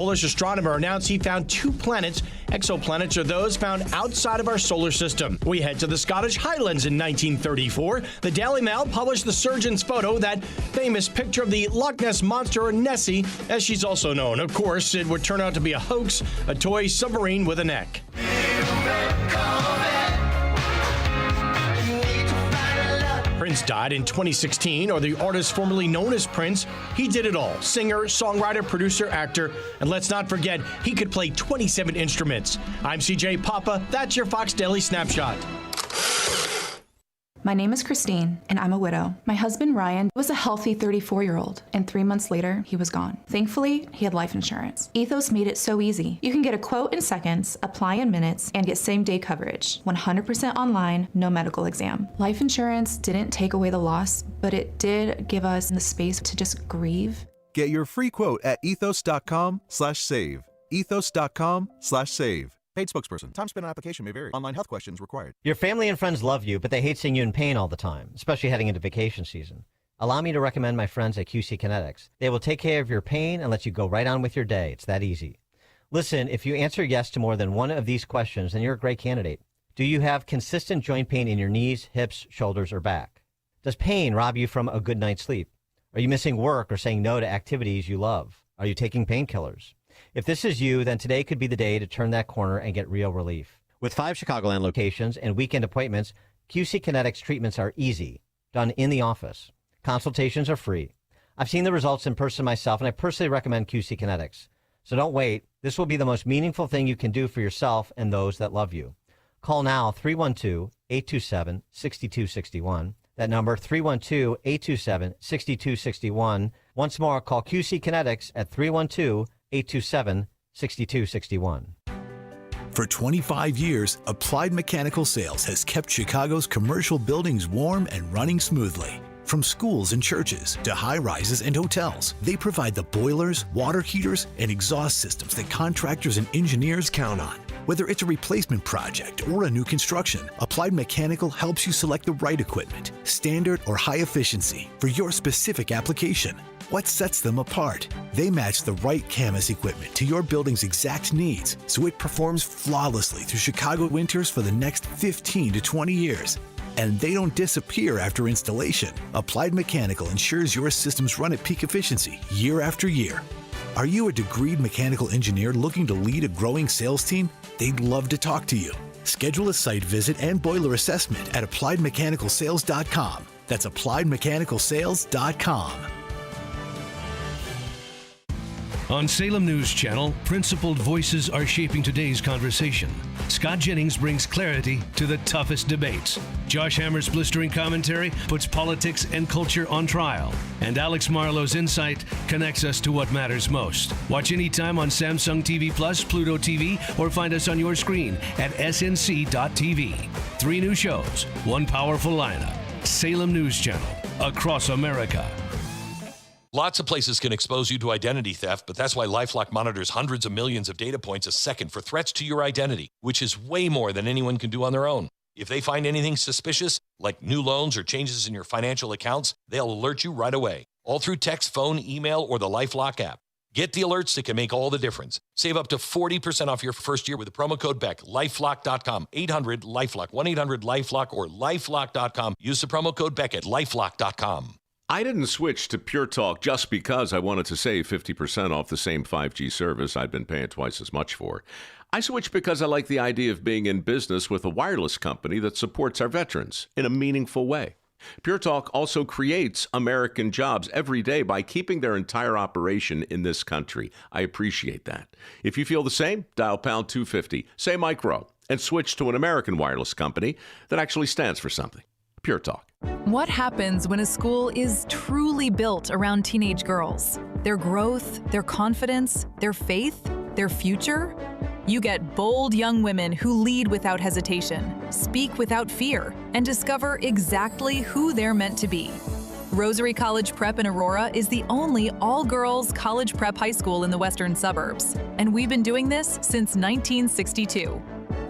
Polish astronomer announced he found 2 planets. Exoplanets are those found outside of our solar system. We head to the Scottish Highlands in 1934. The Daily Mail published the surgeon's photo, that famous picture of the Loch Ness Monster, or Nessie, as she's also known. Of course, it would turn out to be a hoax, a toy submarine with a neck. Prince died in 2016, or the artist formerly known as Prince. He did it all. Singer, songwriter, producer, actor, and let's not forget, he could play 27 instruments. I'm CJ Papa. That's your Fox Daily Snapshot. My name is Christine, and I'm a widow. My husband, Ryan, was a healthy 34-year-old, and 3 months later, he was gone. Thankfully, he had life insurance. Ethos made it so easy. You can get a quote in seconds, apply in minutes, and get same-day coverage. 100% online, no medical exam. Life insurance didn't take away the loss, but it did give us the space to just grieve. Get your free quote at ethos.com/save. ethos.com/save. Paid spokesperson. Time spent on application may vary. Online health questions required. Your family and friends love you, but they hate seeing you in pain all the time, especially heading into vacation season. Allow me to recommend my friends at QC Kinetics. They will take care of your pain and let you go right on with your day. It's that easy. Listen, if you answer yes to more than one of these questions, then you're a great candidate. Do you have consistent joint pain in your knees, hips, shoulders, or back? Does pain rob you from a good night's sleep? Are you missing work or saying no to activities you love? Are you taking painkillers? If this is you, then today could be the day to turn that corner and get real relief. With 5 Chicagoland locations and weekend appointments, QC Kinetics treatments are easy, done in the office. Consultations are free. I've seen the results in person myself, and I personally recommend QC Kinetics. So don't wait. This will be the most meaningful thing you can do for yourself and those that love you. Call now 312-827-6261. That number, 312-827-6261. Once more, call QC Kinetics at 312-827-6261. For 25 years, Applied Mechanical Sales has kept Chicago's commercial buildings warm and running smoothly. From schools and churches to high-rises and hotels, they provide the boilers, water heaters, and exhaust systems that contractors and engineers count on. Whether it's a replacement project or a new construction, Applied Mechanical helps you select the right equipment, standard or high efficiency, for your specific application. What sets them apart? They match the right Camas equipment to your building's exact needs, so it performs flawlessly through Chicago winters for the next 15 to 20 years. And they don't disappear after installation. Applied Mechanical ensures your systems run at peak efficiency year after year. Are you a degreed mechanical engineer looking to lead a growing sales team? They'd love to talk to you. Schedule a site visit and boiler assessment at appliedmechanicalsales.com. That's appliedmechanicalsales.com. On Salem News Channel, principled voices are shaping today's conversation. Scott Jennings brings clarity to the toughest debates. Josh Hammer's blistering commentary puts politics and culture on trial. And Alex Marlowe's insight connects us to what matters most. Watch anytime on Samsung TV Plus, Pluto TV, or find us on your screen at snc.tv. 3 new shows, 1 powerful lineup. Salem News Channel, across America. Lots of places can expose you to identity theft, but that's why LifeLock monitors hundreds of millions of data points a second for threats to your identity, which is way more than anyone can do on their own. If they find anything suspicious, like new loans or changes in your financial accounts, they'll alert you right away, all through text, phone, email, or the LifeLock app. Get the alerts that can make all the difference. Save up to 40% off your first year with the promo code BECK. LifeLock.com, 800-LifeLock, 1-800-LifeLock, or LifeLock.com. Use the promo code BECK at LifeLock.com. I didn't switch to Pure Talk just because I wanted to save 50% off the same 5G service I'd been paying twice as much for. I switched because I like the idea of being in business with a wireless company that supports our veterans in a meaningful way. Pure Talk also creates American jobs every day by keeping their entire operation in this country. I appreciate that. If you feel the same, dial pound 250, say micro, and switch to an American wireless company that actually stands for something. Pure Talk. What happens when a school is truly built around teenage girls? Their growth, their confidence, their faith, their future? You get bold young women who lead without hesitation, speak without fear, and discover exactly who they're meant to be. Rosary College Prep in Aurora is the only all-girls college prep high school in the western suburbs, and we've been doing this since 1962.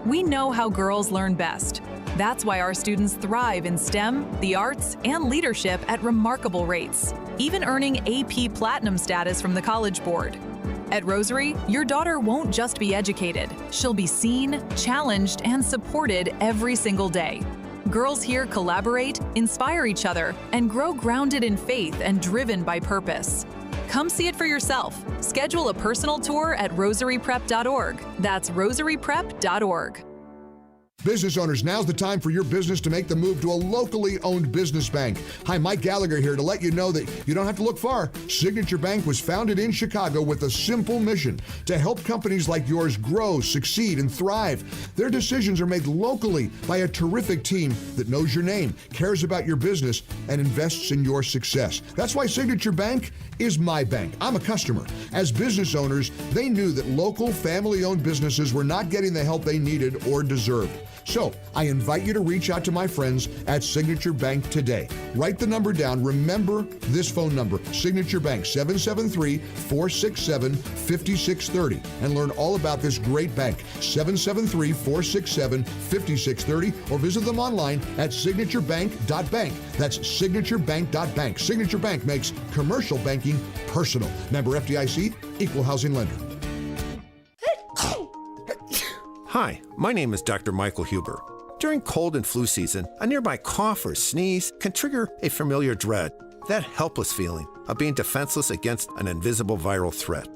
We know how girls learn best. That's why our students thrive in STEM, the arts, and leadership at remarkable rates, even earning AP Platinum status from the College Board. At Rosary, your daughter won't just be educated. She'll be seen, challenged, and supported every single day. Girls here collaborate, inspire each other, and grow grounded in faith and driven by purpose. Come see it for yourself. Schedule a personal tour at rosaryprep.org. That's rosaryprep.org. Business owners, now's the time for your business to make the move to a locally owned business bank. Hi, Mike Gallagher here to let you know that you don't have to look far. Signature Bank was founded in Chicago with a simple mission to help companies like yours grow, succeed, and thrive. Their decisions are made locally by a terrific team that knows your name, cares about your business, and invests in your success. That's why Signature Bank is my bank. I'm a customer. As business owners, they knew that local family-owned businesses were not getting the help they needed or deserved. So I invite you to reach out to my friends at Signature Bank today. Write the number down. Remember this phone number, Signature Bank, 773-467-5630, and learn all about this great bank, 773-467-5630, or visit them online at signaturebank.bank. That's signaturebank.bank. Signature Bank makes commercial banking personal. Member FDIC, equal housing lender. Hi, my name is Dr. Michael Huber. During cold and flu season, a nearby cough or sneeze can trigger a familiar dread, that helpless feeling of being defenseless against an invisible viral threat.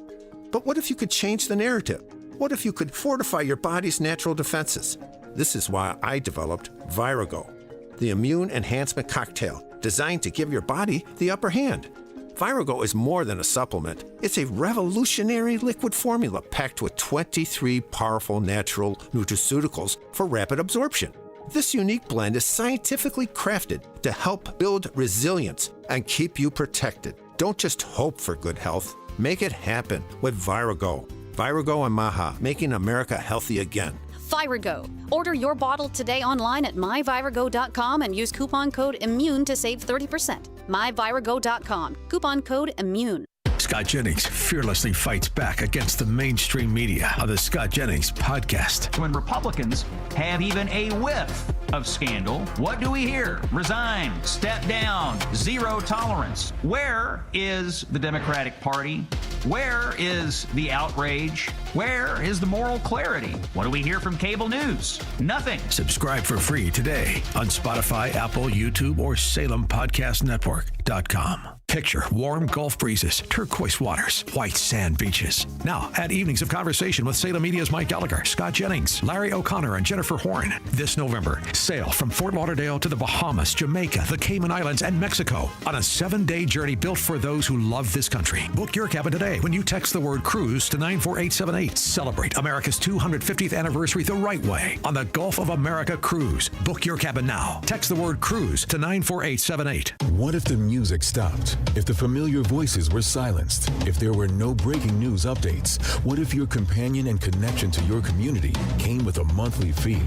But what if you could change the narrative? What if you could fortify your body's natural defenses? This is why I developed Virago, the immune enhancement cocktail designed to give your body the upper hand. Virago is more than a supplement. It's a revolutionary liquid formula packed with 23 powerful natural nutraceuticals for rapid absorption. This unique blend is scientifically crafted to help build resilience and keep you protected. Don't just hope for good health. Make it happen with Virago. Virago and Maha, making America healthy again. Virago. Order your bottle today online at myvirago.com and use coupon code IMMUNE to save 30%. myvirago.com. Coupon code IMMUNE. Scott Jennings fearlessly fights back against the mainstream media on the Scott Jennings podcast. When Republicans have even a whiff of scandal, what do we hear? Resign, step down, zero tolerance. Where is the Democratic Party? Where is the outrage? Where is the moral clarity? What do we hear from cable news? Nothing. Subscribe for free today on Spotify, Apple, YouTube, or SalemPodcastNetwork.com. Picture warm Gulf breezes, turquoise waters, white sand beaches. Now, add evenings of conversation with Salem Media's Mike Gallagher, Scott Jennings, Larry O'Connor, and Jennifer Horn. This November, sail from Fort Lauderdale to the Bahamas, Jamaica, the Cayman Islands, and Mexico on a 7-day journey built for those who love this country. Book your cabin today when you text the word cruise to 94878. Celebrate America's 250th anniversary the right way on the Gulf of America Cruise. Book your cabin now. Text the word cruise to 94878. What if the music stopped? If the familiar voices were silenced? If there were no breaking news updates? What if your companion and connection to your community came with a monthly fee?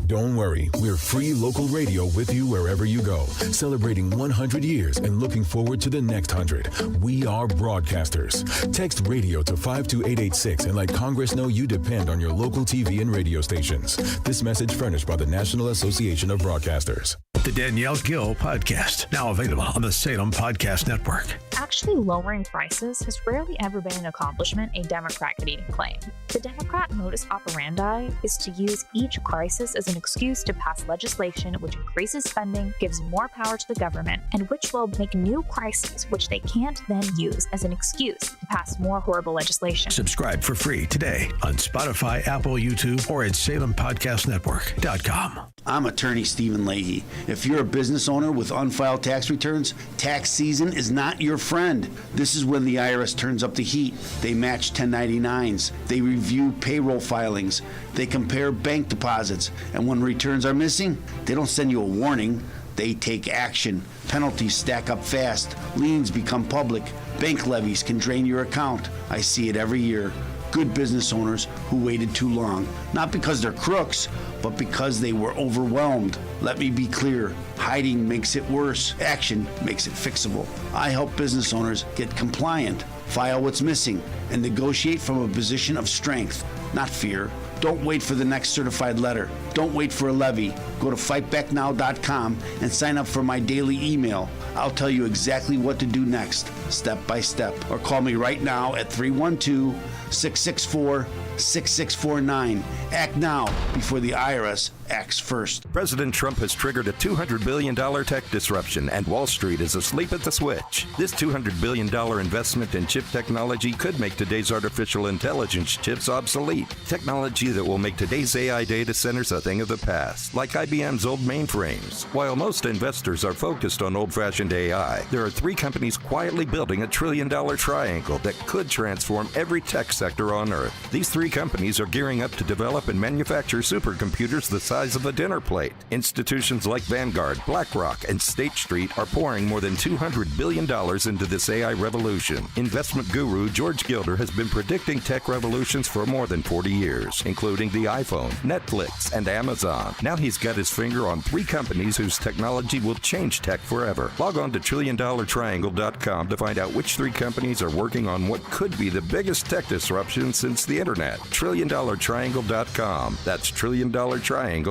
Don't worry, we're free local radio with you wherever you go, celebrating 100 years and looking forward to the next 100. We are broadcasters. Text radio to 52886 and let Congress know you depend on your local TV and radio stations. This message furnished by the National Association of Broadcasters. The Danielle Gill Podcast, now available on the Salem Podcast Network. Actually lowering prices has rarely ever been an accomplishment a Democrat could even claim. The Democrat modus operandi is to use each crisis as an excuse to pass legislation which increases spending, gives more power to the government, and which will make new crises which they can't then use as an excuse to pass more horrible legislation. Subscribe for free today on Spotify, Apple, YouTube, or at SalemPodcastNetwork.com. I'm attorney Stephen Leahy. If you're a business owner with unfiled tax returns, tax season is not your friend. This is when the IRS turns up the heat. They match 1099s. They review payroll filings. They compare bank deposits. And when returns are missing, they don't send you a warning. They take action. Penalties stack up fast. Liens become public. Bank levies can drain your account. I see it every year. Good business owners who waited too long, not because they're crooks, but because they were overwhelmed. Let me be clear, hiding makes it worse. Action makes it fixable. I help business owners get compliant, file what's missing, and negotiate from a position of strength, not fear. Don't wait for the next certified letter. Don't wait for a levy. Go to fightbacknow.com and sign up for my daily email. I'll tell you exactly what to do next, step by step. Or call me right now at 312-664-6649. Act now before the IRS acts first. President Trump has triggered a $200 billion tech disruption, and Wall Street is asleep at the switch. This $200 billion investment in chip technology could make today's artificial intelligence chips obsolete. Technology that will make today's AI data centers a thing of the past, like IBM's old mainframes. While most investors are focused on old-fashioned AI, there are 3 companies quietly building a $1 trillion triangle that could transform every tech sector on Earth. These 3 companies are gearing up to develop and manufacture supercomputers the size of a dinner plate. Institutions like Vanguard, BlackRock, and State Street are pouring more than $200 billion into this AI revolution. Investment guru George Gilder has been predicting tech revolutions for more than 40 years, including the iPhone, Netflix, and Amazon. Now he's got his finger on 3 companies whose technology will change tech forever. Log on to TrillionDollarTriangle.com to find out which 3 companies are working on what could be the biggest tech disruption since the internet. TrillionDollarTriangle.com. That's TrillionDollarTriangle.com.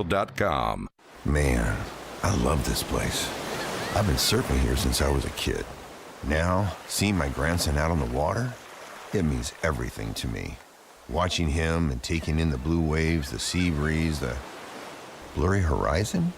Man, I love this place. I've been surfing here since I was a kid. Now, seeing my grandson out on the water, it means everything to me. Watching him and taking in the blue waves, the sea breeze, the blurry horizon.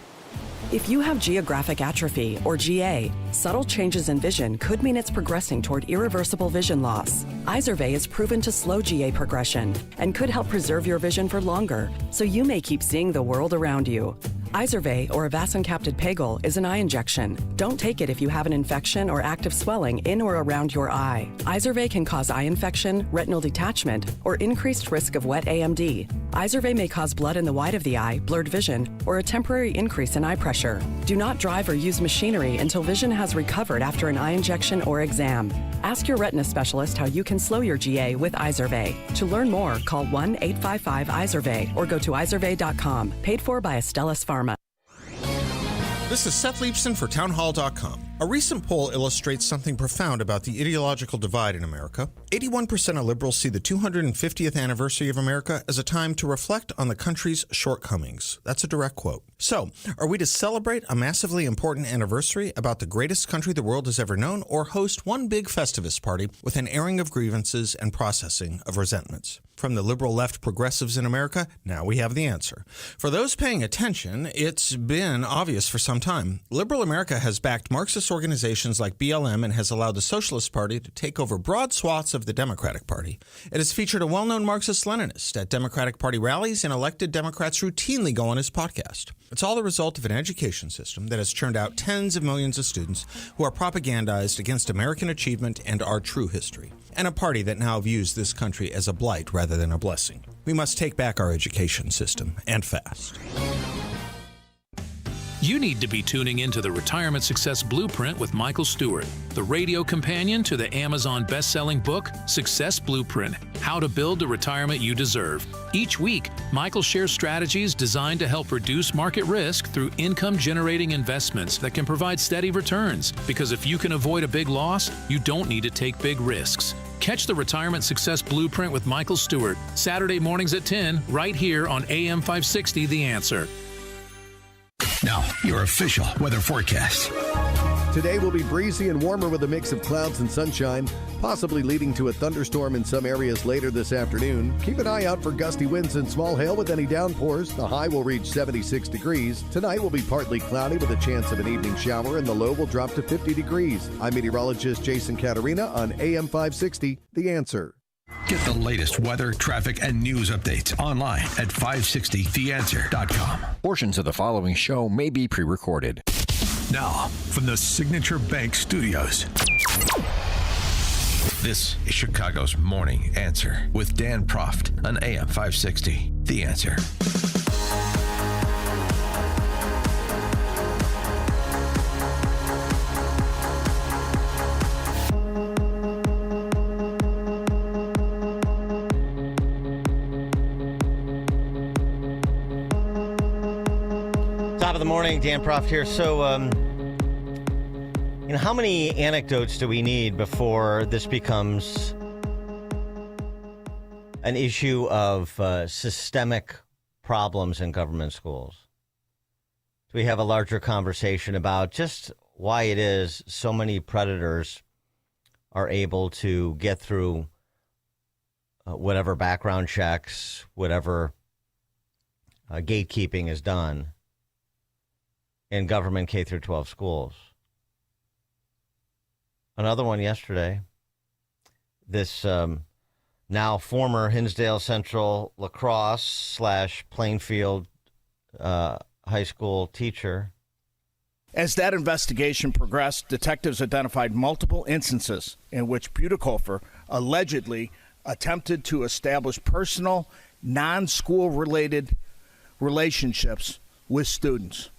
If you have geographic atrophy, or GA, subtle changes in vision could mean it's progressing toward irreversible vision loss. Izervay is proven to slow GA progression and could help preserve your vision for longer, so you may keep seeing the world around you. Izervay, or avacincaptad pegol, is an eye injection. Don't take it if you have an infection or active swelling in or around your eye. Izervay can cause eye infection, retinal detachment, or increased risk of wet AMD. Izervay may cause blood in the white of the eye, blurred vision, or a temporary increase in eye pressure. Do not drive or use machinery until vision has recovered after an eye injection or exam. Ask your retina specialist how you can slow your GA with Izervay. To learn more, call 1-855-IZERVAY or go to izervay.com. Paid for by Astellas Pharma. This is Seth Leibson for townhall.com. A recent poll illustrates something profound about the ideological divide in America. 81% of liberals see the 250th anniversary of America as a time to reflect on the country's shortcomings. That's a direct quote. So, are we to celebrate a massively important anniversary about the greatest country the world has ever known, or host one big Festivus party with an airing of grievances and processing of resentments? From the liberal left progressives in America, now we have the answer. For those paying attention, it's been obvious for some time. Liberal America has backed Marxist organizations like BLM and has allowed the Socialist Party to take over broad swaths of the Democratic Party. It has featured a well-known Marxist-Leninist at Democratic Party rallies, and elected Democrats routinely go on his podcast. It's all the result of an education system that has churned out tens of millions of students who are propagandized against American achievement and our true history, and a party that now views this country as a blight rather than a blessing. We must take back our education system, and fast. You need to be tuning into the Retirement Success Blueprint with Michael Stewart, the radio companion to the Amazon best-selling book, Success Blueprint, How to Build the Retirement You Deserve. Each week, Michael shares strategies designed to help reduce market risk through income-generating investments that can provide steady returns. Because if you can avoid a big loss, you don't need to take big risks. Catch the Retirement Success Blueprint with Michael Stewart, Saturday mornings at 10, right here on AM 560 The Answer. Now, your official weather forecast. Today will be breezy and warmer with a mix of clouds and sunshine, possibly leading to a thunderstorm in some areas later this afternoon. Keep an eye out for gusty winds and small hail with any downpours. The high will reach 76 degrees. Tonight will be partly cloudy with a chance of an evening shower, and the low will drop to 50 degrees. I'm meteorologist Jason Caterina on AM 560, The Answer. Get the latest weather, traffic, and news updates online at 560theanswer.com. Portions of the following show may be pre-recorded. Now, from the Signature Bank Studios. This is Chicago's Morning Answer with Dan Proft on AM 560. The Answer. Top of the morning, Dan Proft here. So, how many anecdotes do we need before this becomes an issue of systemic problems in government schools? Do we have a larger conversation about just why it is so many predators are able to get through whatever background checks, whatever gatekeeping is done in government K through 12 schools. Another one yesterday, this now former Hinsdale Central lacrosse / Plainfield high school teacher. As that investigation progressed, detectives identified multiple instances in which Butekofer allegedly attempted to establish personal, non-school related relationships with students.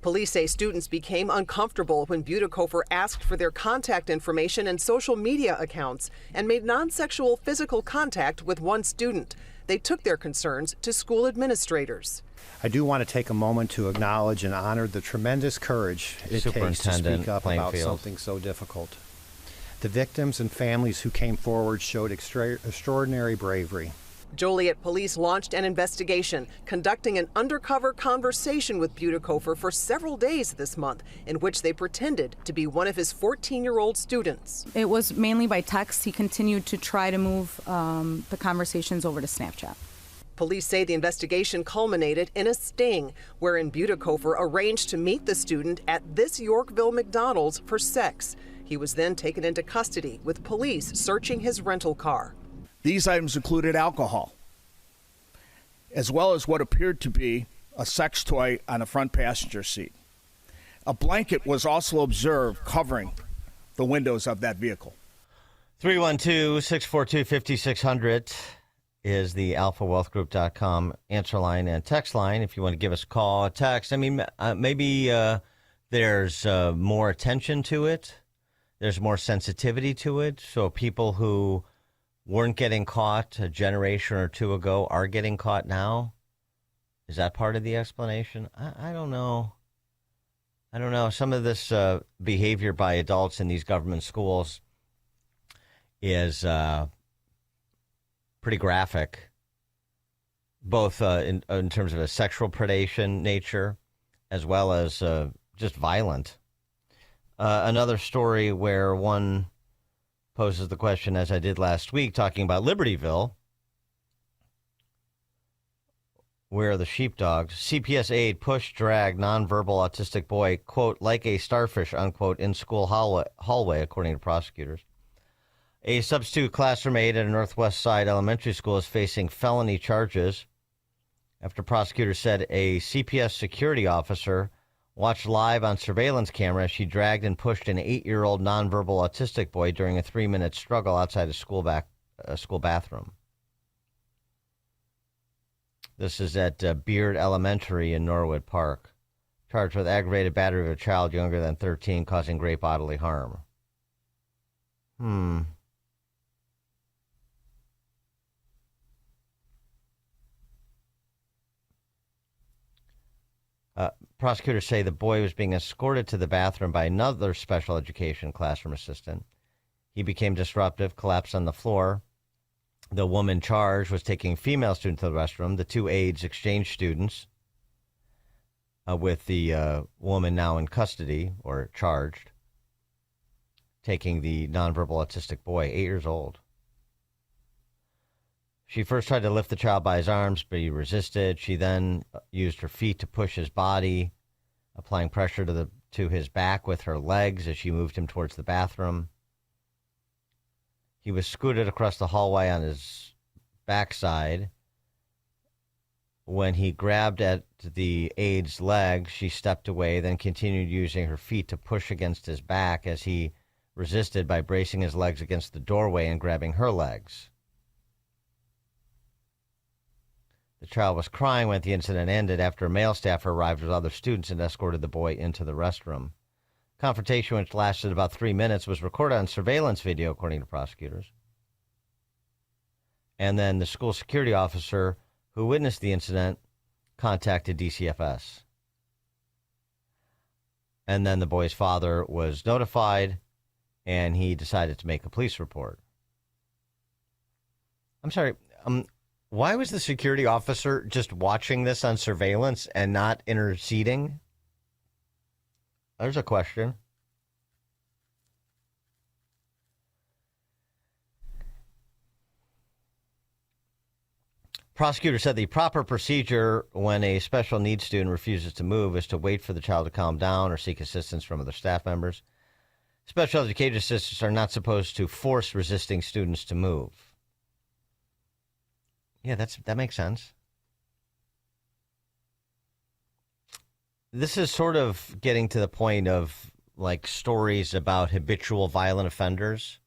Police say students became uncomfortable when Butekofer asked for their contact information and social media accounts and made non-sexual physical contact with one student. They took their concerns to school administrators. I do want to take a moment to acknowledge and honor the tremendous courage it takes to speak up about something so difficult. The victims and families who came forward showed extraordinary bravery. Joliet police launched an investigation, conducting an undercover conversation with Butekofer for several days this month, in which they pretended to be one of his 14-year-old students. It was mainly by text. He continued to try to move the conversations over to Snapchat. Police say the investigation culminated in a sting, wherein Butekofer arranged to meet the student at this Yorkville McDonald's for sex. He was then taken into custody, with police searching his rental car. These items included alcohol, as well as what appeared to be a sex toy on the front passenger seat. A blanket was also observed covering the windows of that vehicle. 312-642-5600 is the alphawealthgroup.com answer line and text line if you want to give us a call or text. I mean, maybe there's more attention to it. There's more sensitivity to it. So people who weren't getting caught a generation or two ago are getting caught now. Is that part of the explanation? I don't know. I don't know. Some of this behavior by adults in these government schools is pretty graphic, both in terms of a sexual predation nature as well as just violent. Another story where one poses the question, as I did last week, talking about Libertyville. Where are the sheepdogs? CPS aide pushed, dragged nonverbal autistic boy, quote, like a starfish, unquote, in school hallway, according to prosecutors. A substitute classroom aide at a Northwest Side elementary school is facing felony charges after prosecutors said a CPS security officer watched live on surveillance camera as she dragged and pushed an 8-year-old nonverbal autistic boy during a 3-minute struggle outside a school bathroom. This is at Beard Elementary in Norwood Park. Charged with aggravated battery of a child younger than 13 causing great bodily harm. Prosecutors say the boy was being escorted to the bathroom by another special education classroom assistant. He became disruptive, collapsed on the floor. The woman charged was taking a female student to the restroom. The two aides exchanged students with the woman now in custody or charged, taking the nonverbal autistic boy, 8 years old. She first tried to lift the child by his arms, but he resisted. She then used her feet to push his body, applying pressure to his back with her legs as she moved him towards the bathroom. He was scooted across the hallway on his backside. When he grabbed at the aide's leg, she stepped away, then continued using her feet to push against his back as he resisted by bracing his legs against the doorway and grabbing her legs. The child was crying when the incident ended after a male staffer arrived with other students and escorted the boy into the restroom. Confrontation, which lasted about 3 minutes, was recorded on surveillance video, according to prosecutors. And then the school security officer who witnessed the incident contacted DCFS. And then the boy's father was notified, and he decided to make a police report. I'm sorry, why was the security officer just watching this on surveillance and not interceding? There's a question. Prosecutor said the proper procedure when a special needs student refuses to move is to wait for the child to calm down or seek assistance from other staff members. Special education assistants are not supposed to force resisting students to move. Yeah, that makes sense. This is sort of getting to the point of like stories about habitual violent offenders,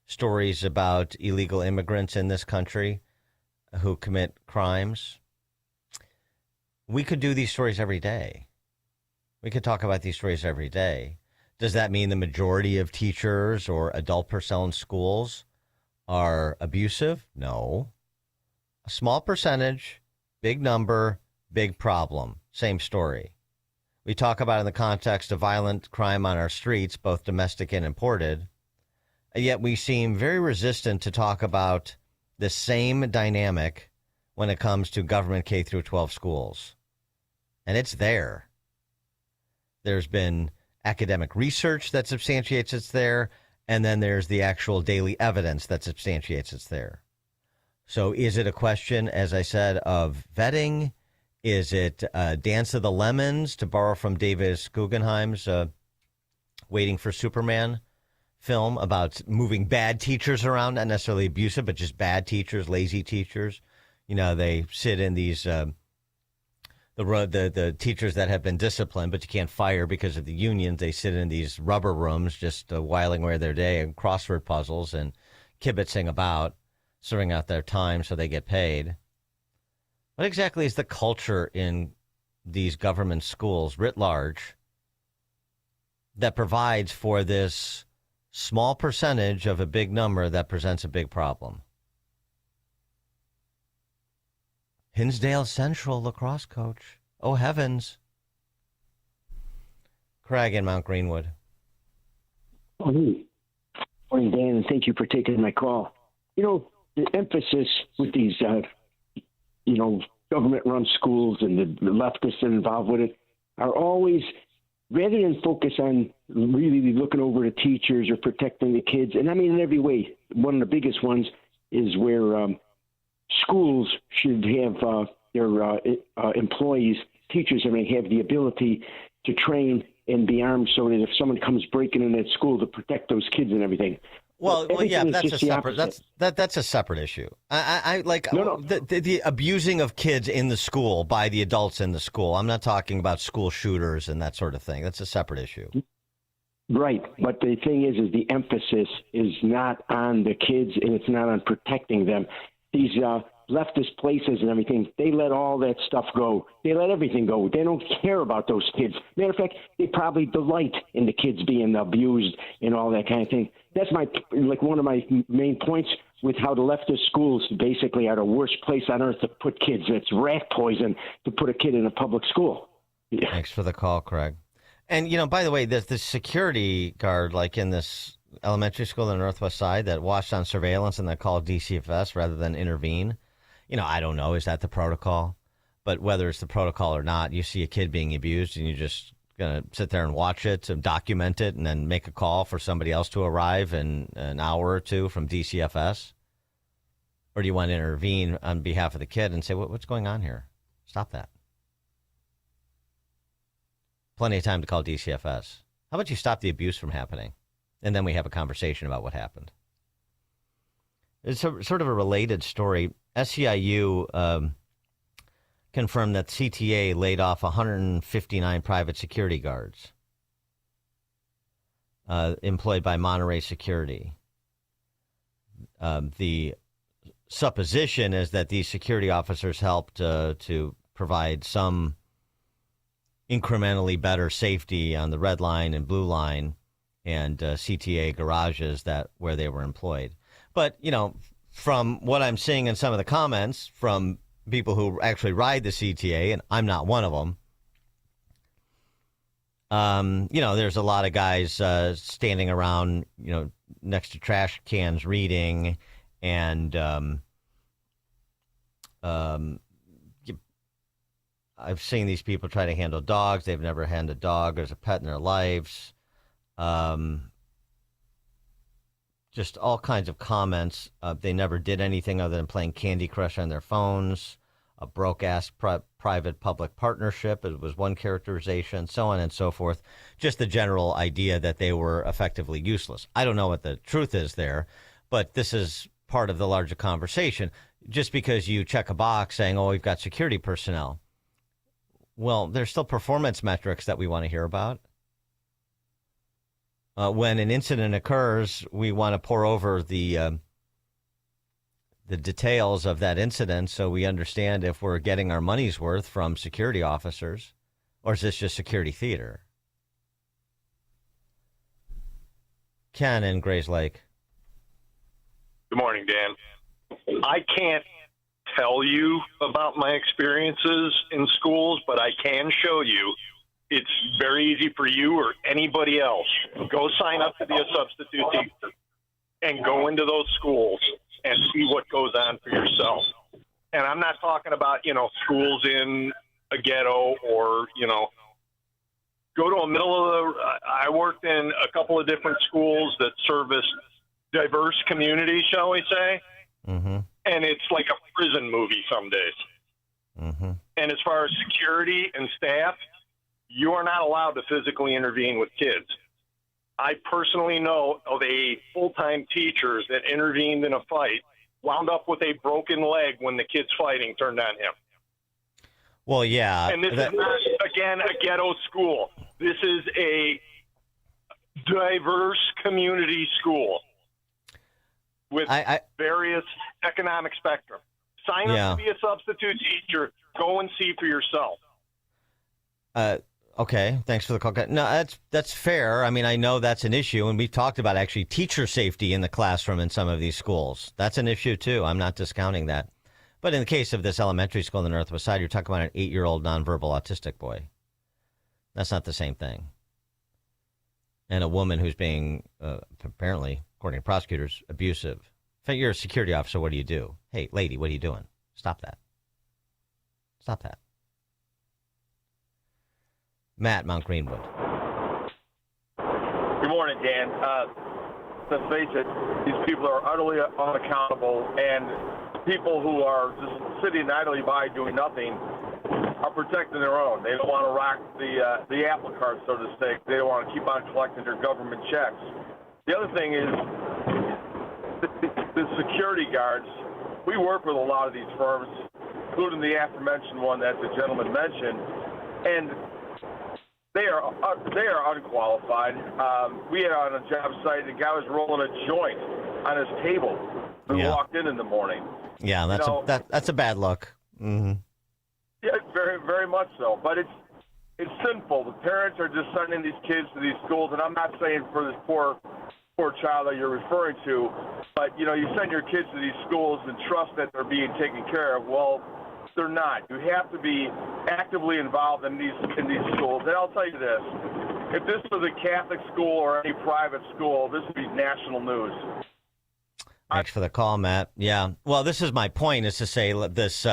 stories about illegal immigrants in this country who commit crimes. We could do these stories every day. We could talk about these stories every day. Does that mean the majority of teachers or adult personnel in schools are abusive? No. A small percentage, big number, big problem. Same story. We talk about it in the context of violent crime on our streets, both domestic and imported. And yet we seem very resistant to talk about the same dynamic when it comes to government K through 12 schools. And it's there. There's been academic research that substantiates it's there, and then there's the actual daily evidence that substantiates it's there. So is it a question, as I said, of vetting? Is it Dance of the Lemons, to borrow from Davis Guggenheim's Waiting for Superman film about moving bad teachers around, not necessarily abusive, but just bad teachers, lazy teachers? You know, they sit in these the teachers that have been disciplined, but you can't fire because of the unions. They sit in these rubber rooms just whiling away their day and crossword puzzles and kibitzing about, serving out their time so they get paid. What exactly is the culture in these government schools writ large that provides for this small percentage of a big number that presents a big problem? Hinsdale Central lacrosse coach. Oh, heavens. Craig in Mount Greenwood. Oh, hey. Morning, Dan, and thank you for taking my call. You know, the emphasis with these, government-run schools and the leftists involved with it are always, rather than focus on really looking over the teachers or protecting the kids, and I mean in every way, one of the biggest ones is where schools should have their employees, teachers, have the ability to train and be armed so that if someone comes breaking in at school to protect those kids and everything. Well, yeah, that's a separate. That's a separate issue. I like the abusing of kids in the school by the adults in the school. I'm not talking about school shooters and that sort of thing. That's a separate issue. Right, but the thing is the emphasis is not on the kids and it's not on protecting them. These leftist places and everything, they let all that stuff go. They let everything go. They don't care about those kids. Matter of fact, they probably delight in the kids being abused and all that kind of thing. That's one of my main points with how the leftist schools basically are the worst place on earth to put kids. It's rat poison to put a kid in a public school. Yeah. Thanks for the call, Craig. And, by the way, there's this security guard, like in this elementary school on the Northwest Side that watched on surveillance and they called DCFS rather than intervene. I don't know. Is that the protocol? But whether it's the protocol or not, you see a kid being abused and you're just going to sit there and watch it and document it and then make a call for somebody else to arrive in an hour or two from DCFS? Or do you want to intervene on behalf of the kid and say, what's going on here? Stop that. Plenty of time to call DCFS. How about you stop the abuse from happening? And then we have a conversation about what happened. It's sort of a related story. SEIU confirmed that CTA laid off 159 private security guards employed by Monterey Security. The supposition is that these security officers helped to provide some incrementally better safety on the red line and blue line and CTA garages where they were employed. But, from what I'm seeing in some of the comments from people who actually ride the CTA, and I'm not one of them, there's a lot of guys standing around, next to trash cans reading, and I've seen these people try to handle dogs. They've never handled a dog as a pet in their lives. just all kinds of comments. They never did anything other than playing Candy Crush on their phones, a broke-ass private-public partnership. It was one characterization, so on and so forth. Just the general idea that they were effectively useless. I don't know what the truth is there, but this is part of the larger conversation. Just because you check a box saying, oh, we've got security personnel, well, there's still performance metrics that we want to hear about. When an incident occurs, we want to pour over the details of that incident so we understand if we're getting our money's worth from security officers, or is this just security theater? Ken in Grays Lake. Good morning, Dan. I can't tell you about my experiences in schools, but I can show you. It's very easy for you or anybody else. Go sign up to be a substitute teacher and go into those schools and see what goes on for yourself. And I'm not talking about, schools in a ghetto or, go to a I worked in a couple of different schools that service diverse communities, shall we say. Mm-hmm. And it's like a prison movie some days. Mm-hmm. And as far as security and staff, you are not allowed to physically intervene with kids. I personally know of a full-time teacher that intervened in a fight, wound up with a broken leg when the kid's fighting turned on him. Well, yeah. And this is not, again, a ghetto school. This is a diverse community school with various economic spectrum. Sign up to be a substitute teacher. Go and see for yourself. Okay, thanks for the call. No, that's fair. I mean, I know that's an issue, and we've talked about actually teacher safety in the classroom in some of these schools. That's an issue, too. I'm not discounting that. But in the case of this elementary school in the Northwest Side, you're talking about an 8-year-old nonverbal autistic boy. That's not the same thing. And a woman who's being, apparently, according to prosecutors, abusive. If you're a security officer, what do you do? Hey, lady, what are you doing? Stop that. Stop that. Matt, Mount Greenwood. Good morning, Dan. Let's face it, these people are utterly unaccountable, and people who are just sitting idly by doing nothing are protecting their own. They don't want to rock the apple cart, so to speak. They don't want to keep on collecting their government checks. The other thing is the security guards. We work with a lot of these firms, including the aforementioned one that the gentleman mentioned, and they are unqualified. We had on a job site, the guy was rolling a joint on his table when we walked in the morning. Yeah, that's a bad look. Mm-hmm. Yeah, very, very much so. But it's sinful. The parents are just sending these kids to these schools, and I'm not saying for this poor child that you're referring to, but you send your kids to these schools and trust that they're being taken care of. Well, they're not. You have to be actively involved in these schools. And I'll tell you this: if this was a Catholic school or any private school, this would be national news. Thanks for the call, Matt. Yeah. Well, this is my point: is to say this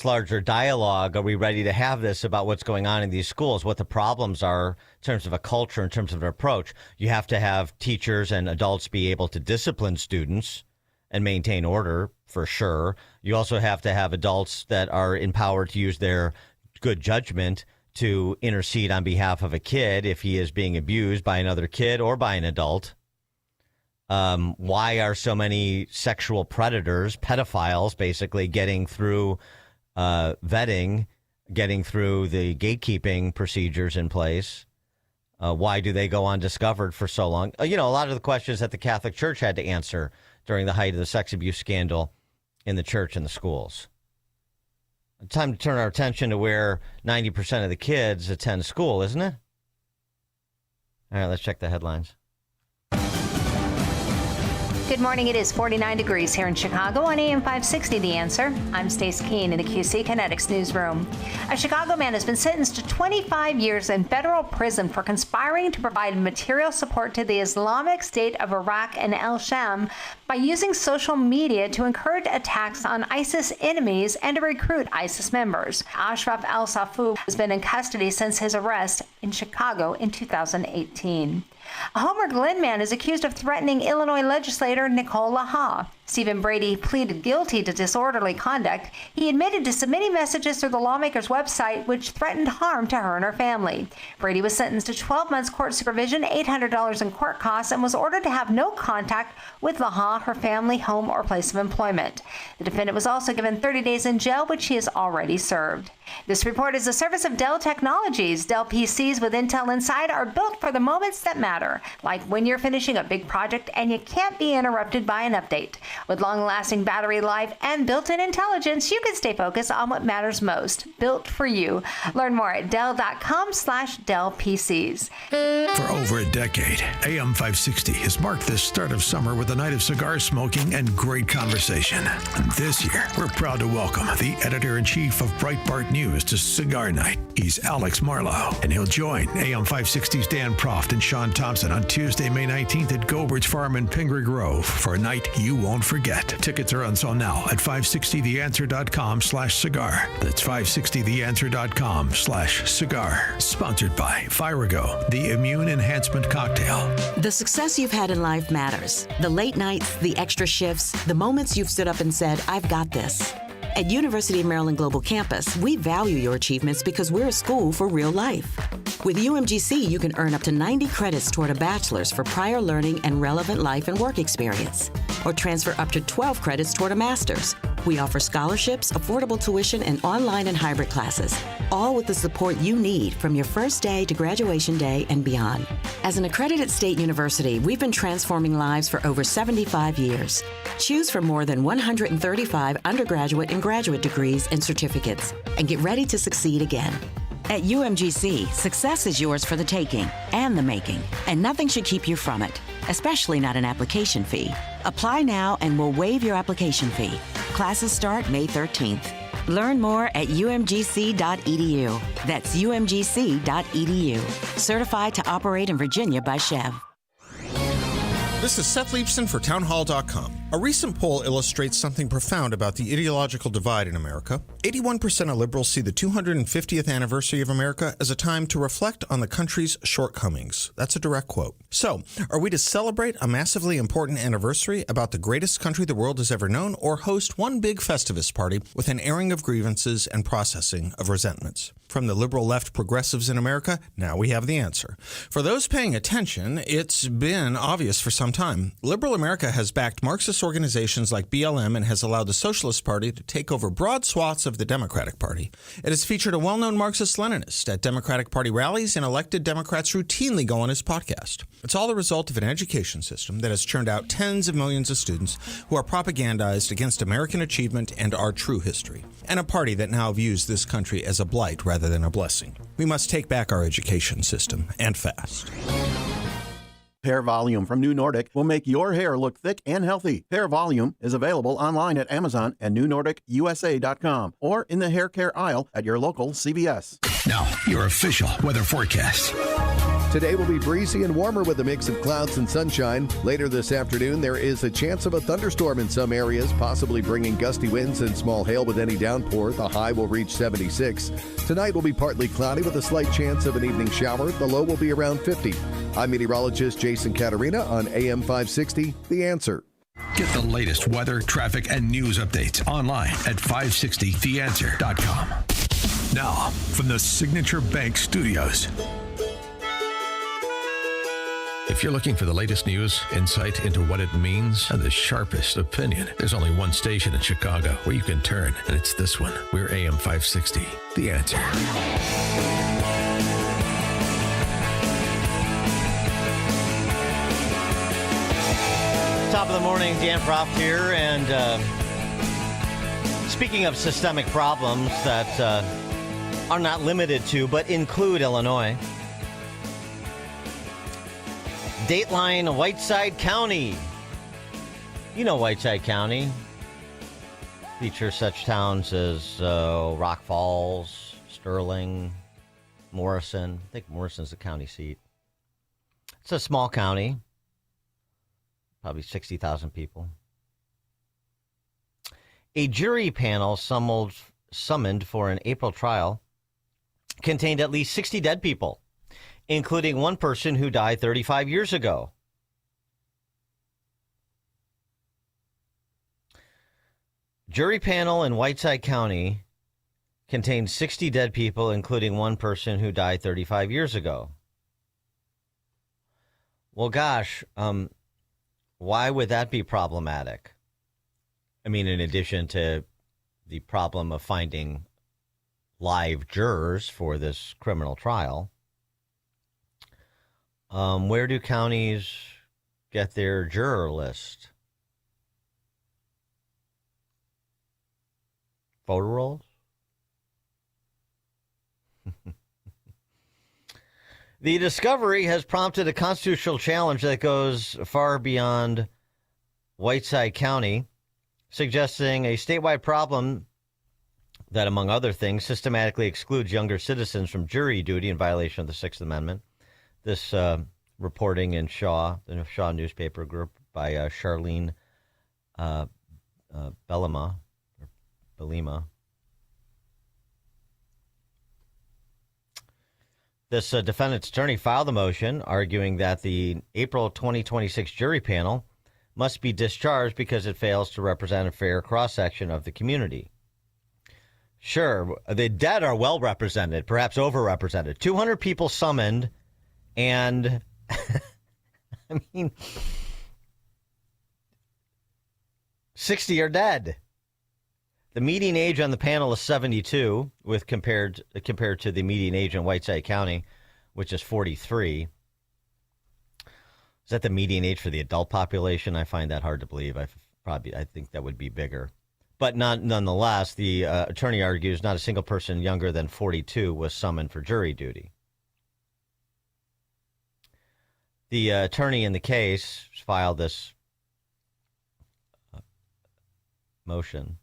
larger dialogue. Are we ready to have this about what's going on in these schools? What the problems are in terms of a culture, in terms of an approach? You have to have teachers and adults be able to discipline students and maintain order, for sure. You also have to have adults that are empowered to use their good judgment to intercede on behalf of a kid if he is being abused by another kid or by an adult. Why are so many sexual predators, pedophiles, basically getting through vetting, getting through the gatekeeping procedures in place? Why do they go undiscovered for so long? A lot of the questions that the Catholic Church had to answer during the height of the sex abuse scandal in the church and the schools. Time to turn our attention to where 90% of the kids attend school, isn't it? All right, let's check the headlines. Good morning. It is 49 degrees here in Chicago on AM 560, The Answer. I'm Stace Keene in the QC Kinetics newsroom. A Chicago man has been sentenced to 25 years in federal prison for conspiring to provide material support to the Islamic State of Iraq and al-Sham by using social media to encourage attacks on ISIS enemies and to recruit ISIS members. Ashraf al-Safu has been in custody since his arrest in Chicago in 2018. A Homer Glen man is accused of threatening Illinois legislator Nicole LaHaw. Stephen Brady pleaded guilty to disorderly conduct. He admitted to submitting messages through the lawmaker's website which threatened harm to her and her family. Brady was sentenced to 12 months court supervision, $800 in court costs, and was ordered to have no contact with LaHaw, her family, home, or place of employment. The defendant was also given 30 days in jail, which he has already served. This report is a service of Dell Technologies. Dell PCs with Intel Inside are built for the moments that matter, like when you're finishing a big project and you can't be interrupted by an update. With long-lasting battery life and built-in intelligence, you can stay focused on what matters most. Built for you. Learn more at Dell.com/Dell PCs. For over a decade, AM 560 has marked the start of summer with a night of cigar smoking and great conversation. And this year, we're proud to welcome the editor-in-chief of Breitbart News to Cigar Night. He's Alex Marlowe, and he'll join AM 560's Dan Proft and Sean Thompson on Tuesday, May 19th at Gobridge Farm in Pingree Grove for a night you won't forget. Tickets are on sale now at 560theanswer.com/cigar. That's 560theanswer.com/cigar. Sponsored by Firago, the immune enhancement cocktail. The success you've had in life matters. The late nights, the extra shifts, the moments you've stood up and said, I've got this. At University of Maryland Global Campus, we value your achievements because we're a school for real life. With UMGC, you can earn up to 90 credits toward a bachelor's for prior learning and relevant life and work experience, or transfer up to 12 credits toward a master's. We offer scholarships, affordable tuition, and online and hybrid classes, all with the support you need from your first day to graduation day and beyond. As an accredited state university, we've been transforming lives for over 75 years. Choose from more than 135 undergraduate and graduate degrees and certificates, and get ready to succeed again. At UMGC, success is yours for the taking and the making, and nothing should keep you from it, especially not an application fee. Apply now and we'll waive your application fee. Classes start May 13th. Learn more at umgc.edu. That's umgc.edu. Certified to operate in Virginia by Chev. This is Seth Leibson for townhall.com. A recent poll illustrates something profound about the ideological divide in America. 81% of liberals see the 250th anniversary of America as a time to reflect on the country's shortcomings. That's a direct quote. So, are we to celebrate a massively important anniversary about the greatest country the world has ever known, or host one big Festivus party with an airing of grievances and processing of resentments? From the liberal left progressives in America, now we have the answer. For those paying attention, it's been obvious for some time. Liberal America has backed Marxist organizations like BLM and has allowed the Socialist Party to take over broad swaths of the Democratic Party. It has featured a well-known Marxist-Leninist at Democratic Party rallies, and elected Democrats routinely go on his podcast. It's all the result of an education system that has churned out tens of millions of students who are propagandized against American achievement and our true history, and a party that now views this country as a blight rather than a blessing. We must take back our education system, and fast. Hair Volume from New Nordic will make your hair look thick and healthy. Hair Volume is available online at Amazon and newnordicusa.com, or in the hair care aisle at your local CVS. Now, your official weather forecast. Today will be breezy and warmer with a mix of clouds and sunshine. Later this afternoon, there is a chance of a thunderstorm in some areas, possibly bringing gusty winds and small hail with any downpour. The high will reach 76. Tonight will be partly cloudy with a slight chance of an evening shower. The low will be around 50. I'm meteorologist Jason Caterina on AM 560, The Answer. Get the latest weather, traffic, and news updates online at 560theanswer.com. Now, from the Signature Bank Studios. If you're looking for the latest news, insight into what it means, and the sharpest opinion, there's only one station in Chicago where you can turn, and it's this one. We're AM 560, The Answer. Top of the morning, Dan Proft here, and speaking of systemic problems that are not limited to, but include Illinois, Dateline Whiteside County You know Whiteside County features such towns as Rock Falls, Sterling, Morrison. I think Morrison's the county seat. It's a small county, probably 60,000 people. A jury panel summoned for an April trial contained at least 60 dead people, including one person who died 35 years ago. Jury panel in Whiteside County contained 60 dead people, including one person who died 35 years ago. Well, gosh, why would that be problematic? I mean, in addition to the problem of finding live jurors for this criminal trial, where do counties get their juror list? Photo rolls? The discovery has prompted a constitutional challenge that goes far beyond Whiteside County, suggesting a statewide problem that, among other things, systematically excludes younger citizens from jury duty in violation of the Sixth Amendment. This reporting in the Shaw newspaper group by Charlene Belima. This defendant's attorney filed a motion arguing that the April 2026 jury panel must be discharged because it fails to represent a fair cross-section of the community. Sure, the dead are well represented, perhaps overrepresented. 200 people summoned, and I mean, 60 are dead. The median age on the panel is 72, with compared to the median age in Whiteside County, which is 43. Is that the median age for the adult population? I find that hard to believe. I think that would be bigger. But nonetheless, the attorney argues not a single person younger than 42 was summoned for jury duty. The attorney in the case filed this motion.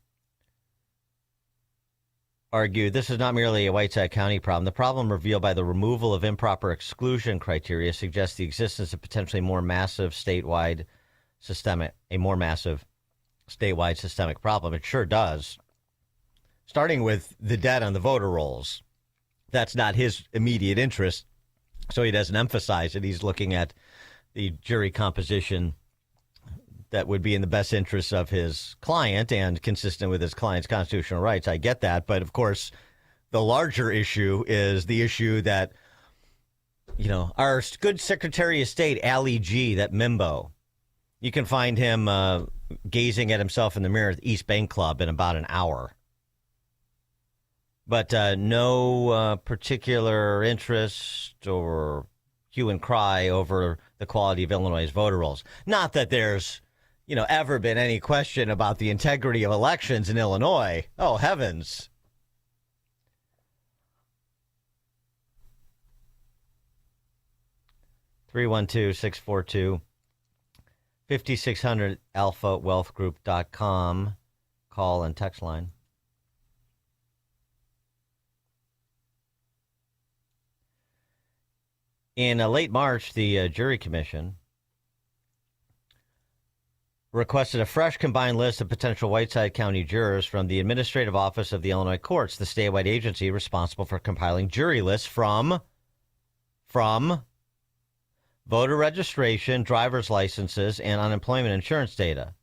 Argued this is not merely a Whiteside County problem. The problem revealed by the removal of improper exclusion criteria suggests the existence of potentially more massive statewide systemic problem. It sure does. Starting with the dead on the voter rolls. That's not his immediate interest, so he doesn't emphasize it. He's looking at the jury composition that would be in the best interest of his client and consistent with his client's constitutional rights. I get that. But, of course, the larger issue is the issue that, our good Secretary of State, Ali G., that Mimbo, you can find him gazing at himself in the mirror at the East Bank Club in about an hour. But no particular interest or hue and cry over the quality of Illinois' voter rolls. Not that there's ever been any question about the integrity of elections in Illinois. Oh, heavens. (312-642-5600) alphawealthgroup.com call and text line. In late March, the jury commission requested a fresh combined list of potential Whiteside County jurors from the Administrative Office of the Illinois Courts, the statewide agency responsible for compiling jury lists from voter registration, driver's licenses, and unemployment insurance data.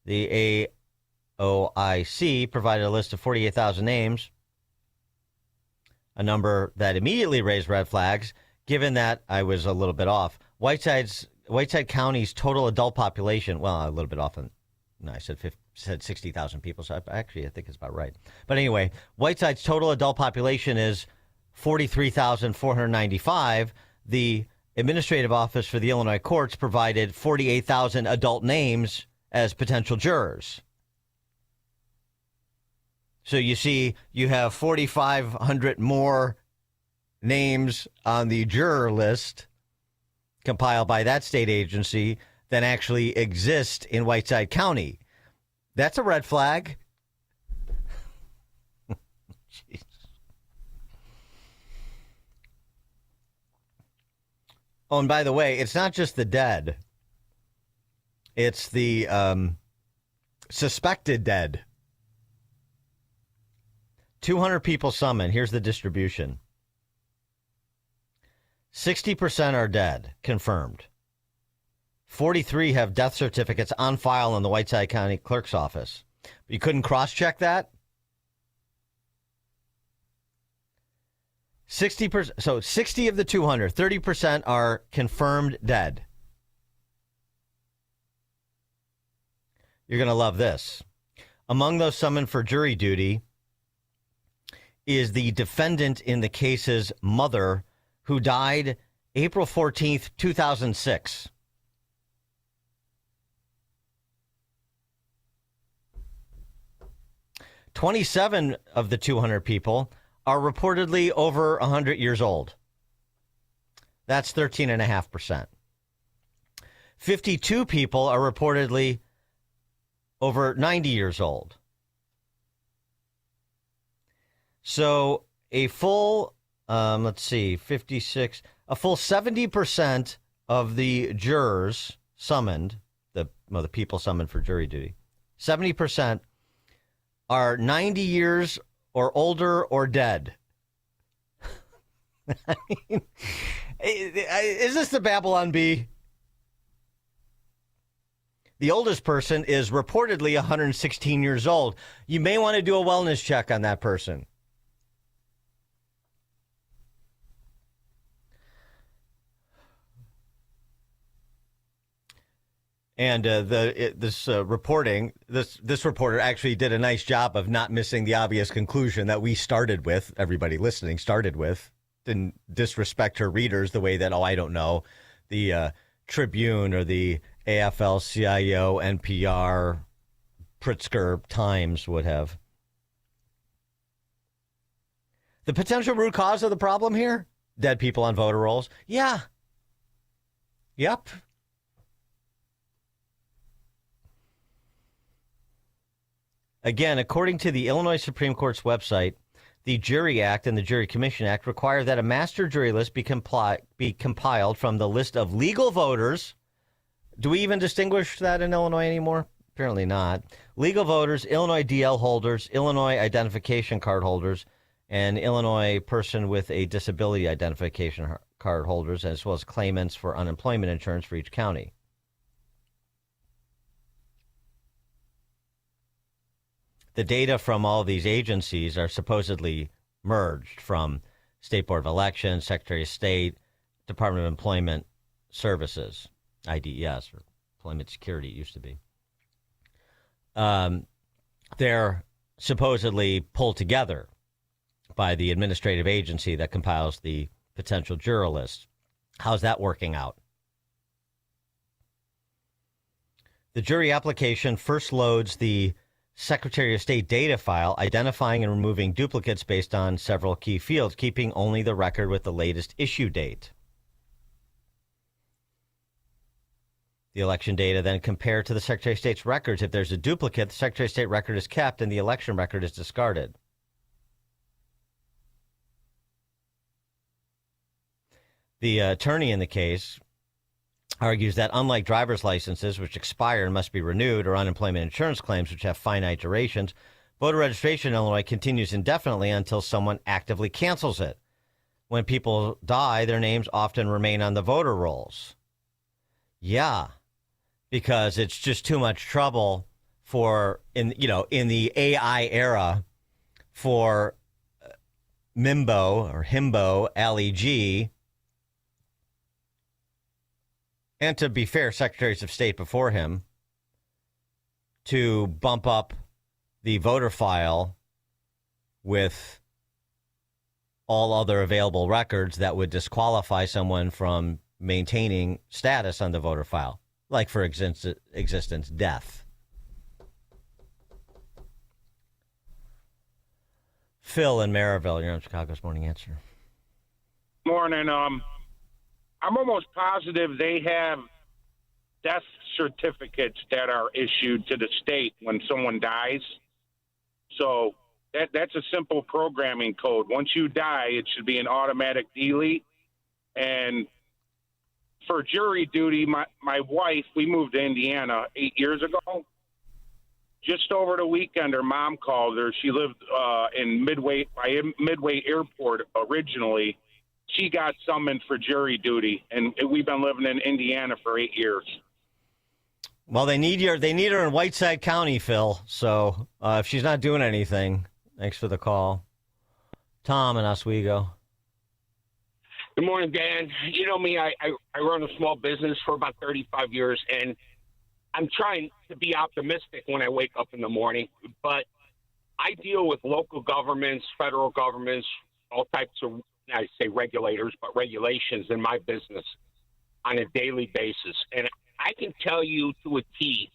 The AOIC provided a list of 48,000 names, a number that immediately raised red flags, given that I was a little bit off. Whiteside County's total adult population, well, a little bit off. I said 60,000 people, so I think it's about right. But anyway, Whiteside's total adult population is 43,495. The Administrative Office for the Illinois Courts provided 48,000 adult names as potential jurors. So you see, you have 4,500 more names on the juror list compiled by that state agency than actually exist in Whiteside County. That's a red flag. Jeez. Oh, and by the way, it's not just the dead. It's the suspected dead. 200 people summoned. Here's the distribution. 60% are dead, confirmed. 43 have death certificates on file in the Whiteside County Clerk's office. You couldn't cross-check that? 60%. So 60 of the 200, 30% are confirmed dead. You're going to love this. Among those summoned for jury duty is the defendant in the case's mother, who died April 14th, 2006. "27 of the 200 people are reportedly over 100 years old. That's 13.5%. 52 people are reportedly over 90 years old. So a full, 56, a full 70% of the jurors summoned, the people summoned for jury duty, 70% are 90 years or older or dead. I mean, is this the Babylon Bee? The oldest person is reportedly 116 years old. You may want to do a wellness check on that person. And this reporter actually did a nice job of not missing the obvious conclusion that we started with, everybody listening started with. Didn't disrespect her readers the way that, I don't know, the Tribune or the AFL-CIO, NPR, Pritzker Times would have. The potential root cause of the problem here? Dead people on voter rolls? Yeah. Yep. Again, according to the Illinois Supreme Court's website, the Jury Act and the Jury Commission Act require that a master jury list be compiled from the list of legal voters. Do we even distinguish that in Illinois anymore? Apparently not. Legal voters, Illinois DL holders, Illinois identification card holders, and Illinois person with a disability identification card holders, as well as claimants for unemployment insurance for each county. The data from all these agencies are supposedly merged from State Board of Elections, Secretary of State, Department of Employment Services, IDES, or Employment Security it used to be. They're supposedly pulled together by the administrative agency that compiles the potential juror list. How's that working out? The jury application first loads the Secretary of State data file, identifying and removing duplicates based on several key fields, keeping only the record with the latest issue date. The election data then compared to the Secretary of State's records. If there's a duplicate, the Secretary of State record is kept and the election record is discarded. The attorney in the case argues that unlike driver's licenses, which expire and must be renewed, or unemployment insurance claims, which have finite durations, voter registration in Illinois continues indefinitely until someone actively cancels it. When people die, their names often remain on the voter rolls. Yeah, because it's just too much trouble for, in the AI era, for Himbo, Ali G, and to be fair, secretaries of state before him, to bump up the voter file with all other available records that would disqualify someone from maintaining status on the voter file, like, for existence, death. Phil in Maryville, you're on Chicago's Morning Answer. Morning. I'm almost positive they have death certificates that are issued to the state when someone dies. So that's a simple programming code. Once you die, it should be an automatic delete. And for jury duty, my wife, we moved to Indiana 8 years ago. Just over the weekend, her mom called her. She lived in Midway Airport originally. She got summoned for jury duty, and we've been living in Indiana for 8 years. Well, they need her in Whiteside County, Phil. So if she's not doing anything, thanks for the call. Tom in Oswego. Good morning, Dan. You know me, I run a small business for about 35 years, and I'm trying to be optimistic when I wake up in the morning, but I deal with local governments, federal governments, all types of, I say regulators, but regulations in my business on a daily basis. And I can tell you to a T,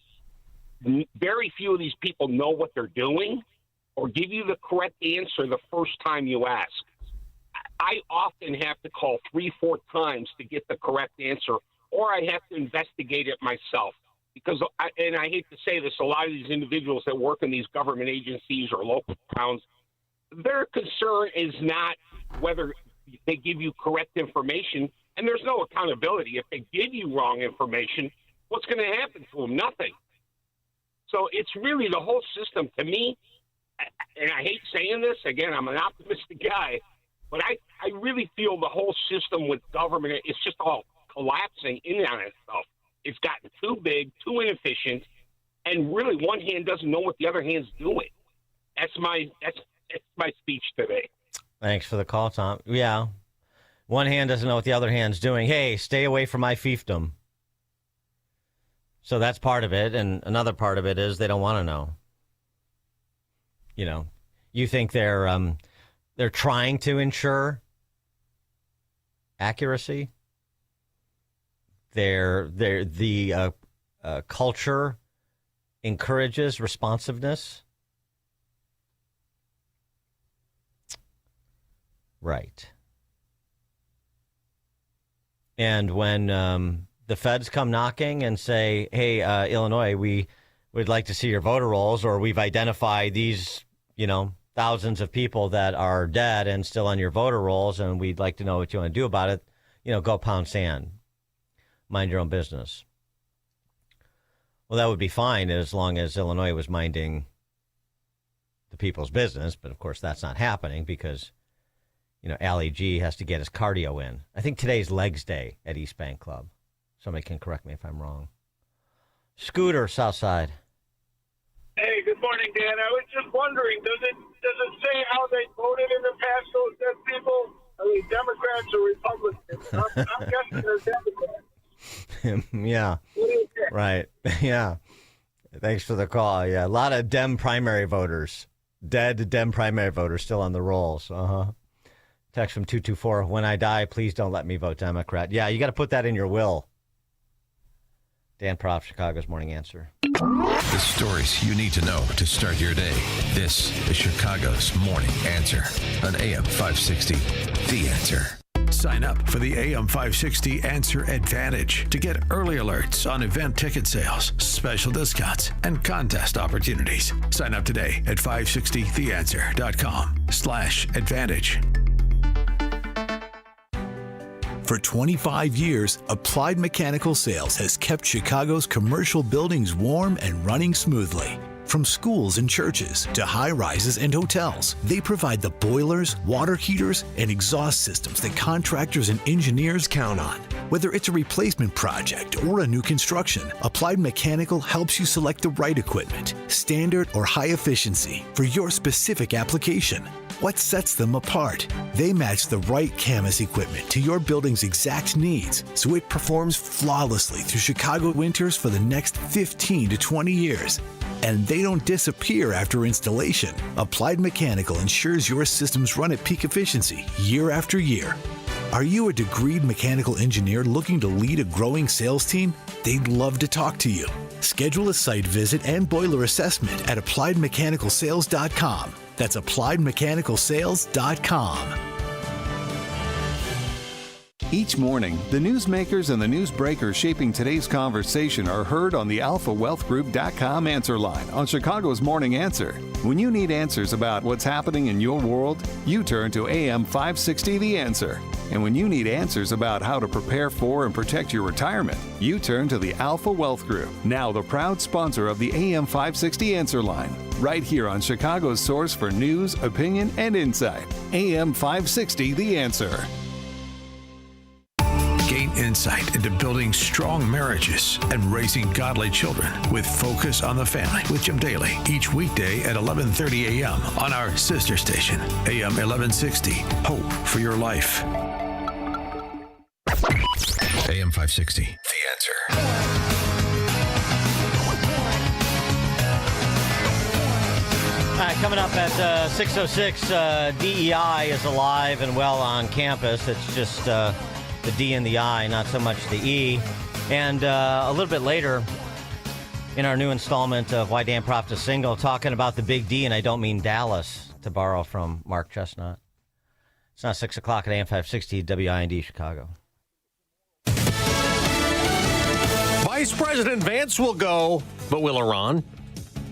very few of these people know what they're doing or give you the correct answer the first time you ask. I often have to call 3-4 times to get the correct answer, or I have to investigate it myself. Because, and I hate to say this, a lot of these individuals that work in these government agencies or local towns, their concern is not whether they give you correct information, and there's no accountability. If they give you wrong information, what's going to happen to them? Nothing. So it's really the whole system. To me, and I hate saying this, again, I'm an optimistic guy, but I really feel the whole system with government, it's just all collapsing in on itself. It's gotten too big, too inefficient, and really one hand doesn't know what the other hand's doing. That's my speech today. Thanks for the call, Tom. Yeah. One hand doesn't know what the other hand's doing. Hey, stay away from my fiefdom. So that's part of it, and another part of it is they don't want to know. You know, you think they're trying to ensure accuracy. The culture encourages responsiveness. Right. And when the feds come knocking and say, hey, Illinois, we would like to see your voter rolls, or we've identified these, thousands of people that are dead and still on your voter rolls, and we'd like to know what you want to do about it, go pound sand. Mind your own business. Well, that would be fine as long as Illinois was minding the people's business. But, of course, that's not happening because, Allie G has to get his cardio in. I think today's legs day at East Bank Club. Somebody can correct me if I'm wrong. Scooter, Southside. Hey, good morning, Dan. I was just wondering, does it say how they voted in the past, those dead people? Are they Democrats or Republicans? I'm guessing they're Democrats. Yeah, right. Yeah. Thanks for the call. Yeah, a lot of Dem primary voters, dead Dem primary voters still on the rolls. Text from 224, when I die, please don't let me vote Democrat. Yeah, you got to put that in your will. Dan Prof, Chicago's Morning Answer. The stories you need to know to start your day. This is Chicago's Morning Answer on AM 560, The Answer. Sign up for the AM 560 Answer Advantage to get early alerts on event ticket sales, special discounts, and contest opportunities. Sign up today at 560theanswer.com/advantage. For 25 years, Applied Mechanical Sales has kept Chicago's commercial buildings warm and running smoothly. From schools and churches to high-rises and hotels, they provide the boilers, water heaters, and exhaust systems that contractors and engineers count on. Whether it's a replacement project or a new construction, Applied Mechanical helps you select the right equipment, standard or high efficiency, for your specific application. What sets them apart? They match the right Camas equipment to your building's exact needs, so it performs flawlessly through Chicago winters for the next 15 to 20 years. And they don't disappear after installation. Applied Mechanical ensures your systems run at peak efficiency year after year. Are you a degreed mechanical engineer looking to lead a growing sales team? They'd love to talk to you. Schedule a site visit and boiler assessment at appliedmechanicalsales.com. That's appliedmechanicalsales.com. Each morning, the newsmakers and the newsbreakers shaping today's conversation are heard on the AlphaWealthGroup.com answer line on Chicago's Morning Answer. When you need answers about what's happening in your world, you turn to AM 560 The Answer. And when you need answers about how to prepare for and protect your retirement, you turn to the Alpha Wealth Group, now the proud sponsor of the AM 560 Answer line, right here on Chicago's source for news, opinion, and insight. AM 560 The Answer. Gain insight into building strong marriages and raising godly children with Focus on the Family with Jim Daly each weekday at 11:30 a.m. on our sister station, AM 1160. Hope for your life. AM 560, The Answer. All right, coming up at 6:06, DEI is alive and well on campus. It's just the D and the I, not so much the E. And a little bit later, in our new installment of Why Dan Proft is Single, talking about the big D, and I don't mean Dallas, to borrow from Mark Chestnut. It's now 6 o'clock at AM 560, WIND Chicago. Vice President Vance will go, but will Iran?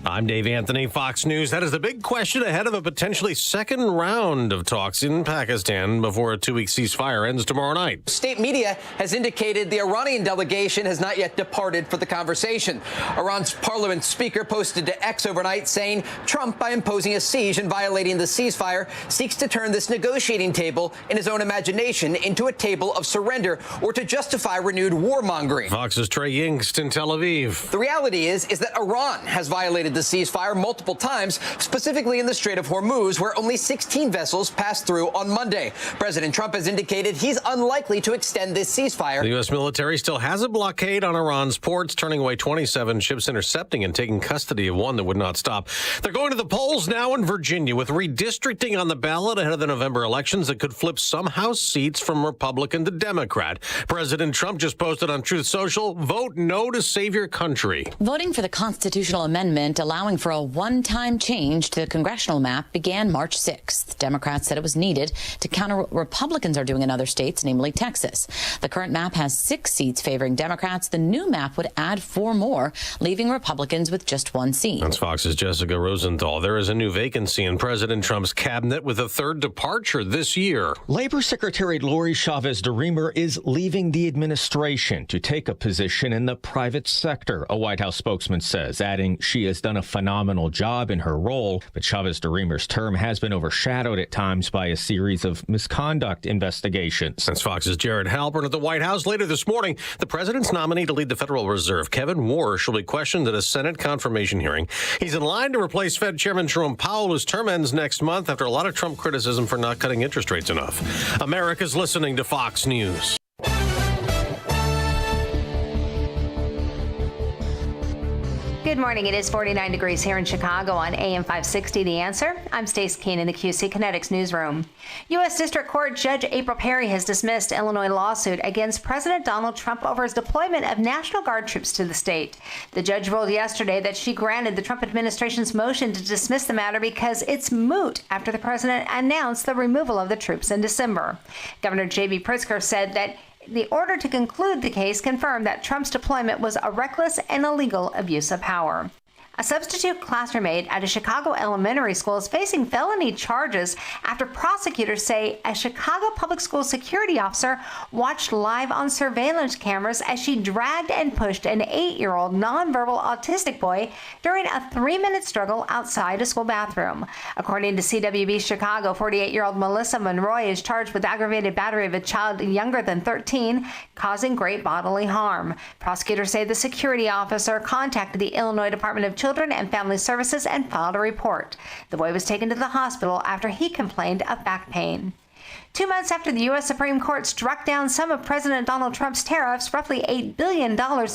I'm Dave Anthony, Fox News. That is the big question ahead of a potentially second round of talks in Pakistan before a 2-week ceasefire ends tomorrow night. State media has indicated the Iranian delegation has not yet departed for the conversation. Iran's parliament speaker posted to X overnight saying Trump, by imposing a siege and violating the ceasefire, seeks to turn this negotiating table in his own imagination into a table of surrender or to justify renewed warmongering. Fox's Trey Yingst in Tel Aviv. The reality is that Iran has violated the ceasefire multiple times, specifically in the Strait of Hormuz, where only 16 vessels passed through on Monday. President Trump has indicated he's unlikely to extend this ceasefire. The U.S. military still has a blockade on Iran's ports, turning away 27 ships, intercepting and taking custody of one that would not stop. They're going to the polls now in Virginia with redistricting on the ballot ahead of the November elections that could flip some House seats from Republican to Democrat. President Trump just posted on Truth Social, vote no to save your country. Voting for the constitutional amendment allowing for a one-time change to the congressional map began March 6th. Democrats said it was needed to counter what Republicans are doing in other states, namely Texas. The current map has 6 seats favoring Democrats. The new map would add 4 more, leaving Republicans with just 1 seat. That's Fox's Jessica Rosenthal. There is a new vacancy in President Trump's cabinet with a 3rd departure this year. Labor Secretary Lori Chavez DeRemer is leaving the administration to take a position in the private sector, a White House spokesman says, adding she has done a phenomenal job in her role, but Chavez DeRemer's term has been overshadowed at times by a series of misconduct investigations. That's Fox's Jared Halpern at the White House. Later this morning, the president's nominee to lead the Federal Reserve, Kevin Warsh, will be questioned at a Senate confirmation hearing. He's in line to replace Fed Chairman Jerome Powell, whose term ends next month after a lot of Trump criticism for not cutting interest rates enough. America's listening to Fox News. Good morning. It is 49 degrees here in Chicago on AM 560, The Answer. I'm Stace Keene in the QC Kinetics newsroom. U.S. District Court Judge April Perry has dismissed Illinois lawsuit against President Donald Trump over his deployment of National Guard troops to the state. The judge ruled yesterday that she granted the Trump administration's motion to dismiss the matter because it's moot after the president announced the removal of the troops in December. Governor J.B. Pritzker said that the order to conclude the case confirmed that Trump's deployment was a reckless and illegal abuse of power. A substitute classroom aide at a Chicago elementary school is facing felony charges after prosecutors say a Chicago public school security officer watched live on surveillance cameras as she dragged and pushed an 8-year-old nonverbal autistic boy during a 3-minute struggle outside a school bathroom. According to CWB Chicago, 48-year-old Melissa Monroy is charged with aggravated battery of a child younger than 13, causing great bodily harm. Prosecutors say the security officer contacted the Illinois Department of Children and Family Services and filed a report. The boy was taken to the hospital after he complained of back pain. 2 months after the U.S. Supreme Court struck down some of President Donald Trump's tariffs, roughly $8 billion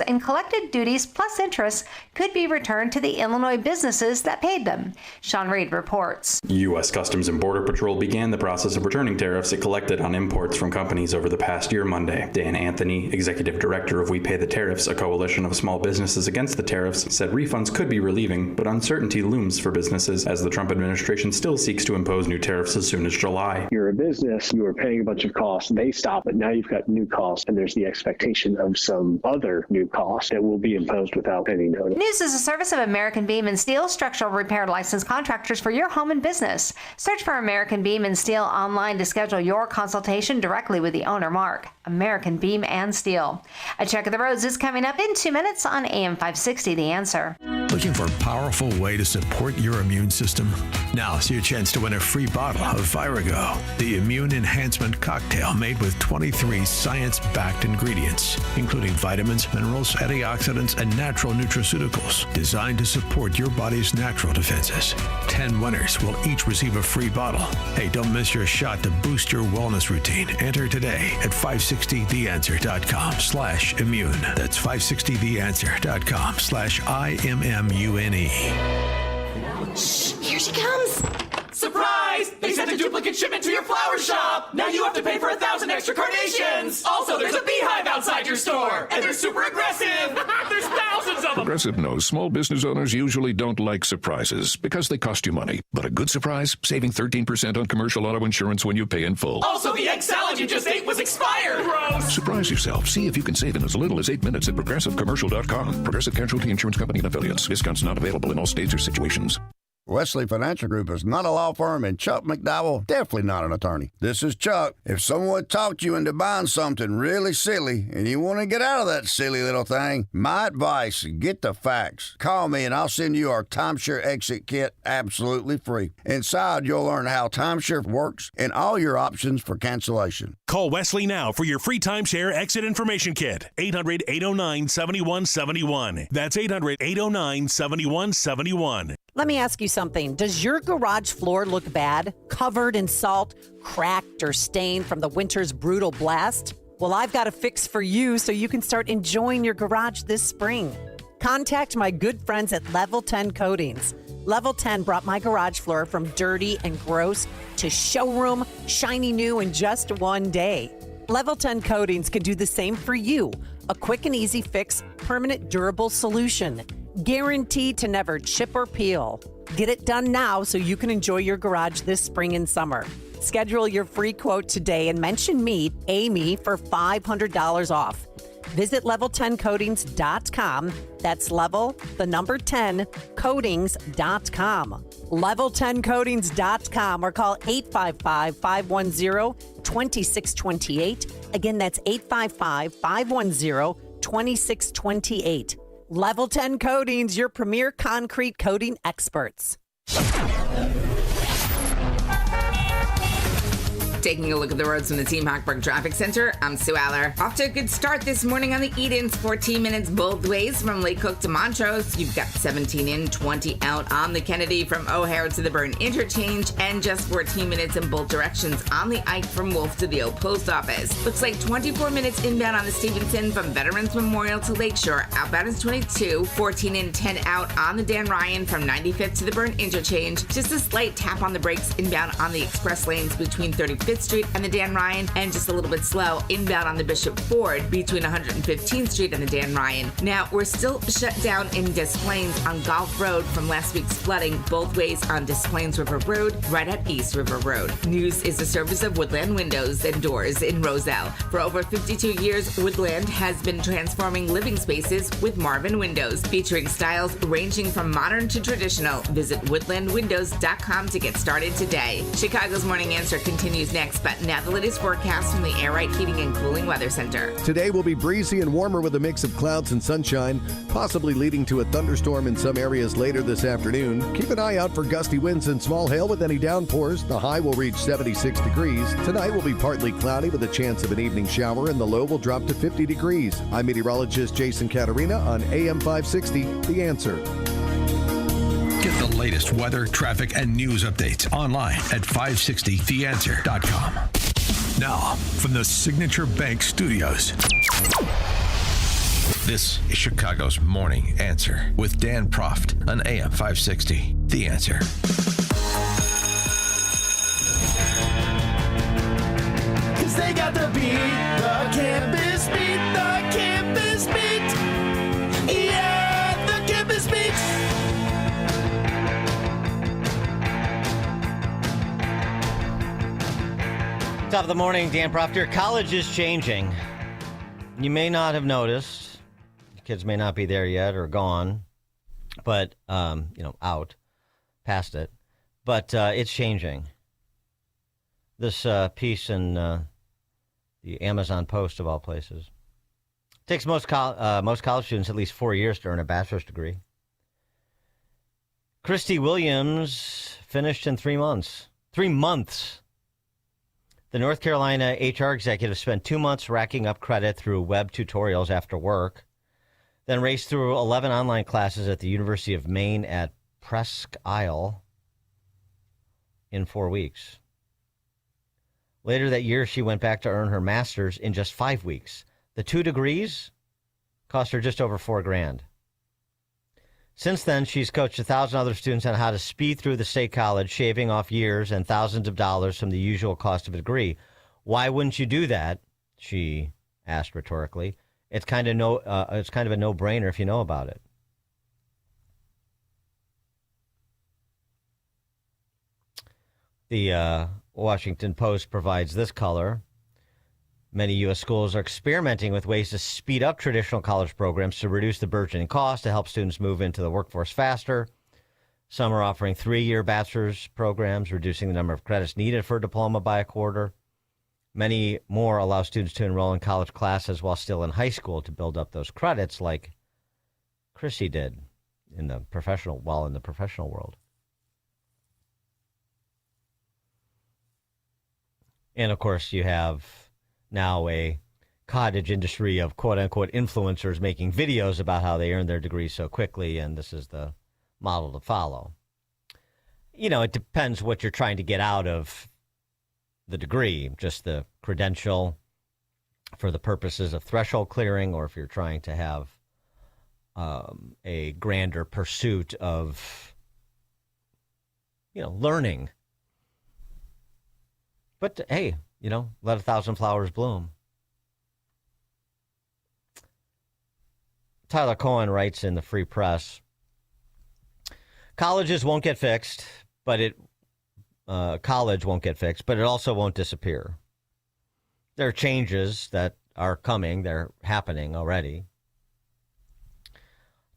in collected duties plus interest could be returned to the Illinois businesses that paid them. Sean Reed reports. U.S. Customs and Border Patrol began the process of returning tariffs it collected on imports from companies over the past year Monday. Dan Anthony, executive director of We Pay the Tariffs, a coalition of small businesses against the tariffs, said refunds could be relieving, but uncertainty looms for businesses as the Trump administration still seeks to impose new tariffs as soon as July. You're a business business, you were paying a bunch of costs, they stop, but now you've got new costs, and there's the expectation of some other new costs that will be imposed without any notice. News is a service of American Beam and Steel, structural repair licensed contractors for your home and business. Search for American Beam and Steel online to schedule your consultation directly with the owner, Mark. American Beam and Steel. A check of the roads is coming up in 2 minutes on AM 560, The Answer. Looking for a powerful way to support your immune system? Now's your chance to win a free bottle of Virago, the immune enhancement cocktail made with 23 science-backed ingredients, including vitamins, minerals, antioxidants, and natural nutraceuticals designed to support your body's natural defenses. 10 winners will each receive a free bottle. Hey, don't miss your shot to boost your wellness routine. Enter today at 560theanswer.com/immune. That's 560theanswer.com/IMMUNE. Shh, here she comes. Surprise! They sent a duplicate shipment to your flower shop. Now you have to pay for 1,000 extra carnations. Also, there's a beehive outside your store, and they're super aggressive. There's thousands of them. Progressive knows small business owners usually don't like surprises because they cost you money. But a good surprise, saving 13% on commercial auto insurance when you pay in full. Also, the egg salad you just ate was expired. Gross. Surprise yourself. See if you can save in as little as 8 minutes at progressivecommercial.com. Progressive Casualty Insurance Company and affiliates. Discounts not available in all states or situations. Wesley Financial Group is not a law firm, and Chuck McDowell definitely not an attorney. This is Chuck. If someone talked you into buying something really silly and you want to get out of that silly little thing, my advice, get the facts. Call me and I'll send you our timeshare exit kit absolutely free. Inside, you'll learn how timeshare works and all your options for cancellation. Call Wesley now for your free timeshare exit information kit. 800-809-7171. That's 800-809-7171. Let me ask you something. Does your garage floor look bad? Covered in salt, cracked, or stained from the winter's brutal blast? Well, I've got a fix for you so you can start enjoying your garage this spring. Contact my good friends at Level 10 Coatings. Level 10 brought my garage floor from dirty and gross to showroom, shiny new in just one day. Level 10 Coatings can do the same for you. A quick and easy fix, permanent durable solution. Guaranteed to never chip or peel. Get it done now so you can enjoy your garage this spring and summer. Schedule your free quote today and mention me, Amy, for $500 off. Visit level10coatings.com. That's level, the number 10, coatings.com. Level10coatings.com or call 855-510-2628. Again, that's 855-510-2628. Level 10 Coatings, your premier concrete coating experts. Taking a look at the roads from the Team Hochberg Traffic Center, I'm Sue Aller. Off to a good start this morning on the Edens, 14 minutes both ways from Lake Cook to Montrose. You've got 17 in, 20 out on the Kennedy from O'Hare to the Burn Interchange, and just 14 minutes in both directions on the Ike from Wolf to the Old Post Office. Looks like 24 minutes inbound on the Stevenson from Veterans Memorial to Lakeshore. Outbound is 22, 14 in, 10 out on the Dan Ryan from 95th to the Burn Interchange. Just a slight tap on the brakes inbound on the express lanes between 35th Street and the Dan Ryan, and just a little bit slow inbound on the Bishop Ford between 115th Street and the Dan Ryan. Now, we're still shut down in Des Plaines on Golf Road from last week's flooding, both ways on Des Plaines River Road, right at East River Road. News is a service of Woodland Windows and Doors in Roselle. For over 52 years, Woodland has been transforming living spaces with Marvin Windows, featuring styles ranging from modern to traditional. Visit woodlandwindows.com to get started today. Chicago's Morning Answer continues next, but now the latest forecast from the Air Right Heating and Cooling Weather Center. Today will be breezy and warmer with a mix of clouds and sunshine, possibly leading to a thunderstorm in some areas later this afternoon. Keep an eye out for gusty winds and small hail with any downpours. The high will reach 76 degrees. Tonight will be partly cloudy with a chance of an evening shower, and the low will drop to 50 degrees. I'm meteorologist Jason Caterina on AM 560, The Answer. Get the latest weather, traffic, and news updates online at 560theanswer.com. Now, from the Signature Bank Studios, this is Chicago's Morning Answer with Dan Proft on AM 560, The Answer. Cause they got the beat, the campus beat, the campus beat. Yeah, the campus beat. Top of the morning, Dan Profter. College is changing. You may not have noticed. The kids may not be there yet or gone, but, out, past it. But it's changing. This piece in the Amazon Post, of all places, takes most college students at least 4 years to earn a bachelor's degree. Christy Williams finished in 3 months. 3 months. The North Carolina HR executive spent 2 months racking up credit through web tutorials after work, then raced through 11 online classes at the University of Maine at Presque Isle in 4 weeks. Later that year, she went back to earn her master's in just 5 weeks. The 2 degrees cost her just over $4,000. Since then, she's coached 1,000 other students on how to speed through the state college, shaving off years and thousands of dollars from the usual cost of a degree. Why wouldn't you do that? She asked rhetorically. It's kind of a no-brainer if you know about it. The Washington Post provides this color. Many U.S. schools are experimenting with ways to speed up traditional college programs to reduce the burgeoning cost to help students move into the workforce faster. Some are offering 3-year bachelor's programs, reducing the number of credits needed for a diploma by a quarter. Many more allow students to enroll in college classes while still in high school to build up those credits, like Chrissy did in the professional world. And of course, you have now a cottage industry of quote-unquote influencers making videos about how they earned their degrees so quickly, and this is the model to follow. It depends what you're trying to get out of the degree, just the credential for the purposes of threshold clearing, or if you're trying to have a grander pursuit of, learning. But, hey, let 1,000 flowers bloom. Tyler Cohen writes in the Free Press, colleges won't get fixed, but college won't get fixed, but it also won't disappear. There are changes that are coming. They're happening already.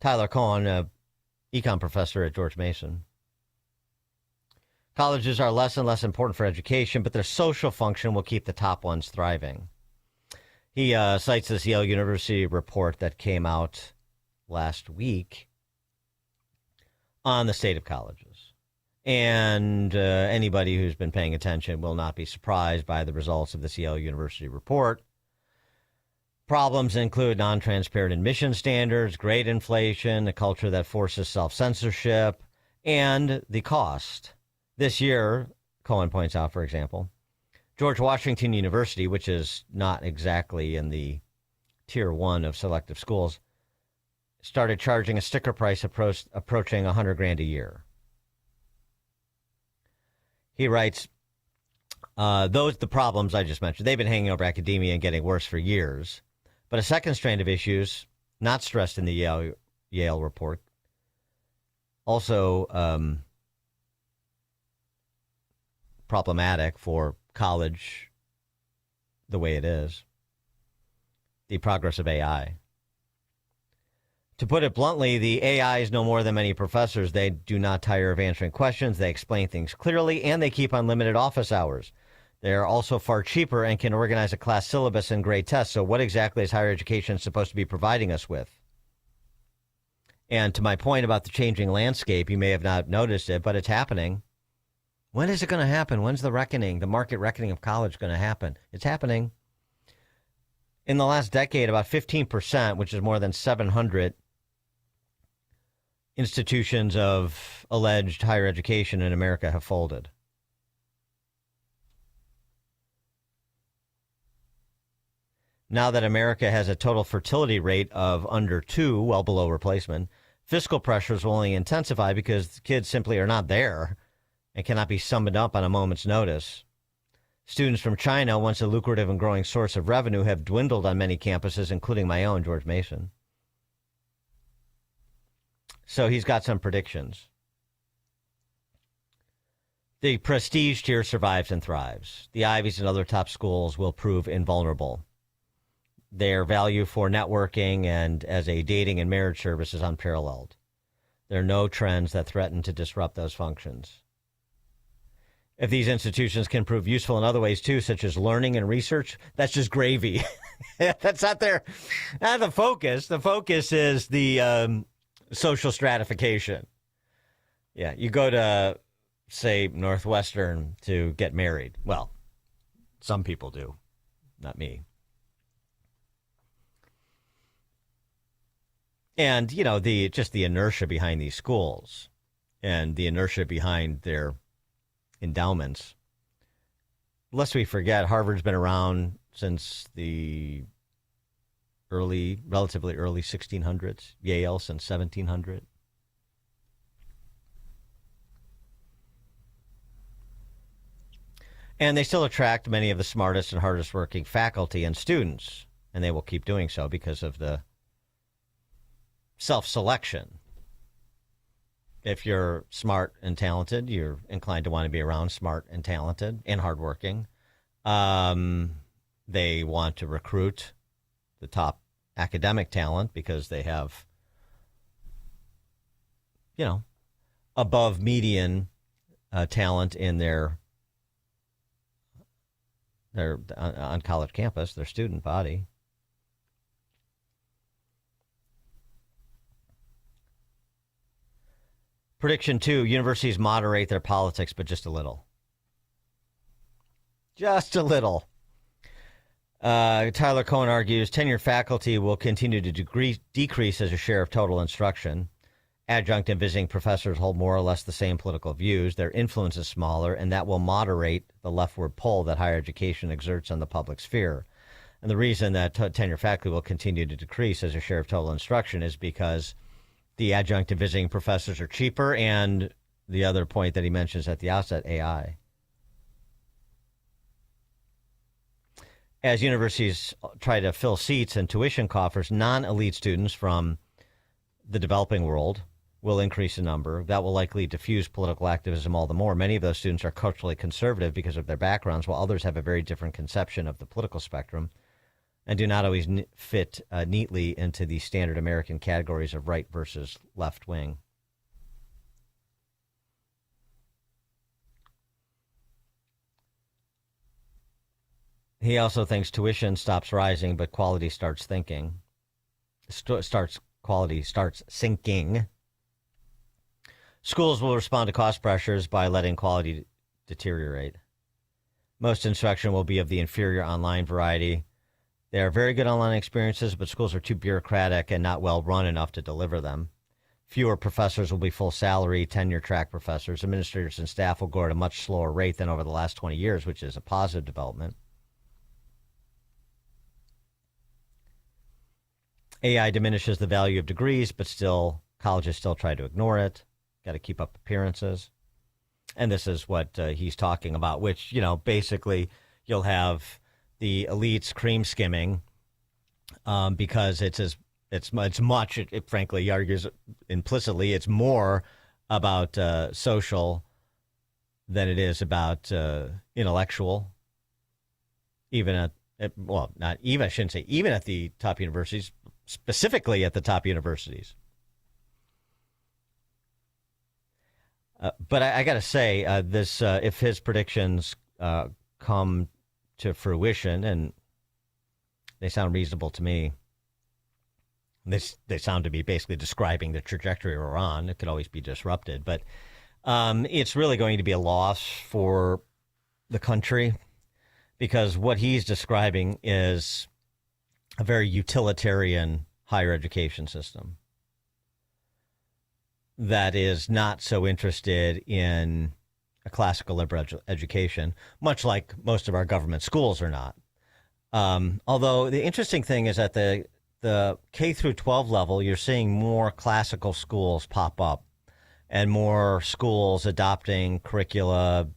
Tyler Cohen, an econ professor at George Mason. Colleges are less and less important for education, but their social function will keep the top ones thriving. He cites this Yale University report that came out last week on the state of colleges. And anybody who's been paying attention will not be surprised by the results of this Yale University report. Problems include non-transparent admission standards, grade inflation, a culture that forces self-censorship, and the cost. This year, Cohen points out, for example, George Washington University, which is not exactly in the tier 1 of selective schools, started charging a sticker price approaching $100,000 a year. He writes, the problems I just mentioned, they've been hanging over academia and getting worse for years. But a second strand of issues, not stressed in the Yale report, also problematic for college the way it is, the progress of AI. To put it bluntly, the AI is no more than many professors. They do not tire of answering questions. They explain things clearly, and they keep unlimited office hours. They are also far cheaper and can organize a class syllabus and grade tests. So what exactly is higher education supposed to be providing us with? And to my point about the changing landscape, you may have not noticed it, but it's happening. When is it going to happen? When's the reckoning, the market reckoning of college going to happen? It's happening. In the last decade, about 15%, which is more than 700 institutions of alleged higher education in America, have folded. Now that America has a total fertility rate of under 2, well below replacement, fiscal pressures will only intensify because kids simply are not there and cannot be summoned up on a moment's notice. Students from China, once a lucrative and growing source of revenue, have dwindled on many campuses, including my own, George Mason. So he's got some predictions. The prestige tier survives and thrives. The Ivies and other top schools will prove invulnerable. Their value for networking and as a dating and marriage service is unparalleled. There are no trends that threaten to disrupt those functions. If these institutions can prove useful in other ways too, such as learning and research, that's just gravy. That's not the focus. The focus is the social stratification. Yeah, you go to, say, Northwestern to get married. Well, some people do, not me. And, you know, the inertia behind these schools and the inertia behind their endowments. Lest we forget, Harvard's been around since the relatively early 1600s. Yale since 1700. And they still attract many of the smartest and hardest working faculty and students. And they will keep doing so because of the self-selection. If you're smart and talented, you're inclined to want to be around smart and talented and hardworking. They want to recruit the top academic talent because they have, you know, above median talent in their on college campus, their student body. Prediction 2, universities moderate their politics, but just a little. Just a little. Tyler Cohen argues tenure faculty will continue to decrease as a share of total instruction. Adjunct and visiting professors hold more or less the same political views. Their influence is smaller, and that will moderate the leftward pull that higher education exerts on the public sphere. And the reason that tenure faculty will continue to decrease as a share of total instruction is because the adjunct and visiting professors are cheaper, and the other point that he mentions at the outset, AI. As universities try to fill seats and tuition coffers, non-elite students from the developing world will increase in number. That will likely diffuse political activism all the more. Many of those students are culturally conservative because of their backgrounds, while others have a very different conception of the political spectrum and do not always fit neatly into the standard American categories of right versus left wing. He also thinks tuition stops rising, but quality starts sinking. Schools will respond to cost pressures by letting quality deteriorate. Most instruction will be of the inferior online variety. They are very good online experiences, but schools are too bureaucratic and not well run enough to deliver them. Fewer professors will be full salary, tenure track professors. Administrators and staff will grow at a much slower rate than over the last 20 years, which is a positive development. AI diminishes the value of degrees, but still, colleges still try to ignore it. Got to keep up appearances. And this is what he's talking about, which, you know, basically you'll have the elites cream skimming because frankly, he argues implicitly, it's more about social than it is about intellectual, even not even, I shouldn't say even at the top universities, specifically at the top universities. But I got to say, if his predictions come to fruition, and they sound reasonable to me, they sound to be basically describing the trajectory we're on. It could always be disrupted, but it's really going to be a loss for the country because what he's describing is a very utilitarian higher education system that is not so interested in a classical liberal education, much like most of our government schools are not. Although the interesting thing is at the K through 12 level, you're seeing more classical schools pop up and more schools adopting curricula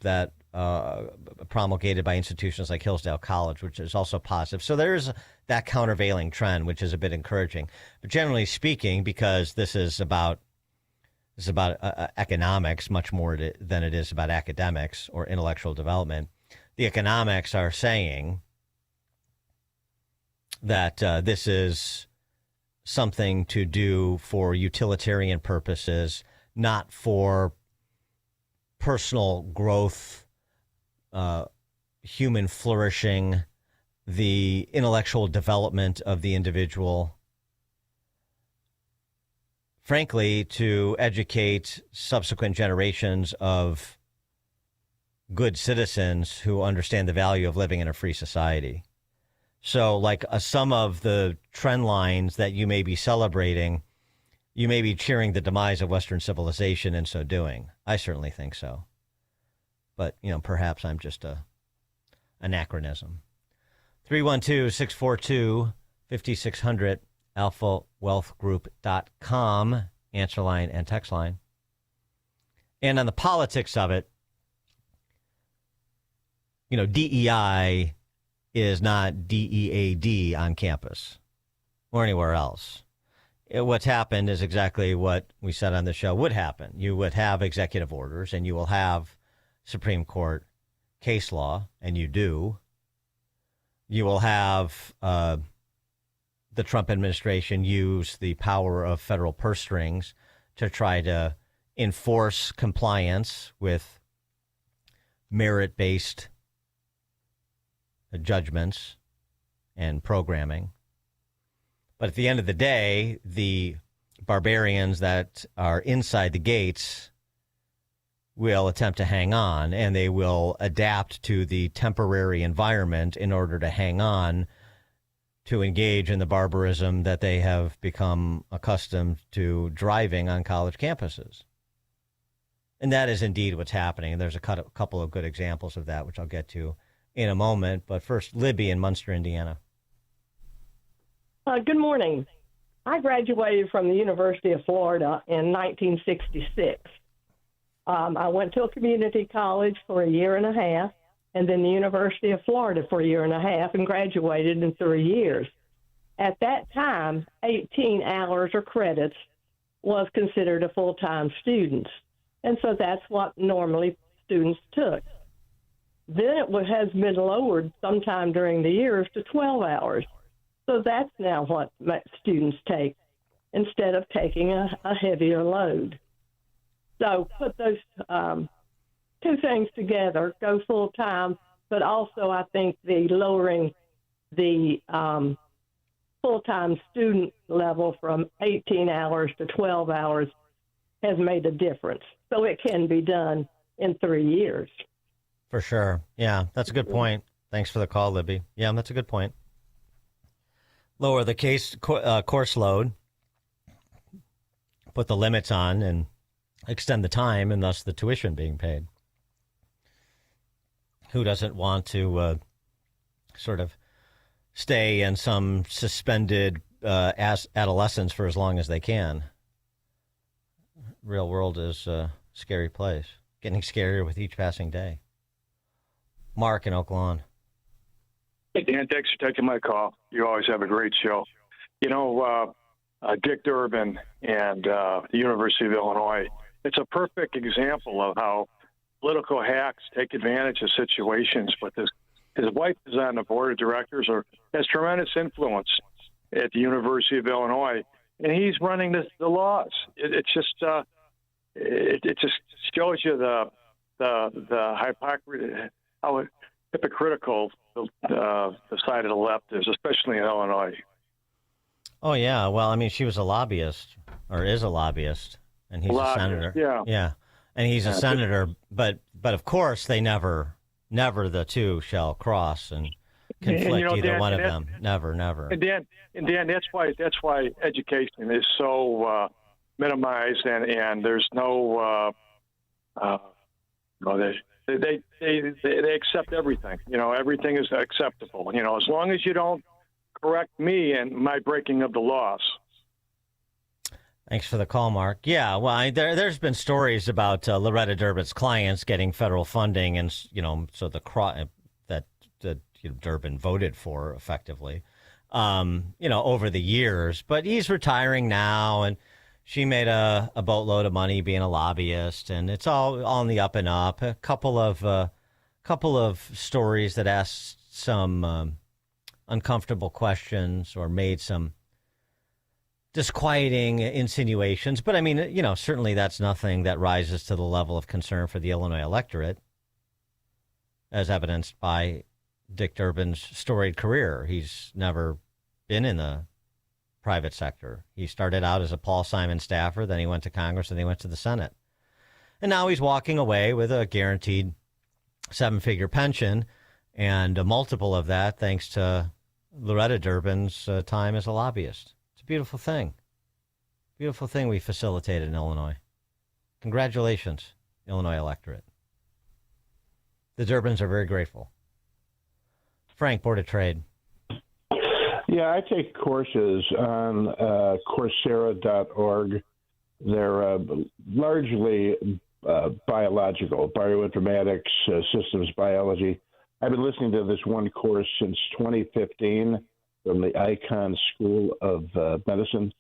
that promulgated by institutions like Hillsdale College, which is also positive. So there's that countervailing trend, which is a bit encouraging. But generally speaking, because this is about This is about economics much more than it is about academics or intellectual development. The economics are saying that this is something to do for utilitarian purposes, not for personal growth, human flourishing, the intellectual development of the individual. Frankly, to educate subsequent generations of good citizens who understand the value of living in a free society. So, like some of the trend lines that you may be celebrating, you may be cheering the demise of Western civilization in so doing. I certainly think so. But, perhaps I'm just a anachronism. 312-642-5600, alphawealthgroup.com, answer line and text line. And on the politics of it, DEI is not DEAD on campus or anywhere else. What's happened is exactly what we said on the show would happen. You would have executive orders and you will have Supreme Court case law, and you do. You will have the Trump administration use the power of federal purse strings to try to enforce compliance with merit-based judgments and programming. But at the end of the day, the barbarians that are inside the gates will attempt to hang on, and they will adapt to the temporary environment in order to hang on, to engage in the barbarism that they have become accustomed to driving on college campuses. And that is indeed what's happening. And there's a couple of good examples of that, which I'll get to in a moment. But first, Libby in Munster, Indiana. Good morning. I graduated from the University of Florida in 1966. I went to a community college for a year and a half, and then the University of Florida for a year and a half, and graduated in 3 years. At that time, 18 hours or credits was considered a full-time student, and so that's what normally students took. Then it has been lowered sometime during the years to 12 hours. So that's now what students take instead of taking a heavier load. So put those two things together, go full time, but also I think the lowering the full-time student level from 18 hours to 12 hours has made a difference. So it can be done in 3 years. For sure. Yeah, that's a good point. Thanks for the call, Libby. Yeah, that's a good point. Lower the course load, put the limits on, and extend the time, and thus the tuition being paid. Who doesn't want to sort of stay in some suspended adolescence for as long as they can? Real world is a scary place, getting scarier with each passing day. Mark in Oak Lawn. Hey, Dan, thanks for taking my call. You always have a great show. Dick Durbin and the University of Illinois, it's a perfect example of how political hacks take advantage of situations. But his wife is on the board of directors or has tremendous influence at the University of Illinois, and he's running the laws. It just shows you the hypocrisy, how hypocritical the side of the left is, especially in Illinois. Oh, yeah. Well, I mean, she was a lobbyist, or is a lobbyist, and he's a senator. Yeah. And he's a senator, but of course they never the two shall cross and conflict, either Dan, one of them. Never. And Dan, that's why education is so minimized, and there's no they accept everything. Everything is acceptable. As long as you don't correct me and my breaking of the laws. Thanks for the call, Mark. Yeah, well, there's been stories about Loretta Durbin's clients getting federal funding, and so that Durbin voted for effectively, over the years. But he's retiring now, and She made a boatload of money being a lobbyist, and it's all on the up and up. A couple of stories that asked some uncomfortable questions or made some disquieting insinuations. But I mean, certainly that's nothing that rises to the level of concern for the Illinois electorate, as evidenced by Dick Durbin's storied career. He's never been in the private sector. He started out as a Paul Simon staffer, then he went to Congress, and he went to the Senate. And now he's walking away with a guaranteed 7-figure pension, and a multiple of that thanks to Loretta Durbin's time as a lobbyist. It's a beautiful thing. Beautiful thing we facilitated in Illinois. Congratulations, Illinois electorate. The Durbins are very grateful. Frank, Board of Trade. Yeah, I take courses on Coursera.org. They're largely biological, bioinformatics, systems biology. I've been listening to this one course since 2015 from the Icahn School of Medicine.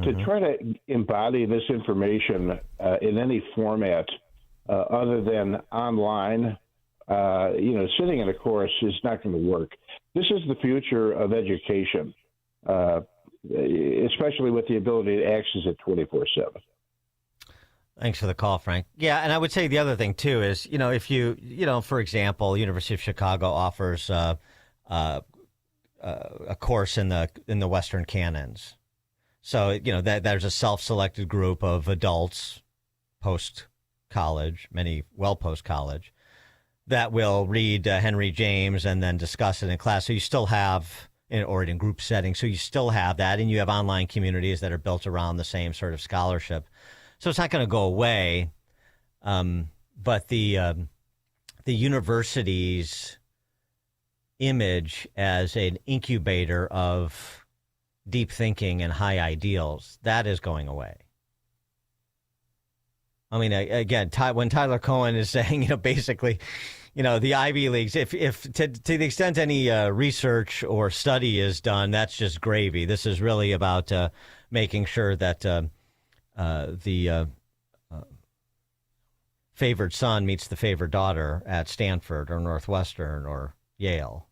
To try to embody this information in any format other than online, sitting in a course is not going to work. This is the future of education, especially with the ability to access it 24/7. Thanks for the call, Frank. Yeah, and I would say the other thing, too, is, if you, for example, University of Chicago offers a course in the Western canons. So, that there's a self-selected group of adults post-college, many well post-college, that will read Henry James and then discuss it in class. So you still have, or in group setting, so you still have that, and you have online communities that are built around the same sort of scholarship. So it's not going to go away, but the university's image as an incubator of deep thinking and high ideals, that is going away. I mean, again, when Tyler Cohen is saying, basically, the Ivy Leagues, if to the extent any research or study is done, that's just gravy. This is really about making sure that the favored son meets the favored daughter at Stanford or Northwestern or Yale.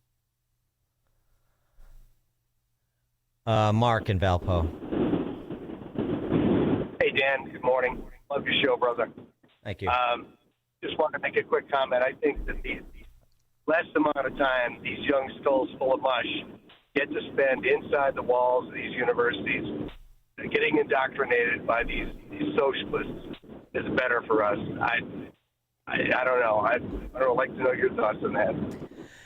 Mark in Valpo. Hey, Dan. Good morning. Love your show, brother. Thank you. Just wanted to make a quick comment. I think that the less amount of time these young skulls full of mush get to spend inside the walls of these universities, getting indoctrinated by these socialists, is better for us. I don't know. I'd like to know your thoughts on that.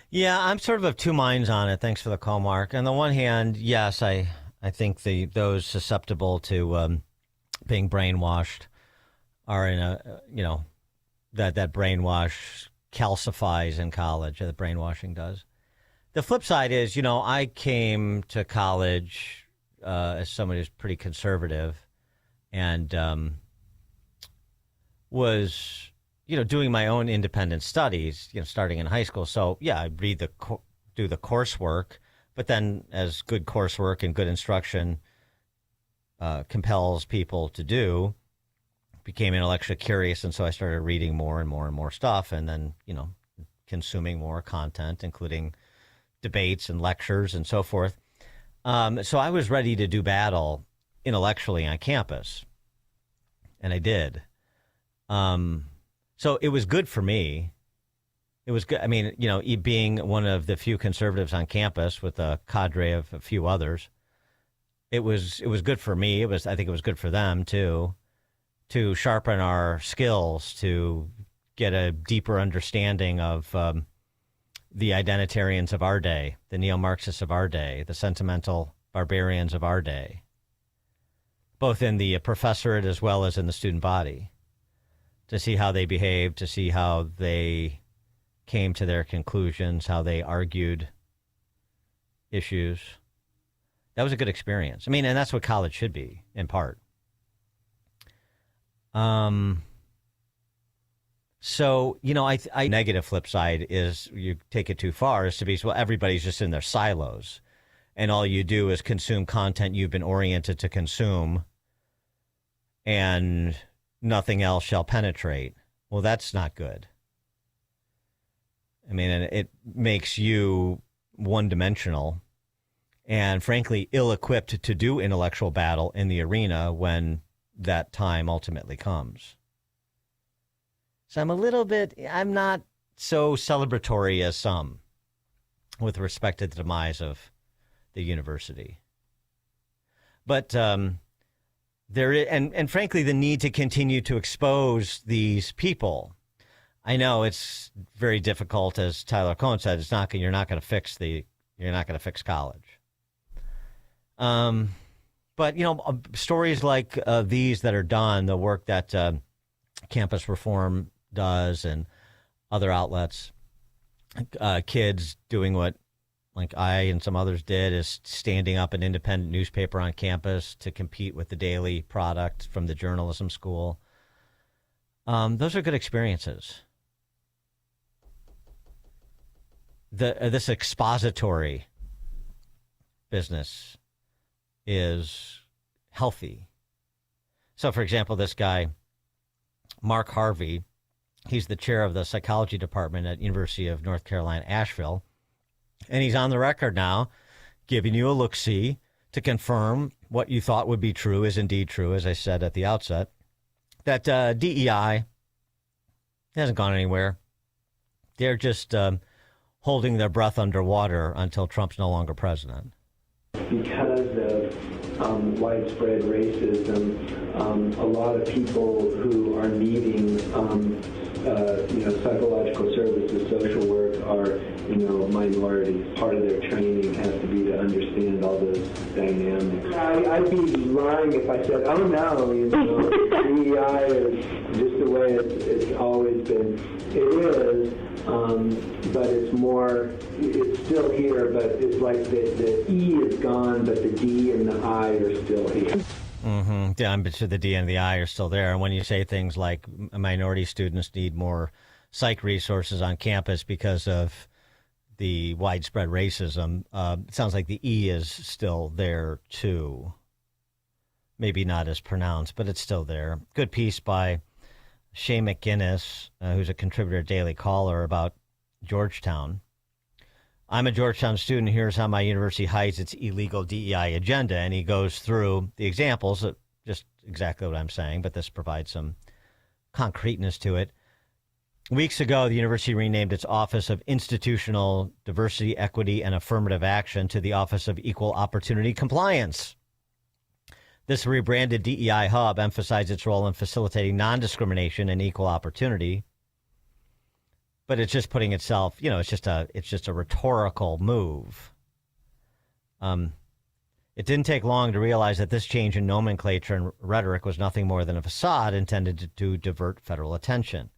Yeah, I'm sort of two minds on it. Thanks for the call, Mark. On the one hand, yes, I think those susceptible to being brainwashed are in a, that brainwash calcifies in college, the brainwashing does. The flip side is, I came to college as somebody who's pretty conservative and was, doing my own independent studies, starting in high school. So, yeah, I do the coursework, but then as good coursework and good instruction compels people to do, became intellectually curious, and so I started reading more and more and more stuff, and then, consuming more content, including debates and lectures and so forth. So I was ready to do battle intellectually on campus, and I did. So it was good for me. It was good. I mean, being one of the few conservatives on campus with a cadre of a few others, it was good for me. I think it was good for them too, to sharpen our skills, to get a deeper understanding of the identitarians of our day, the neo-Marxists of our day, the sentimental barbarians of our day, both in the professorate as well as in the student body, to see how they behaved, to see how they came to their conclusions, how they argued issues. That was a good experience. I mean, and that's what college should be, in part. So, I negative flip side is, you take it too far, is to be, well, everybody's just in their silos, and all you do is consume content you've been oriented to consume and nothing else shall penetrate. Well, that's not good. I mean, and it makes you one-dimensional and, frankly, ill-equipped to do intellectual battle in the arena when that time ultimately comes. So I'm not so celebratory as some with respect to the demise of the university. But there is, and frankly, the need to continue to expose these people. I know it's very difficult, as Tyler Cohen said. You're not going to fix college. But stories like these that are done, the work that Campus Reform does, and other outlets, kids doing what like I and some others did, is standing up an independent newspaper on campus to compete with the daily product from the journalism school. Those are good experiences. This expository business is healthy. So, for example, this guy, Mark Harvey, he's the chair of the psychology department at University of North Carolina, Asheville. And he's on the record now giving you a look-see to confirm what you thought would be true is indeed true, as I said at the outset, that DEI hasn't gone anywhere. They're just holding their breath underwater until Trump's no longer president. Because of widespread racism, a lot of people who are needing psychological services, social work, are minorities. Part of their training has to be to understand all those dynamics. I'd be lying if I said, oh no, DEI is just the way it's always been. It is, but it's still here, but it's like the E is gone, but the D and the I are still here. Mm-hmm. Yeah, but the D and the I are still there. And when you say things like minority students need more psych resources on campus because of the widespread racism, it sounds like the E is still there too. Maybe not as pronounced, but it's still there. Good piece by Shay McGinnis, who's a contributor at Daily Caller, about Georgetown. I'm a Georgetown student. Here's how my university hides its illegal DEI agenda. And he goes through the examples of just exactly what I'm saying, but this provides some concreteness to it. Weeks ago, the university renamed its Office of Institutional Diversity, Equity, and Affirmative Action to the Office of Equal Opportunity Compliance. This rebranded DEI hub emphasized its role in facilitating non-discrimination and equal opportunity. But it's just putting itself, it's just a rhetorical move. It didn't take long to realize that this change in nomenclature and rhetoric was nothing more than a facade intended to divert federal attention.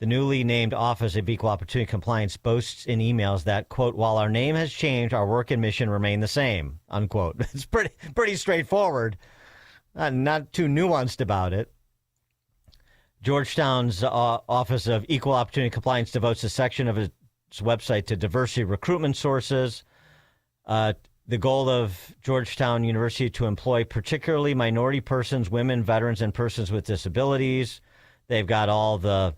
The newly named Office of Equal Opportunity Compliance boasts in emails that, quote, while our name has changed, our work and mission remain the same, unquote. It's pretty straightforward, not too nuanced about it. Georgetown's Office of Equal Opportunity Compliance devotes a section of its website to diversity recruitment sources. The goal of Georgetown University to employ particularly minority persons, women, veterans, and persons with disabilities. They've got all the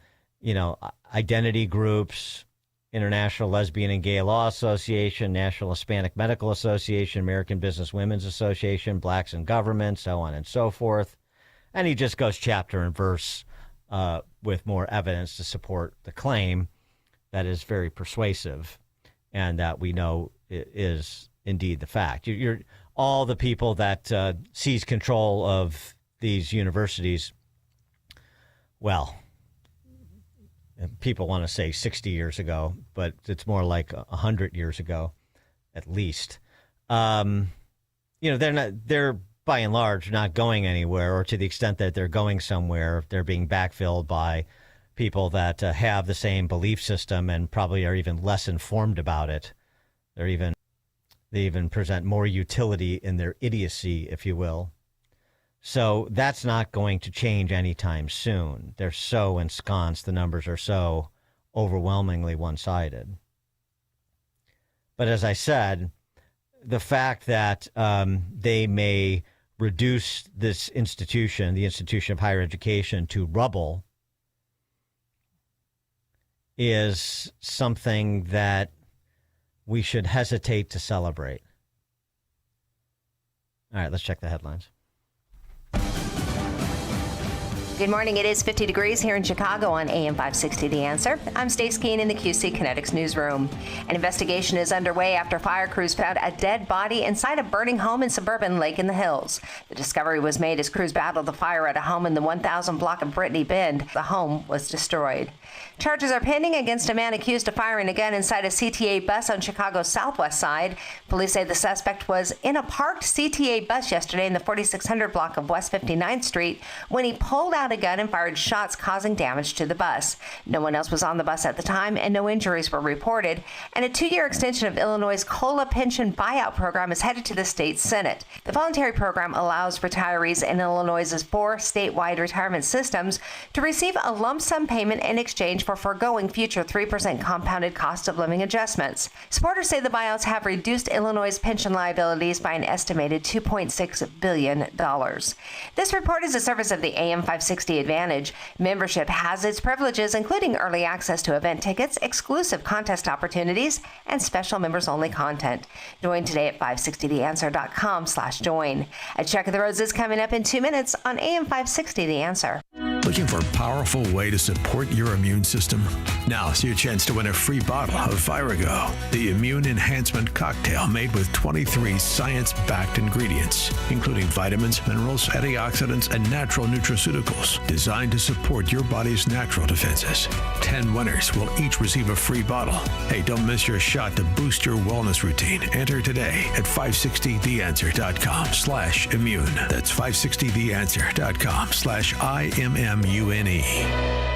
identity groups, International Lesbian and Gay Law Association, National Hispanic Medical Association, American Business Women's Association, Blacks in Government, so on and so forth. And he just goes chapter and verse with more evidence to support the claim that is very persuasive and that we know is indeed the fact. You're all the people that seize control of these universities, well, people want to say 60 years ago, but it's more like 100 years ago, at least. They're by and large not going anywhere, or to the extent that they're going somewhere, they're being backfilled by people that have the same belief system and probably are even less informed about it. They even present more utility in their idiocy, if you will. So that's not going to change anytime soon. They're so ensconced. The numbers are so overwhelmingly one-sided. But as I said, the fact that they may reduce this institution, the institution of higher education, to rubble is something that we should hesitate to celebrate. All right, let's check the headlines. Good morning. It is 50 degrees here in Chicago on AM 560 The Answer. I'm Stace Keene in the QC Kinetics newsroom. An investigation is underway after fire crews found a dead body inside a burning home in suburban Lake in the Hills. The discovery was made as crews battled the fire at a home in the 1000 block of Brittany Bend. The home was destroyed. Charges are pending against a man accused of firing a gun inside a CTA bus on Chicago's southwest side. Police say the suspect was in a parked CTA bus yesterday in the 4600 block of West 59th Street when he pulled out a gun and fired shots, causing damage to the bus. No one else was on the bus at the time, and no injuries were reported. And a 2-year extension of Illinois' COLA pension buyout program is headed to the state Senate. The voluntary program allows retirees in Illinois' 4 statewide retirement systems to receive a lump sum payment in exchange for foregoing future 3% compounded cost of living adjustments. Supporters say the buyouts have reduced Illinois' pension liabilities by an estimated $2.6 billion. This report is a service of the AM 560 Advantage. Membership has its privileges, including early access to event tickets, exclusive contest opportunities, and special members-only content. Join today at 560theanswer.com/join. A check of the roads is coming up in 2 minutes on AM 560 The Answer. Looking for a powerful way to support your immune system? Now's your chance to win a free bottle of Virago, the immune enhancement cocktail made with 23 science-backed ingredients, including vitamins, minerals, antioxidants, and natural nutraceuticals designed to support your body's natural defenses. 10 winners will each receive a free bottle. Hey, don't miss your shot to boost your wellness routine. Enter today at 560theanswer.com/immune. That's 560theanswer.com/IMMUNE.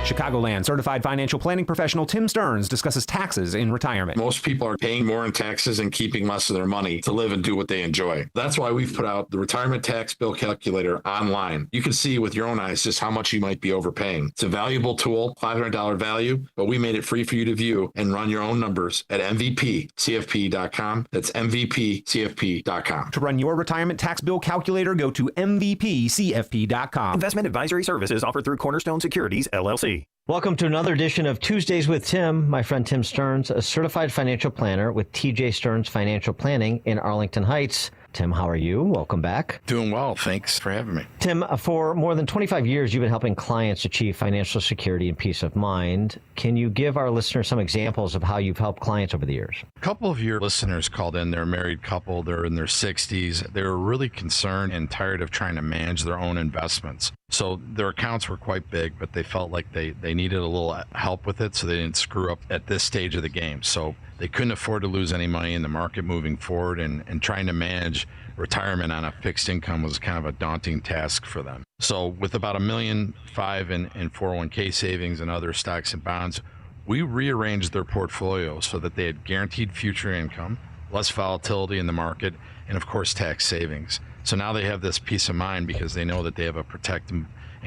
Chicagoland certified financial planning professional Tim Stearns discusses taxes in retirement. Most people are paying more in taxes and keeping less of their money to live and do what they enjoy. That's why we've put out the retirement tax bill calculator online. You can see with your own eyes just how much you might be overpaying. It's a valuable tool, $500 value, but we made it free for you to view and run your own numbers at MVPCFP.com. That's MVPCFP.com. To run your retirement tax bill calculator, go to MVPCFP.com. Investment advisory services offered through Cornerstone Securities, LLC. Welcome to another edition of Tuesdays with Tim. My friend Tim Stearns, a certified financial planner with TJ Stearns Financial Planning in Arlington Heights. Tim, how are you? Welcome back. Doing well. Thanks for having me. Tim, for more than 25 years, you've been helping clients achieve financial security and peace of mind. Can you give our listeners some examples of how you've helped clients over the years? A couple of your listeners called in. They're a married couple. They're in their 60s. They were really concerned and tired of trying to manage their own investments. So their accounts were quite big, but they felt like they needed a little help with it so they didn't screw up at this stage of the game. So they couldn't afford to lose any money in the market moving forward, and trying to manage retirement on a fixed income was kind of a daunting task for them. So with about $1.5 million in 401k savings and other stocks and bonds, we rearranged their portfolio so that they had guaranteed future income, less volatility in the market, and of course tax savings. So now they have this peace of mind because they know that they have a protect and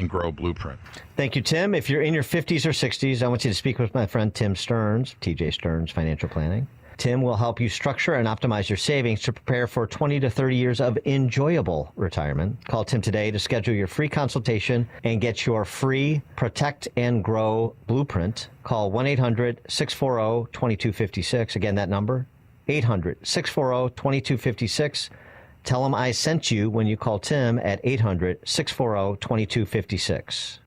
grow blueprint. Thank you, Tim. If you're in your 50s or 60s, I want you to speak with my friend Tim Stearns, TJ Stearns Financial Planning. Tim will help you structure and optimize your savings to prepare for 20 to 30 years of enjoyable retirement. Call Tim today to schedule your free consultation and get your free Protect and Grow blueprint. Call 1-800-640-2256. Again, that number, 800-640-2256. Tell him I sent you when you call Tim at 800-640-2256.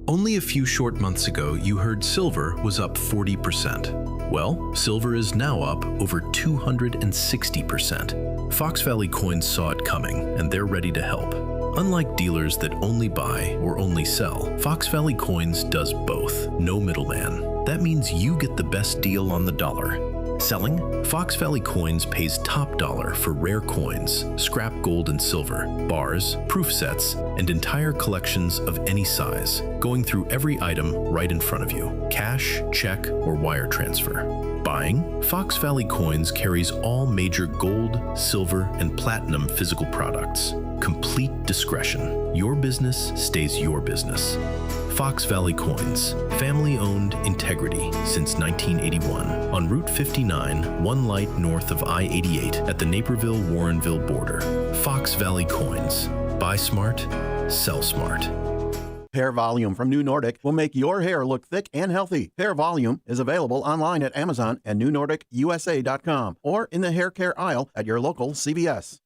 Only a few short months ago, you heard silver was up 40%. Well, silver is now up over 260%. Fox Valley Coins saw it coming, and they're ready to help. Unlike dealers that only buy or only sell, Fox Valley Coins does both. No middleman. That means you get the best deal on the dollar. Selling, Fox Valley Coins pays top dollar for rare coins, scrap gold and silver, bars, proof sets, and entire collections of any size, going through every item right in front of you, cash, check, or wire transfer. Buying, Fox Valley Coins carries all major gold, silver, and platinum physical products. Complete discretion. Your business stays your business. Fox Valley Coins, family-owned integrity since 1981. On Route 59, one light north of I-88 at the Naperville-Warrenville border. Fox Valley Coins. Buy smart, sell smart. Hair Volume from New Nordic will make your hair look thick and healthy. Hair Volume is available online at Amazon and NewNordicUSA.com or in the hair care aisle at your local CVS.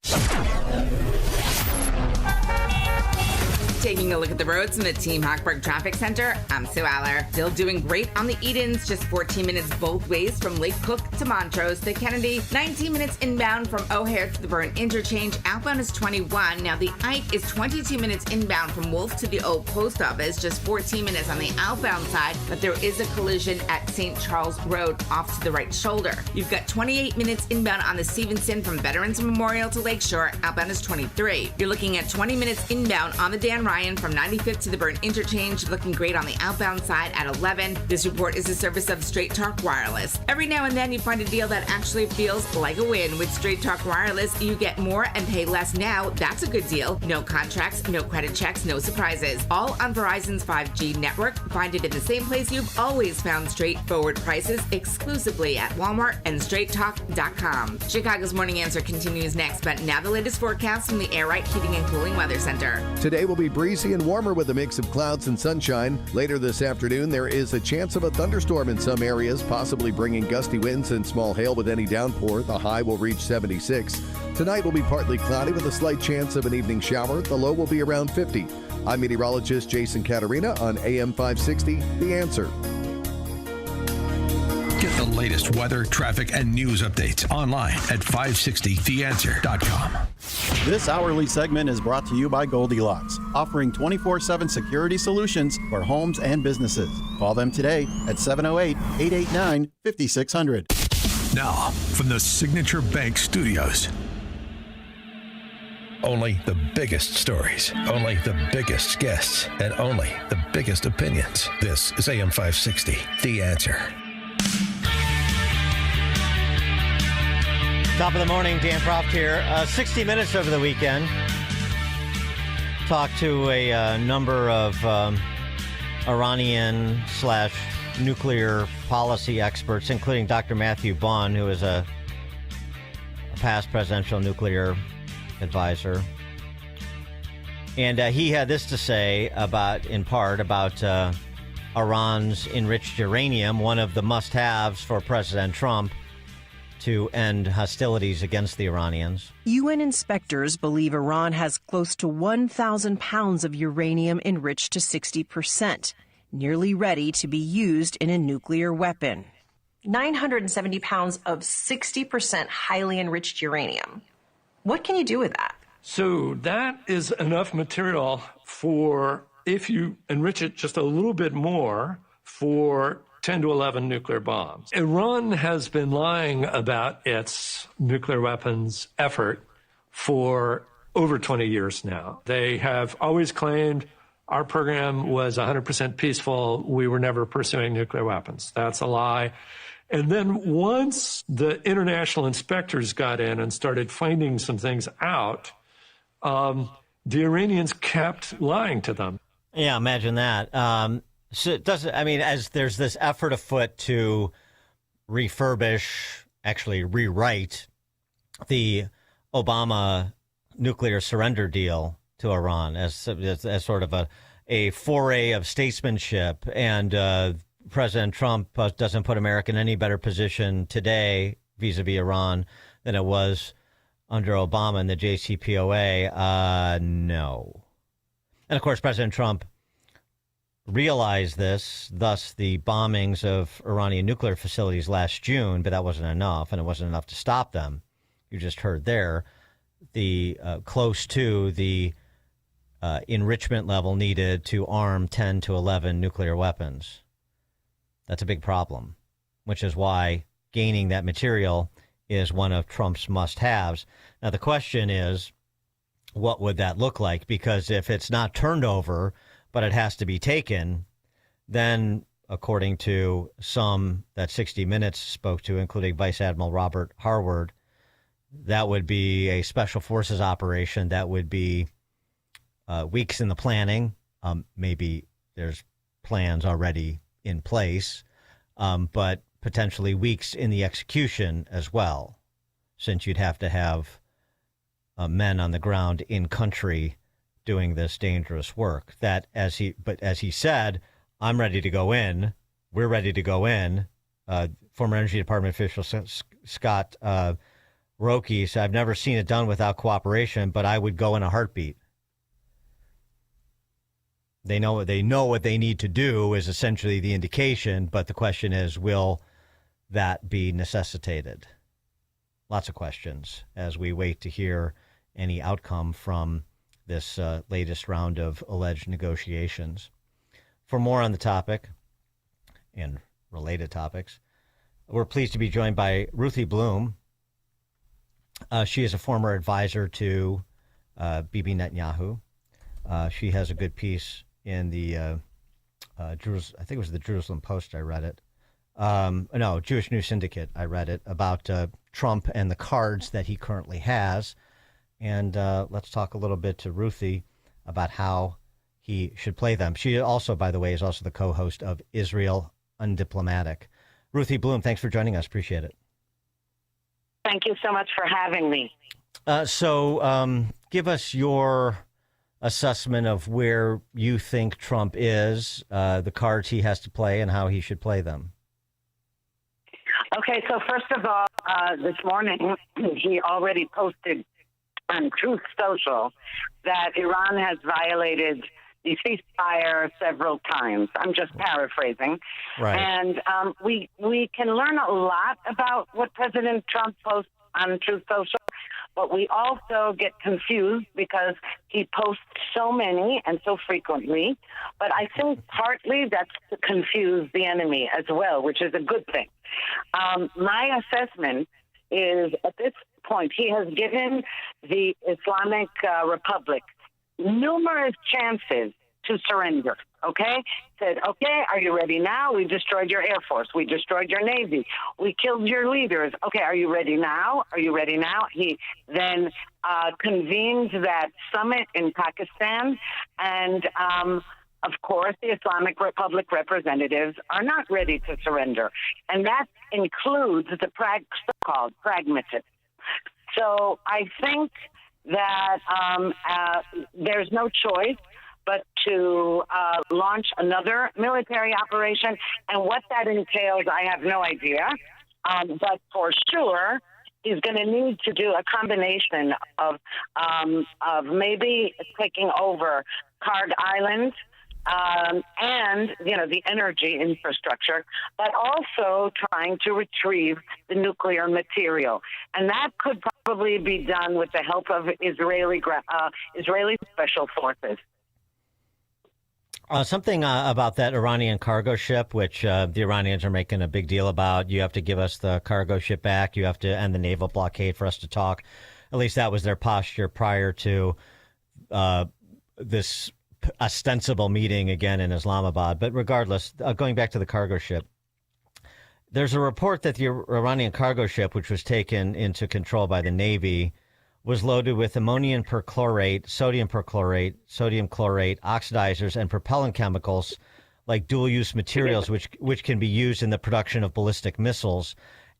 Taking a look at the roads from the Team Hochberg Traffic Center, I'm Sue Aller. Still doing great on the Edens, just 14 minutes both ways from Lake Cook to Montrose to Kennedy, 19 minutes inbound from O'Hare to the Burn Interchange. Outbound is 21. Now the Ike is 22 minutes inbound from Wolf to the Old Post Office, just 14 minutes on the outbound side, but there is a collision at St. Charles Road off to the right shoulder. You've got 28 minutes inbound on the Stevenson from Veterans Memorial to Lakeshore. Outbound is 23. You're looking at 20 minutes inbound on the Dan Ryan from 95th to the Burn Interchange, looking great on the outbound side at 11. This report is a service of Straight Talk Wireless. Every now and then you find a deal that actually feels like a win. With Straight Talk Wireless, you get more and pay less now. That's a good deal. No contracts, no credit checks, no surprises. All on Verizon's 5G network. Find it in the same place you've always found straightforward prices, exclusively at Walmart and StraightTalk.com. Chicago's Morning Answer continues next, but now the latest forecast from the Air Right Heating and Cooling Weather Center. Today will be breezy and warmer with a mix of clouds and sunshine. Later this afternoon, there is a chance of a thunderstorm in some areas, possibly bringing gusty winds and small hail with any downpour. The high will reach 76. Tonight will be partly cloudy with a slight chance of an evening shower. The low will be around 50. I'm meteorologist Jason Caterina on AM 560, The Answer. Get the latest weather, traffic, and news updates online at 560theanswer.com. This hourly segment is brought to you by Goldilocks, offering 24/7 security solutions for homes and businesses. Call them today at 708-889-5600. Now, from the Signature Bank Studios. Only the biggest stories, only the biggest guests, and only the biggest opinions. This is AM 560, The Answer. Top of the morning, Dan Proft here. 60 Minutes over the weekend. Talked to a number of Iranian/nuclear policy experts, including Dr. Matthew Bond, who is a past presidential nuclear advisor. And he had this to say about Iran's enriched uranium, one of the must-haves for President Trump to end hostilities against the Iranians. UN inspectors believe Iran has close to 1,000 pounds of uranium enriched to 60%, nearly ready to be used in a nuclear weapon. 970 pounds of 60% highly enriched uranium. What can you do with that? So that is enough material for, if you enrich it just a little bit more, for 10 to 11 nuclear bombs. Iran has been lying about its nuclear weapons effort for over 20 years now. They have always claimed our program was 100% peaceful. We were never pursuing nuclear weapons. That's a lie. And then once the international inspectors got in and started finding some things out, the Iranians kept lying to them. Yeah, imagine that. So it doesn't, as there's this effort afoot to refurbish, actually rewrite the Obama nuclear surrender deal to Iran as sort of a foray of statesmanship. And President Trump doesn't put America in any better position today vis-a-vis Iran than it was under Obama and the JCPOA. No. And of course, President Trump realized this, thus the bombings of Iranian nuclear facilities last June, but that wasn't enough, and it wasn't enough to stop them. You just heard there the close to the enrichment level needed to arm 10 to 11 nuclear weapons. That's a big problem, which is why gaining that material is one of Trump's must-haves. Now, the question is, what would that look like? Because if it's not turned over, but it has to be taken, then, according to some that 60 Minutes spoke to, including Vice Admiral Robert Harward, That would be a special forces operation. That would be weeks in the planning. Maybe there's plans already in place, but potentially weeks in the execution as well, since you'd have to have men on the ground in country doing this dangerous work. But as he said, I'm ready to go in. We're ready to go in. Former Energy Department official Scott Roque said, I've never seen it done without cooperation, but I would go in a heartbeat. They know what they need to do is essentially the indication, but the question is, will that be necessitated? Lots of questions as we wait to hear any outcome from this latest round of alleged negotiations. For more on the topic and related topics, we're pleased to be joined by Ruthie Bloom. She is a former advisor to Bibi Netanyahu. She has a good piece in the I think it was the Jerusalem Post. I read it. Jewish News Syndicate. I read it about Trump and the cards that he currently has. And let's talk a little bit to Ruthie about how he should play them. She also, by the way, is also the co-host of Israel Undiplomatic. Ruthie Bloom, thanks for joining us. Appreciate it. Thank you so much for having me. So give us your assessment of where you think Trump is, the cards he has to play, and how he should play them. Okay, so first of all, this morning, he already posted on Truth Social that Iran has violated the ceasefire several times. I'm just paraphrasing. Right. And we can learn a lot about what President Trump posts on Truth Social, but we also get confused because he posts so many and so frequently. But I think partly that's to confuse the enemy as well, which is a good thing. My assessment is at this point, he has given the Islamic Republic numerous chances to surrender, okay? Said, okay, are you ready now? We destroyed your Air Force. We destroyed your Navy. We killed your leaders. Okay, are you ready now? Are you ready now? He then convenes that summit in Pakistan, and of course, the Islamic Republic representatives are not ready to surrender, and that includes the so-called pragmatists. So I think that there's no choice but to launch another military operation. And what that entails, I have no idea. But for sure, he's going to need to do a combination of maybe taking over Card Island and, the energy infrastructure, but also trying to retrieve the nuclear material. And that could probably be done with the help of Israeli special forces. Something about that Iranian cargo ship, which the Iranians are making a big deal about. You have to give us the cargo ship back. You have to end the naval blockade for us to talk. At least that was their posture prior to this ostensible meeting again in Islamabad. But regardless, going back to the cargo ship, there's a report that the Iranian cargo ship, which was taken into control by the Navy, was loaded with ammonium perchlorate, sodium perchlorate, sodium chlorate, oxidizers, and propellant chemicals like dual-use materials, which can be used in the production of ballistic missiles.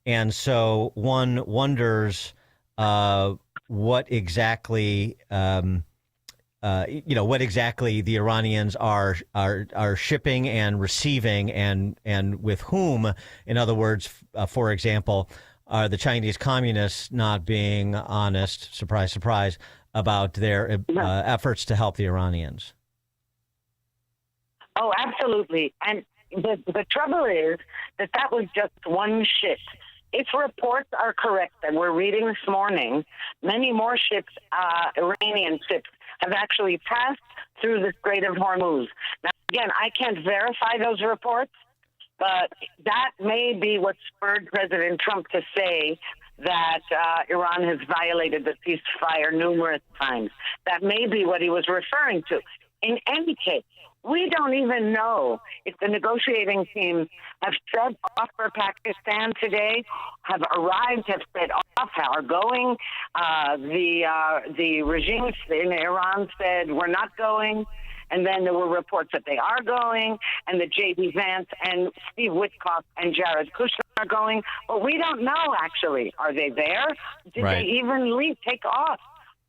And so one wonders what exactly the Iranians are shipping and receiving, and with whom. In other words, for example, are the Chinese communists not being honest, surprise, surprise, about their efforts to help the Iranians? Oh, absolutely. And the trouble is that was just one ship. If reports are correct that we're reading this morning, many more ships, Iranian ships, have actually passed through the Strait of Hormuz. Now, again, I can't verify those reports, but that may be what spurred President Trump to say that Iran has violated the ceasefire numerous times. That may be what he was referring to. In any case, We don't even know if the negotiating teams have set off for Pakistan today, have arrived, have set off, are going. The regime in Iran said we're not going. And then there were reports that they are going, and that J.D. Vance and Steve Witkoff and Jared Kushner are going. But we don't know, actually. Are they there? Did they even take off?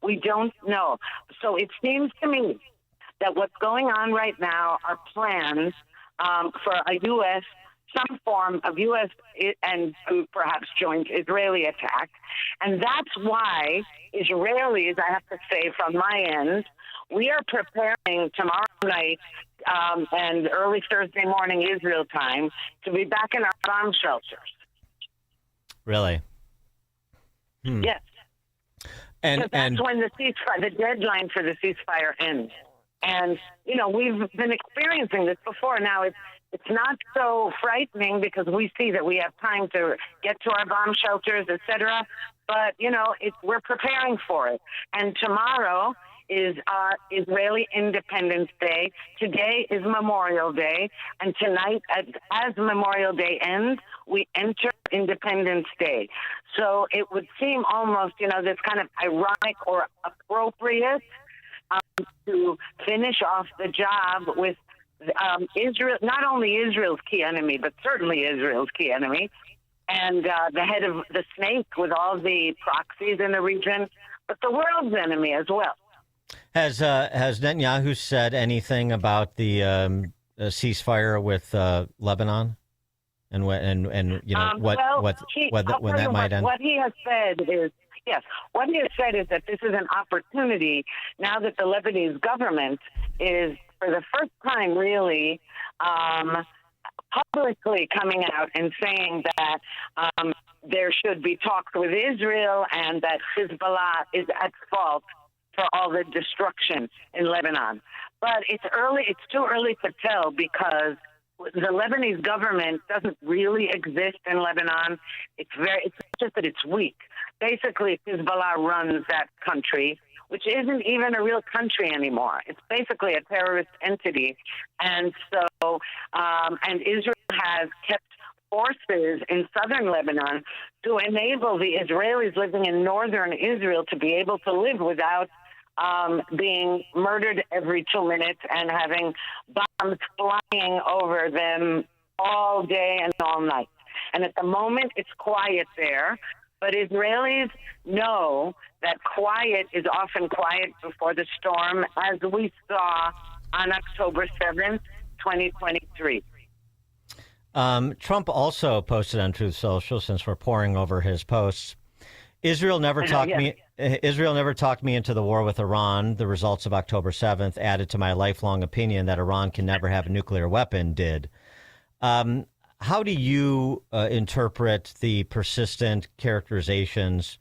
We don't know. So it seems to me that what's going on right now are plans for a U.S., some form of U.S. and perhaps joint Israeli attack. And that's why Israelis, I have to say from my end, we are preparing tomorrow night and early Thursday morning Israel time to be back in our bomb shelters. Really? Yes. And that's when the ceasefire, the deadline for the ceasefire ends. And, you know, we've been experiencing this before. Now, it's not so frightening because we see that we have time to get to our bomb shelters, et cetera. But, you know, we're preparing for it. And tomorrow is Israeli Independence Day. Today is Memorial Day. And tonight, as Memorial Day ends, we enter Independence Day. So it would seem almost, you know, this kind of ironic or appropriate to finish off the job with Israel, not only Israel's key enemy, but certainly Israel's key enemy, and the head of the snake with all the proxies in the region, but the world's enemy as well. Has Netanyahu said anything about the ceasefire with Lebanon, and you know when that might end? What he has said is what he has said is that this is an opportunity now that the Lebanese government is, for the first time, really publicly coming out and saying that there should be talks with Israel and that Hezbollah is at fault for all the destruction in Lebanon. But it's too early to tell because the Lebanese government doesn't really exist in Lebanon. It's just that it's weak. Basically, Hezbollah runs that country, which isn't even a real country anymore. It's basically a terrorist entity. And so, and Israel has kept forces in southern Lebanon to enable the Israelis living in northern Israel to be able to live without being murdered every 2 minutes and having bombs flying over them all day and all night. And at the moment, it's quiet there. But Israelis know that quiet is often quiet before the storm, as we saw on October 7th, 2023. Trump also posted on Truth Social, since we're pouring over his posts, Israel never talked me into the war with Iran. The results of October 7th, added to my lifelong opinion that Iran can never have a nuclear weapon, did. How do you interpret the persistent characterizations,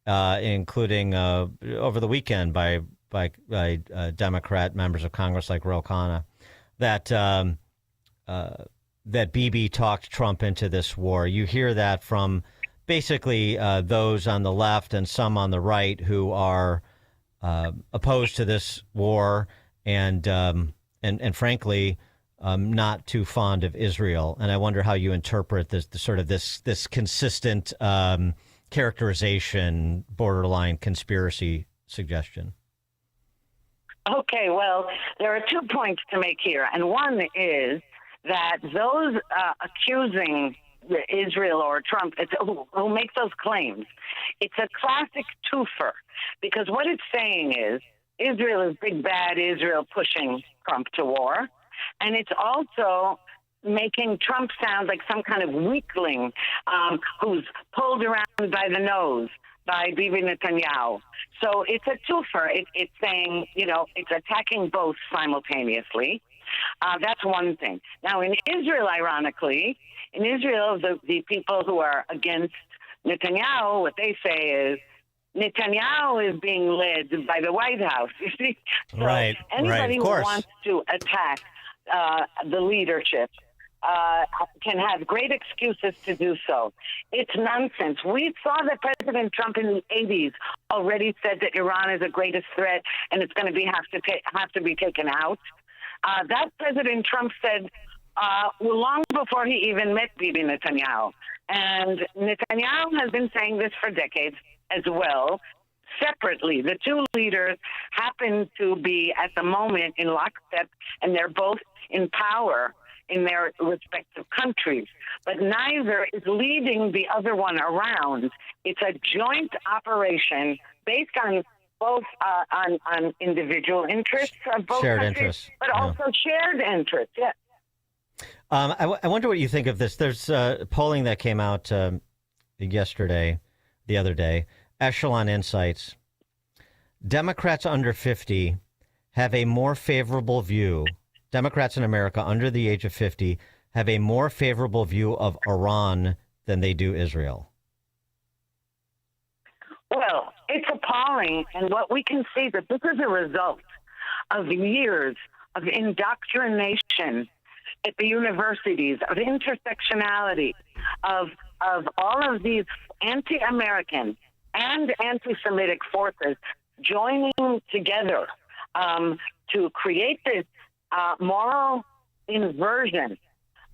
including over the weekend by Democrat members of Congress like Ro Khanna, that Bibi talked Trump into this war? You hear that from basically those on the left and some on the right who are opposed to this war and frankly, not too fond of Israel. And I wonder how you interpret this consistent characterization, borderline conspiracy suggestion. Okay, well, there are 2 points to make here. And one is that those accusing Israel or Trump who make those claims, it's a classic twofer, because what it's saying is Israel is big bad Israel pushing Trump to war. And it's also making Trump sound like some kind of weakling who's pulled around by the nose by Bibi Netanyahu. So it's a twofer. It's saying, you know, it's attacking both simultaneously. That's one thing. Now, in Israel, ironically, the people who are against Netanyahu, what they say is, Netanyahu is being led by the White House. You see, so anybody who wants to attack the leadership can have great excuses to do so. It's nonsense. We saw that President Trump in the 80s already said that Iran is the greatest threat and it's going to have to be taken out. That President Trump said long before he even met Bibi Netanyahu. And Netanyahu has been saying this for decades as well. Separately, the two leaders happen to be at the moment in lockstep, and they're both in power in their respective countries. But neither is leading the other one around. It's a joint operation based on both on individual interests of both shared countries, interests, but also shared interests. Yes. I wonder what you think of this. There's polling that came out the other day. Echelon Insights. Democrats under 50 have a more favorable view. Democrats in America under the age of 50 have a more favorable view of Iran than they do Israel. Well, it's appalling. And what we can see that this is a result of years of indoctrination at the universities, of intersectionality, of all of these anti-American and anti-Semitic forces joining together to create this moral inversion.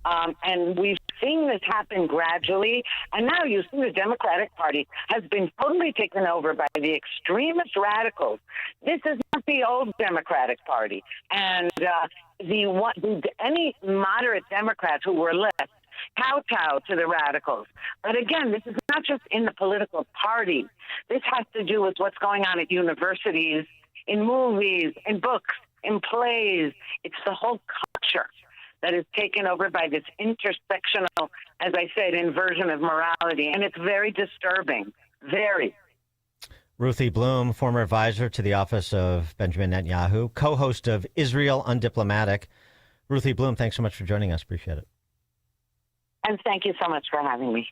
And we've seen this happen gradually. And now you see the Democratic Party has been totally taken over by the extremist radicals. This is not the old Democratic Party. And any moderate Democrats who were left kowtow to the radicals. But again, this is not just in the political party. This has to do with what's going on at universities, in movies, in books, in plays. It's the whole culture that is taken over by this intersectional, as I said, inversion of morality. And it's very disturbing. Very. Ruthie Bloom, former advisor to the office of Benjamin Netanyahu, co-host of Israel Undiplomatic. Ruthie Bloom, thanks so much for joining us. Appreciate it. And thank you so much for having me.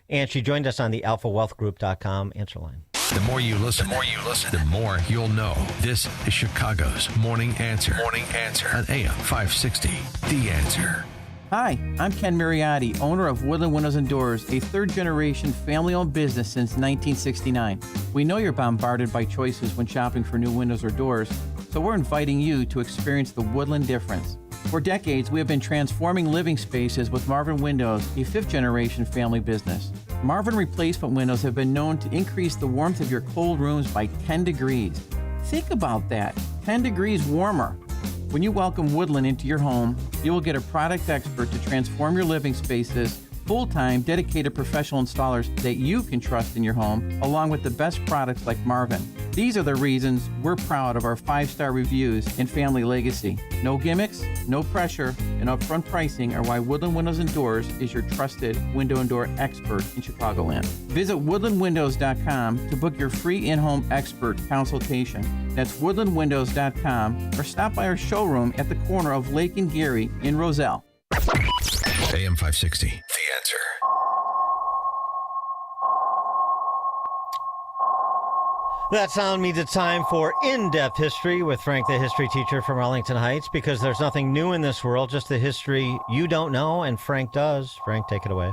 And she joined us on the alphawealthgroup.com answer line. The more you listen, the more you'll know. This is Chicago's Morning Answer. Morning Answer on AM 560. The Answer. Hi, I'm Ken Mariotti, owner of Woodland Windows and Doors, a third-generation family-owned business since 1969. We know you're bombarded by choices when shopping for new windows or doors, so we're inviting you to experience the Woodland difference. For decades, we have been transforming living spaces with Marvin Windows, a fifth-generation family business. Marvin replacement windows have been known to increase the warmth of your cold rooms by 10 degrees. Think about that, 10 degrees warmer. When you welcome Woodland into your home, you will get a product expert to transform your living spaces, full-time, dedicated professional installers that you can trust in your home, along with the best products like Marvin. These are the reasons we're proud of our 5-star reviews and family legacy. No gimmicks, no pressure, and upfront pricing are why Woodland Windows and Doors is your trusted window and door expert in Chicagoland. Visit woodlandwindows.com to book your free in-home expert consultation. That's woodlandwindows.com, or stop by our showroom at the corner of Lake and Geary in Roselle. AM 560. The Answer. That sound means it's time for In-Depth History with Frank, the history teacher from Arlington Heights, because there's nothing new in this world, just the history you don't know, and Frank does. Frank, take it away.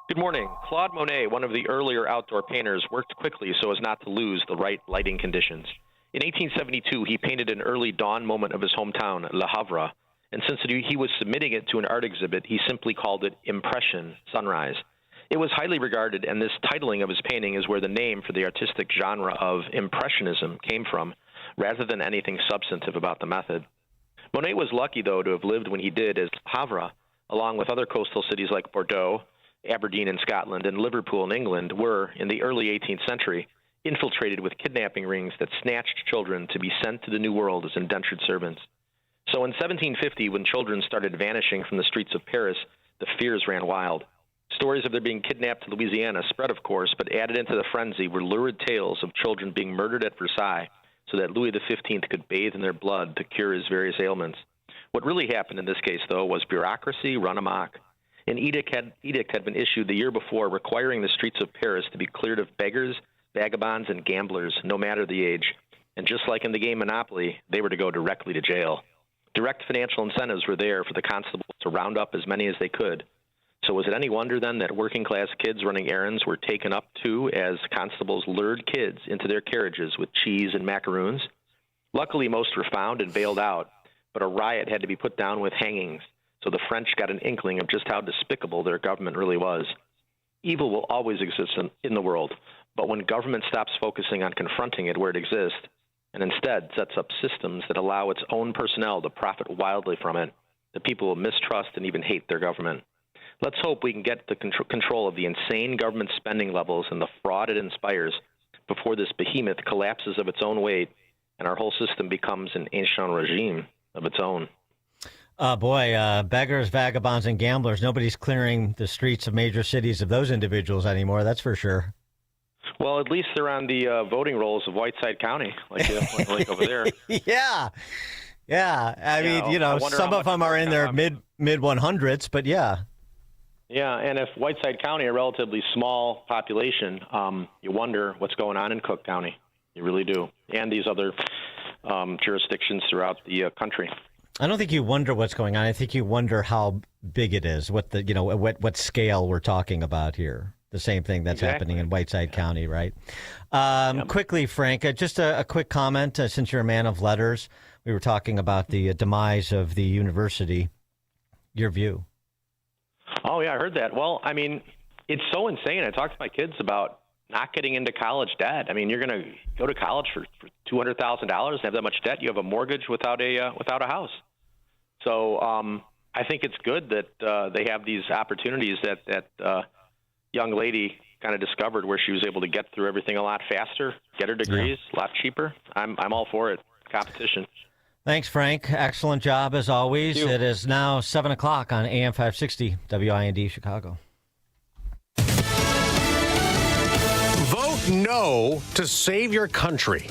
Good morning. Claude Monet, one of the earlier outdoor painters, worked quickly so as not to lose the right lighting conditions. In 1872, he painted an early dawn moment of his hometown, Le Havre, and since he was submitting it to an art exhibit, he simply called it Impression Sunrise. It was highly regarded, and this titling of his painting is where the name for the artistic genre of Impressionism came from, rather than anything substantive about the method. Monet was lucky, though, to have lived when he did, as Havre, along with other coastal cities like Bordeaux, Aberdeen in Scotland, and Liverpool in England, were, in the early 18th century, infiltrated with kidnapping rings that snatched children to be sent to the New World as indentured servants. So in 1750, when children started vanishing from the streets of Paris, the fears ran wild. Stories of their being kidnapped to Louisiana spread, of course, but added into the frenzy were lurid tales of children being murdered at Versailles so that Louis XV could bathe in their blood to cure his various ailments. What really happened in this case, though, was bureaucracy run amok. An edict had been issued the year before requiring the streets of Paris to be cleared of beggars, vagabonds, and gamblers, no matter the age. And just like in the game Monopoly, they were to go directly to jail. Direct financial incentives were there for the constables to round up as many as they could. So was it any wonder then that working-class kids running errands were taken up too as constables lured kids into their carriages with cheese and macaroons? Luckily, most were found and bailed out, but a riot had to be put down with hangings. So the French got an inkling of just how despicable their government really was. Evil will always exist in the world, but when government stops focusing on confronting it where it exists and instead sets up systems that allow its own personnel to profit wildly from it, the people will mistrust and even hate their government. Let's hope we can get the control of the insane government spending levels and the fraud it inspires before this behemoth collapses of its own weight and our whole system becomes an ancient regime of its own. Beggars, vagabonds, and gamblers. Nobody's clearing the streets of major cities of those individuals anymore, that's for sure. Well, at least they're on the voting rolls of Whiteside County, like over there. Yeah. I mean, some of them are in their mid 100s, but yeah. Yeah, and if Whiteside County, a relatively small population, you wonder what's going on in Cook County. You really do, and these other jurisdictions throughout the country. I don't think you wonder what's going on. I think you wonder how big it is, what scale we're talking about here. The same thing that's happening in Whiteside County, right? Quickly, Frank, just a quick comment, since you're a man of letters. We were talking about the demise of the university. Your view? Oh, yeah, I heard that. Well, I mean, it's so insane. I talked to my kids about not getting into college debt. I mean, you're going to go to college for $200,000 and have that much debt. You have a mortgage without a house. So I think it's good that they have these opportunities that young lady kind of discovered, where she was able to get through everything a lot faster, get her degrees a lot cheaper. I'm all for it. Competition. Thanks, Frank. Excellent job as always. It is now 7 o'clock on AM 560 WIND Chicago. Vote no to save your country.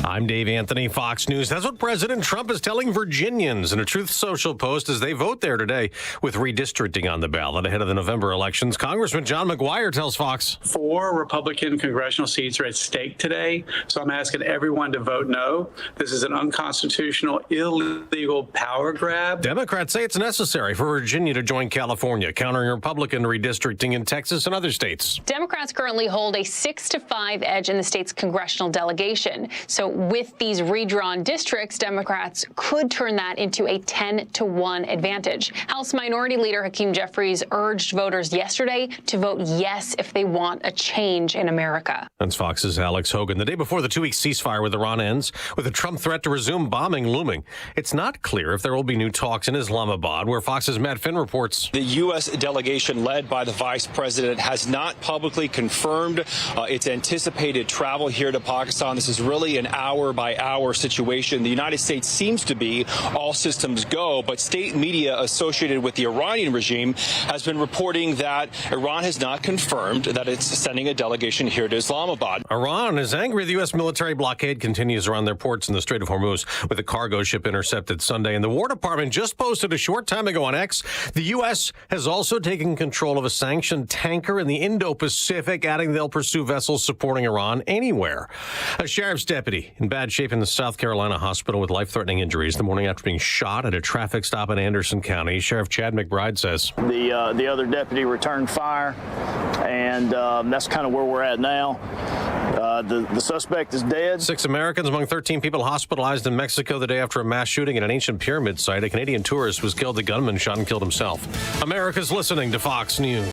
I'm Dave Anthony, Fox News. That's what President Trump is telling Virginians in a Truth Social post as they vote there today with redistricting on the ballot ahead of the November elections. Congressman John McGuire tells Fox. 4 Republican congressional seats are at stake today, so I'm asking everyone to vote no. This is an unconstitutional, illegal power grab. Democrats say it's necessary for Virginia to join California, countering Republican redistricting in Texas and other states. Democrats currently hold a 6-5 edge in the state's congressional delegation. So with these redrawn districts, Democrats could turn that into a 10-1 advantage. House Minority Leader Hakeem Jeffries urged voters yesterday to vote yes if they want a change in America. That's Fox's Alex Hogan. The day before the 2-week ceasefire with Iran ends, with a Trump threat to resume bombing looming, it's not clear if there will be new talks in Islamabad, where Fox's Matt Finn reports. The U.S. delegation led by the vice president has not publicly confirmed its anticipated travel here to Pakistan. This is really an hour-by-hour situation. The United States seems to be all systems go, but state media associated with the Iranian regime has been reporting that Iran has not confirmed that it's sending a delegation here to Islamabad. Iran is angry the U.S. military blockade continues around their ports in the Strait of Hormuz, with a cargo ship intercepted Sunday. And the War Department just posted a short time ago on X, the U.S. has also taken control of a sanctioned tanker in the Indo-Pacific, adding they'll pursue vessels supporting Iran anywhere. A sheriff's deputy in bad shape in the South Carolina hospital with life-threatening injuries the morning after being shot at a traffic stop in Anderson County. Sheriff Chad McBride says. The other deputy returned fire, and that's kind of where we're at now. The suspect is dead. 6 Americans among 13 people hospitalized in Mexico the day after a mass shooting at an ancient pyramid site. A Canadian tourist was killed. The gunman shot and killed himself. America's listening to Fox News.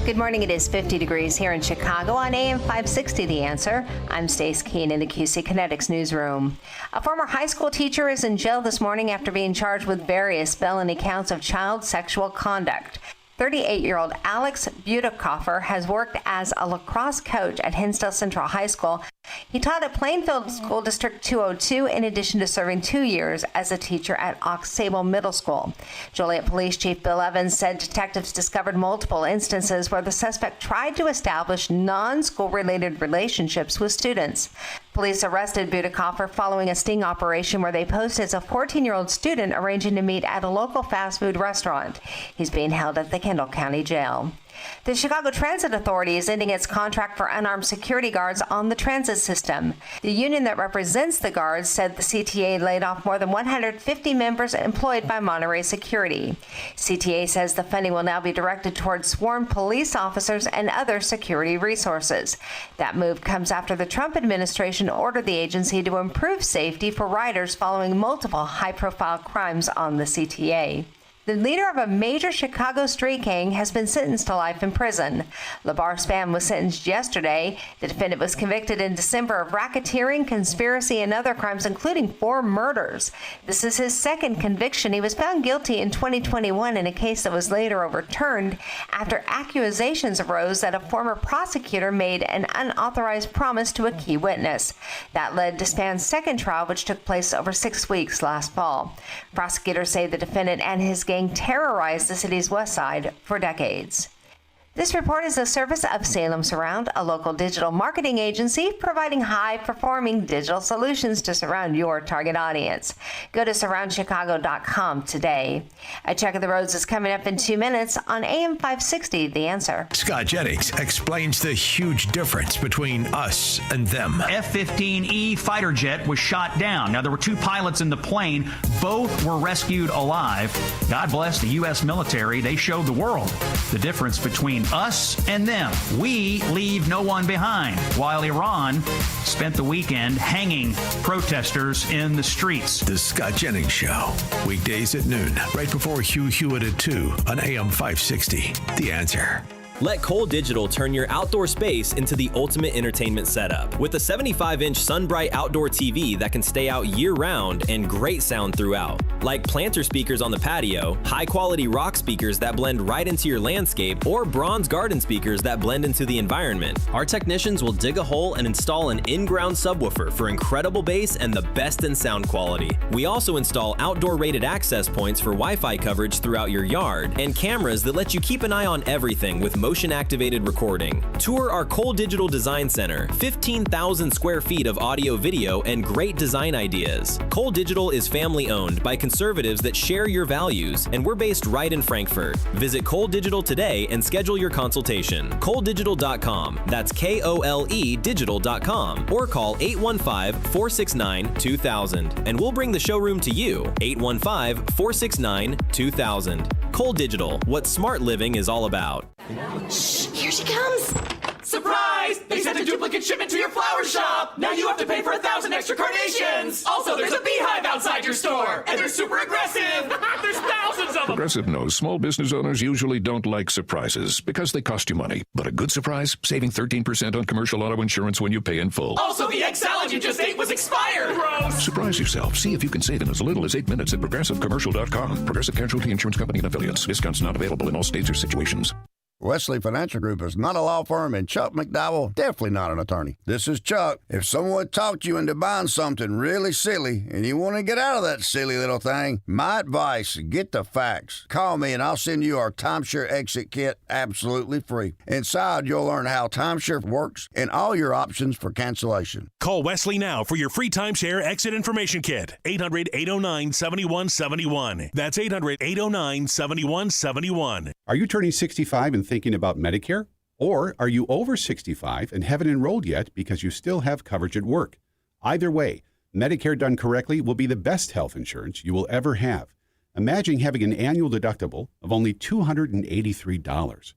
Good morning. It is 50 degrees here in Chicago on AM 560, The Answer. I'm Stace Keene in the QC Kinetics newsroom. A former high school teacher is in jail this morning after being charged with various felony counts of child sexual conduct. 38-year-old Alex Butekoffer has worked as a lacrosse coach at Hinsdale Central High School. He taught at Plainfield School District 202 in addition to serving 2 years as a teacher at Aux Sable Middle School. Joliet Police Chief Bill Evans said detectives discovered multiple instances where the suspect tried to establish non-school-related relationships with students. Police arrested Butekoffer following a sting operation where they posted as a 14-year-old student arranging to meet at a local fast food restaurant. He's being held at the Kendall County Jail. The Chicago Transit Authority is ending its contract for unarmed security guards on the transit system. The union that represents the guards said the CTA laid off more than 150 members employed by Monterey Security. CTA says the funding will now be directed towards sworn police officers and other security resources. That move comes after the Trump administration ordered the agency to improve safety for riders following multiple high-profile crimes on the CTA. The leader of a major Chicago street gang has been sentenced to life in prison. LeBar Spam was sentenced yesterday. The defendant was convicted in December of racketeering, conspiracy, and other crimes, including 4 murders. This is his second conviction. He was found guilty in 2021 in a case that was later overturned after accusations arose that a former prosecutor made an unauthorized promise to a key witness. That led to Spam's second trial, which took place over 6 weeks last fall. Prosecutors say the defendant and his gang terrorized the city's west side for decades. This report is a service of Salem Surround, a local digital marketing agency providing high-performing digital solutions to surround your target audience. Go to surroundchicago.com today. A check of the roads is coming up in 2 minutes on AM 560, The Answer. Scott Jennings explains the huge difference between us and them. F-15E fighter jet was shot down. Now, there were 2 pilots in the plane. Both were rescued alive. God bless the U.S. military. They showed the world the difference between us and them. We leave no one behind, while Iran spent the weekend hanging protesters in the streets. The Scott Jennings Show, weekdays at noon, right before Hugh Hewitt at 2 on AM 560. The Answer. Let Cole Digital turn your outdoor space into the ultimate entertainment setup. With a 75-inch SunBright outdoor TV that can stay out year-round and great sound throughout. Like planter speakers on the patio, high-quality rock speakers that blend right into your landscape, or bronze garden speakers that blend into the environment. Our technicians will dig a hole and install an in-ground subwoofer for incredible bass and the best in sound quality. We also install outdoor-rated access points for Wi-Fi coverage throughout your yard, and cameras that let you keep an eye on everything with motion-activated recording. Tour our Cole Digital Design Center, 15,000 square feet of audio, video, and great design ideas. Cole Digital is family-owned by conservatives that share your values, and we're based right in Frankfurt. Visit Cole Digital today and schedule your consultation. ColeDigital.com. That's K-O-L-E digital.com. Or call 815-469-2000, and we'll bring the showroom to you. 815-469-2000. Cole Digital, what smart living is all about. Shh, here she comes. Surprise! They sent a duplicate shipment to your flower shop. Now you have to pay for 1,000 extra carnations. Also, there's a beehive outside your store, and they're super aggressive. There's thousands of them. Progressive knows small business owners usually don't like surprises because they cost you money. But a good surprise, saving 13% on commercial auto insurance when you pay in full. Also, the egg salad you just ate was expired. Gross. Surprise yourself. See if you can save in as little as 8 minutes at progressivecommercial.com. Progressive Casualty Insurance Company and affiliates. Discounts not available in all states or situations. Wesley Financial Group is not a law firm, and Chuck McDowell definitely not an attorney. This is Chuck. If someone talked you into buying something really silly and you want to get out of that silly little thing, my advice, get the facts. Call me and I'll send you our timeshare exit kit absolutely free. Inside, you'll learn how timeshare works and all your options for cancellation. Call Wesley now for your free timeshare exit information kit. 800-809-7171. That's 800-809-7171. Are you turning 65 and thinking about Medicare? Or are you over 65 and haven't enrolled yet because you still have coverage at work? Either way, Medicare done correctly will be the best health insurance you will ever have. Imagine having an annual deductible of only $283.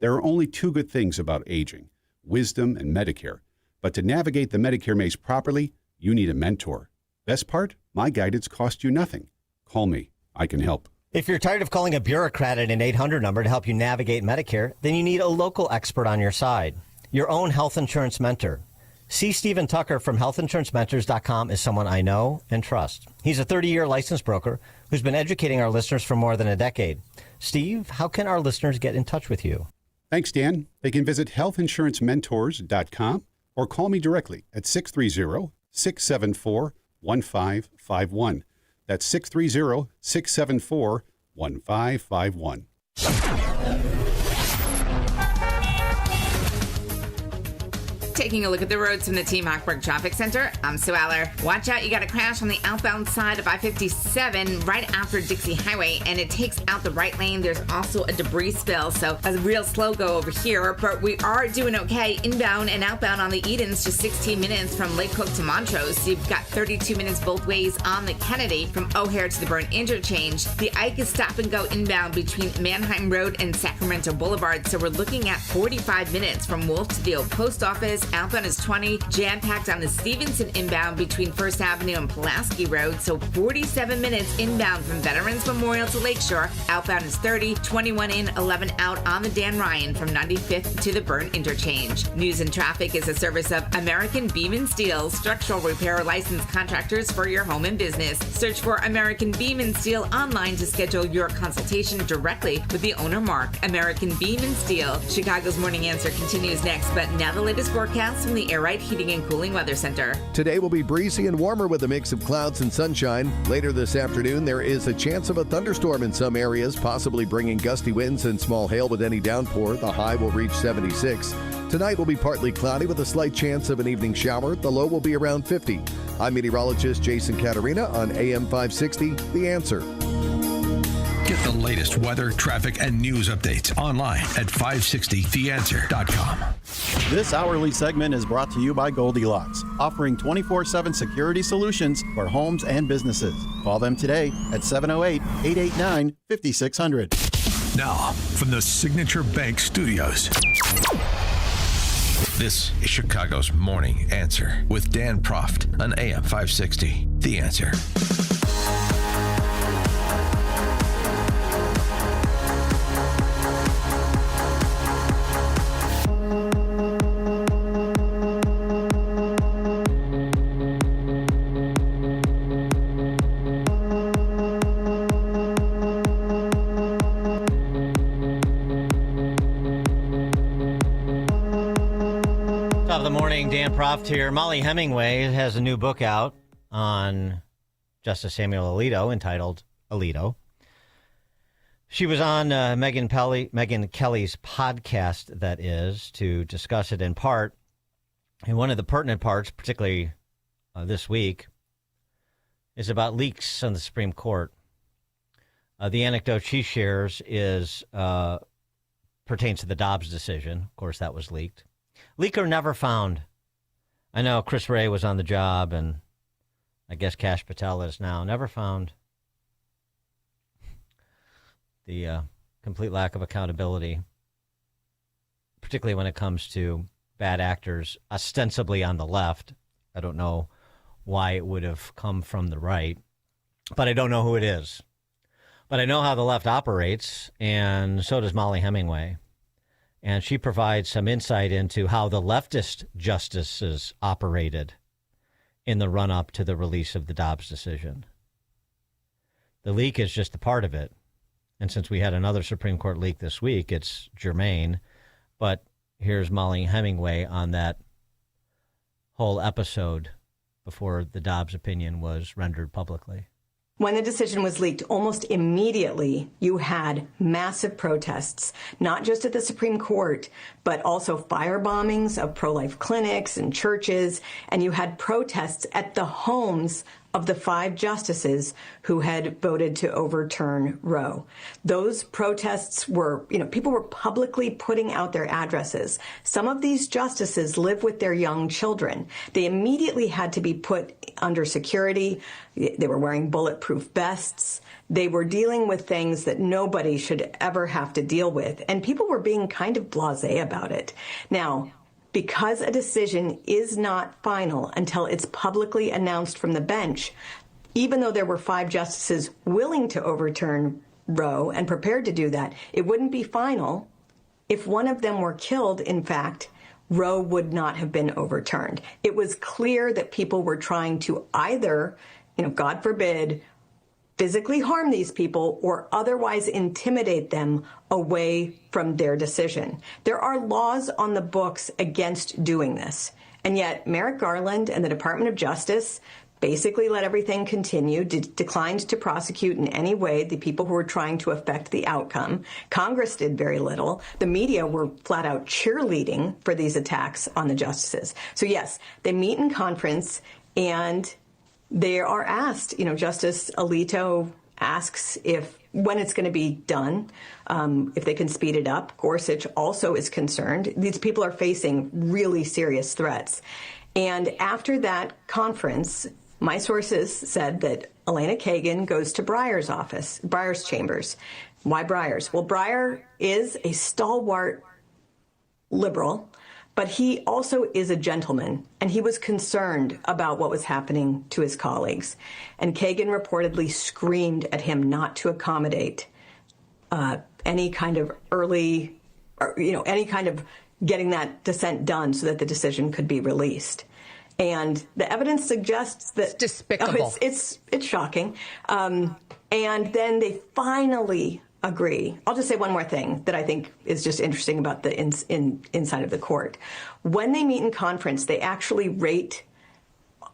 There are only 2 good things about aging, wisdom and Medicare. But to navigate the Medicare maze properly, you need a mentor. Best part? My guidance costs you nothing. Call me. I can help. If you're tired of calling a bureaucrat at an 800 number to help you navigate Medicare, then you need a local expert on your side, your own health insurance mentor. C. Stephen Tucker from healthinsurancementors.com is someone I know and trust. He's a 30-year licensed broker who's been educating our listeners for more than a decade. Steve, how can our listeners get in touch with you? Thanks, Dan. They can visit healthinsurancementors.com or call me directly at 630-674-1551. That's 630-674-1551. Taking a look at the roads from the Team Hochberg Traffic Center, I'm Sue Aller. Watch out, you got a crash on the outbound side of I-57 right after Dixie Highway, and it takes out the right lane. There's also a debris spill, so a real slow go over here, but we are doing okay. Inbound and outbound on the Edens, just 16 minutes from Lake Cook to Montrose. You've got 32 minutes both ways on the Kennedy from O'Hare to the Burn interchange. The Ike is stop and go inbound between Manheim Road and Sacramento Boulevard, so we're looking at 45 minutes from Wolf to the old post office. Outbound is 20, jam-packed on the Stevenson inbound between First Avenue and Pulaski Road, so 47 minutes inbound from Veterans Memorial to Lakeshore. Outbound is 30, 21 in, 11 out on the Dan Ryan from 95th to the Burn interchange. News and traffic is a service of American Beam and Steel, structural repair licensed contractors for your home and business. Search for American Beam and Steel online to schedule your consultation directly with the owner, Mark. American Beam and Steel. Chicago's Morning Answer continues next, but now the latest forecast from the Air Right Heating and Cooling Weather Center. Today will be breezy and warmer with a mix of clouds and sunshine. Later this afternoon, there is a chance of a thunderstorm in some areas, possibly bringing gusty winds and small hail with any downpour. The high will reach 76. Tonight will be partly cloudy with a slight chance of an evening shower. The low will be around 50. I'm meteorologist Jason Caterina on AM 560, The Answer. Get the latest weather, traffic, and news updates online at 560theanswer.com. This hourly segment is brought to you by Goldilocks, offering 24/7 security solutions for homes and businesses. Call them today at 708-889-5600. Now, from the Signature Bank Studios, this is Chicago's Morning Answer with Dan Proft on AM 560, The Answer. Top of the morning, Dan Proft here. Molly Hemingway has a new book out on Justice Samuel Alito entitled Alito. She was on Megyn Kelly's podcast, that is, to discuss it in part. And one of the pertinent parts, particularly this week, is about leaks on the Supreme Court. The anecdote she shares is pertains to the Dobbs decision. Of course, that was leaked. Leaker never found. I know Chris Wray was on the job, and I guess Kash Patel is now. Never found the complete lack of accountability, particularly when it comes to bad actors, ostensibly on the left. I don't know why it would have come from the right, but I don't know who it is. But I know how the left operates, and so does Molly Hemingway. And she provides some insight into how the leftist justices operated in the run-up to the release of the Dobbs decision. The leak is just a part of it. And since we had another Supreme Court leak this week, it's germane. But here's Molly Hemingway on that whole episode before the Dobbs opinion was rendered publicly. When the decision was leaked, almost immediately you had massive protests, not just at the Supreme Court, but also firebombings of pro-life clinics and churches, and you had protests at the homes of the 5 justices who had voted to overturn Roe. Those protests were, people were publicly putting out their addresses. Some of these justices live with their young children. They immediately had to be put under security. They were wearing bulletproof vests. They were dealing with things that nobody should ever have to deal with. And people were being kind of blasé about it. Now, because a decision is not final until it's publicly announced from the bench, even though there were 5 justices willing to overturn Roe and prepared to do that, it wouldn't be final. If one of them were killed, in fact, Roe would not have been overturned. It was clear that people were trying to either, God forbid, physically harm these people or otherwise intimidate them away from their decision. There are laws on the books against doing this. And yet Merrick Garland and the Department of Justice basically let everything continue, declined to prosecute in any way the people who were trying to affect the outcome. Congress did very little. The media were flat out cheerleading for these attacks on the justices. So yes, they meet in conference and they are asked, Justice Alito asks when it's going to be done, if they can speed it up. Gorsuch also is concerned. These people are facing really serious threats. And after that conference, my sources said that Elena Kagan goes to Breyer's chambers. Why Breyer's? Well, Breyer is a stalwart liberal, but he also is a gentleman, and he was concerned about what was happening to his colleagues. And Kagan reportedly screamed at him not to accommodate any kind of any kind of getting that dissent done so that the decision could be released. And the evidence suggests that it's despicable. It's shocking. And then they finally agree. I'll just say one more thing that I think is just interesting about the inside of the court. When they meet in conference, they actually rate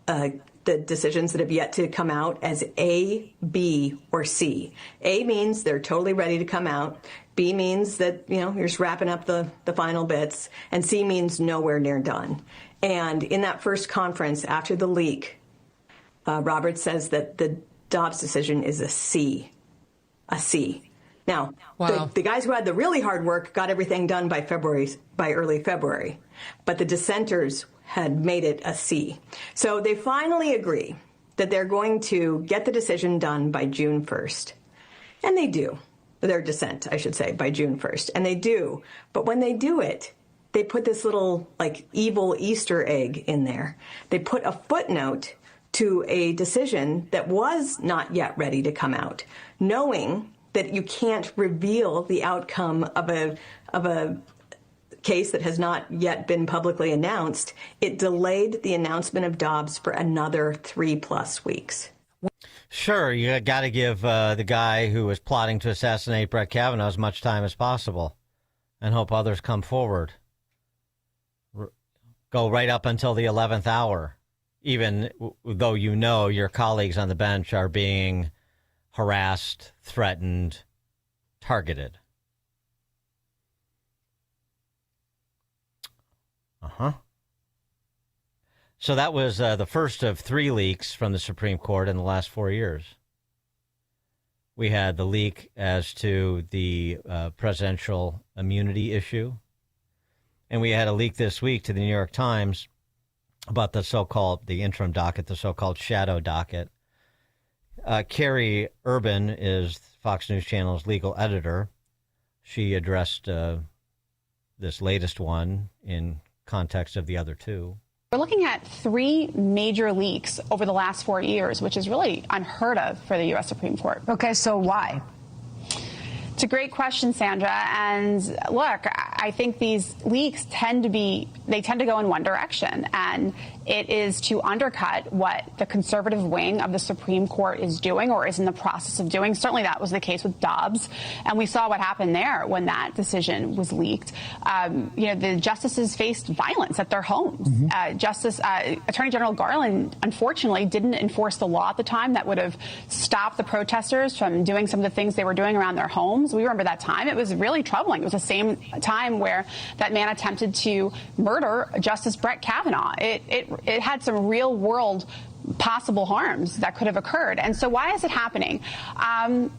the decisions that have yet to come out as A, B, or C. A means they're totally ready to come out. B means that, you're just wrapping up the final bits. And C means nowhere near done. And in that first conference, after the leak, Roberts says that the Dobbs decision is a C. A C. Now, wow. the guys who had the really hard work got everything done by early February. But the dissenters had made it a C. So they finally agree that they're going to get the decision done by June 1st. And they do. Their dissent, I should say, by June 1st. And they do. But when they do it, they put this little, evil Easter egg in there. They put a footnote to a decision that was not yet ready to come out, knowing that you can't reveal the outcome of a case that has not yet been publicly announced. It delayed the announcement of Dobbs for another 3+ weeks. Sure, you got to give the guy who was plotting to assassinate Brett Kavanaugh as much time as possible and hope others come forward. Go right up until the 11th hour, even though your colleagues on the bench are being harassed, threatened, targeted. So that was the first of 3 leaks from the Supreme Court in the last 4 years. We had the leak as to the presidential immunity issue. And we had a leak this week to the New York Times about the interim docket, the so-called shadow docket. Carrie Urban is Fox News Channel's legal editor. She addressed this latest one in context of the other 2. We're looking at 3 major leaks over the last 4 years, which is really unheard of for the U.S. Supreme Court. Okay, so why? It's a great question, Sandra. And look, I think these leaks tend to go in one direction, and it is to undercut what the conservative wing of the Supreme Court is doing or is in the process of doing. Certainly that was the case with Dobbs, and we saw what happened there when that decision was leaked. The justices faced violence at their homes. Attorney General Garland, unfortunately, didn't enforce the law at the time that would have stopped the protesters from doing some of the things they were doing around their homes. We remember that time. It was really troubling. It was the same time where that man attempted to murder Justice Brett Kavanaugh. It had some real world possible harms that could have occurred. And so why is it happening?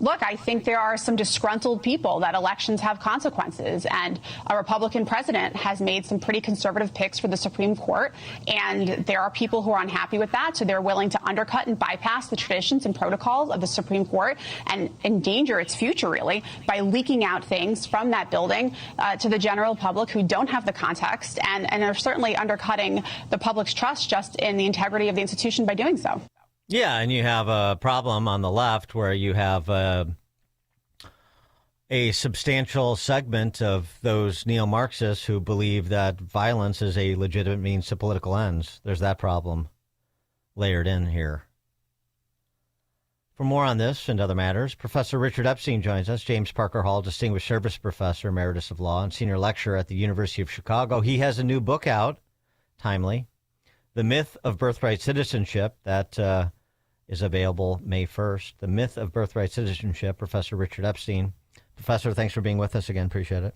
Look, I think there are some disgruntled people that elections have consequences, and a Republican president has made some pretty conservative picks for the Supreme Court, and there are people who are unhappy with that, so they're willing to undercut and bypass the traditions and protocols of the Supreme Court and endanger its future, really, by leaking out things from that building to the general public who don't have the context and are certainly undercutting the public's trust just in the integrity of the institution by doing so. Yeah, and you have a problem on the left where you have a substantial segment of those neo-Marxists who believe that violence is a legitimate means to political ends. There's that problem layered in here. For more on this and other matters, Professor Richard Epstein joins us. James Parker Hall, Distinguished Service Professor, Emeritus of Law, and Senior Lecturer at the University of Chicago. He has a new book out, timely, The Myth of Birthright Citizenship, that is available May 1st. The Myth of Birthright Citizenship, Professor Richard Epstein. Professor, thanks for being with us again. Appreciate it.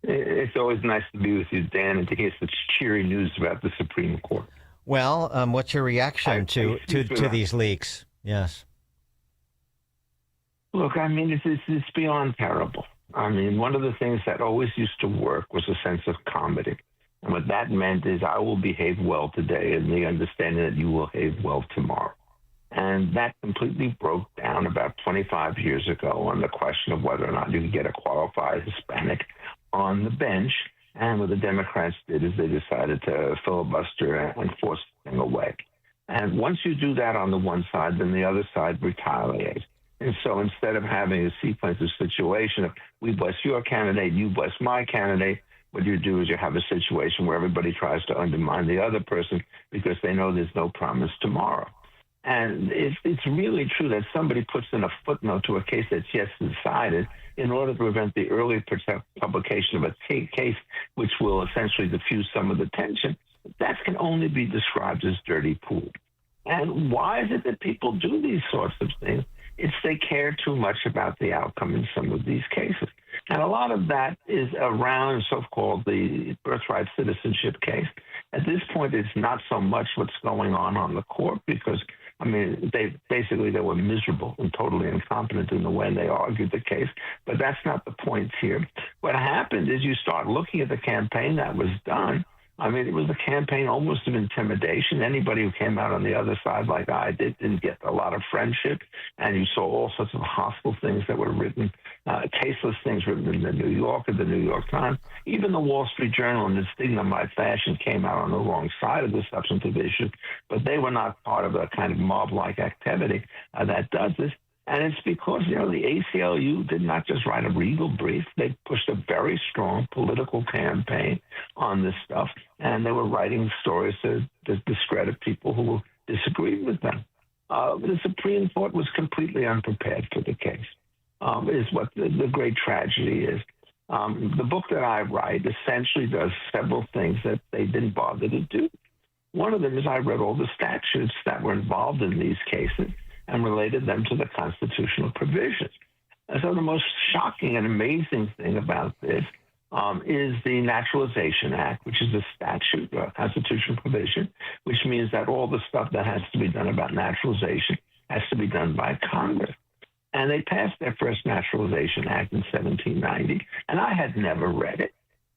It's always nice to be with you, Dan, and to hear such cheery news about the Supreme Court. Well, what's your reaction to these leaks? Yes. Look, I mean, it's beyond terrible. I mean, one of the things that always used to work was a sense of comedy. And what that meant is I will behave well today and the understanding that you will behave well tomorrow. And that completely broke down about 25 years ago on the question of whether or not you could get a qualified Hispanic on the bench. And what the Democrats did is they decided to filibuster and force the thing away. And once you do that on the one side, then the other side retaliates. And so instead of having a sequence of situation of we bless your candidate, you bless my candidate, what you do is you have a situation where everybody tries to undermine the other person because they know there's no promise tomorrow. And it's really true that somebody puts in a footnote to a case that's yet decided in order to prevent the early publication of a case which will essentially diffuse some of the tension. That can only be described as dirty pool. And why is it that people do these sorts of things? It's they care too much about the outcome in some of these cases. And a lot of that is around so-called the birthright citizenship case. At this point, it's not so much what's going on the court because, I mean, they were miserable and totally incompetent in the way they argued the case. But that's not the point here. What happened is you start looking at the campaign that was done. I mean, it was a campaign almost of intimidation. Anybody who came out on the other side like I didn't get a lot of friendship. And you saw all sorts of hostile things that were written, tasteless things written in the New Yorker, the New York Times. Even the Wall Street Journal in its dignified fashion came out on the wrong side of the substantive issue. But they were not part of a kind of mob-like activity that does this. And it's because, the ACLU did not just write a legal brief. They pushed a very strong political campaign on this stuff. And they were writing stories to discredit people who disagreed with them. The Supreme Court was completely unprepared for the case, is what the great tragedy is. The book that I write essentially does several things that they didn't bother to do. One of them is I read all the statutes that were involved in these cases and related them to the constitutional provisions. And so the most shocking and amazing thing about this is the Naturalization Act, which is a statute, a constitutional provision, which means that all the stuff that has to be done about naturalization has to be done by Congress. And they passed their first Naturalization Act in 1790, and I had never read it.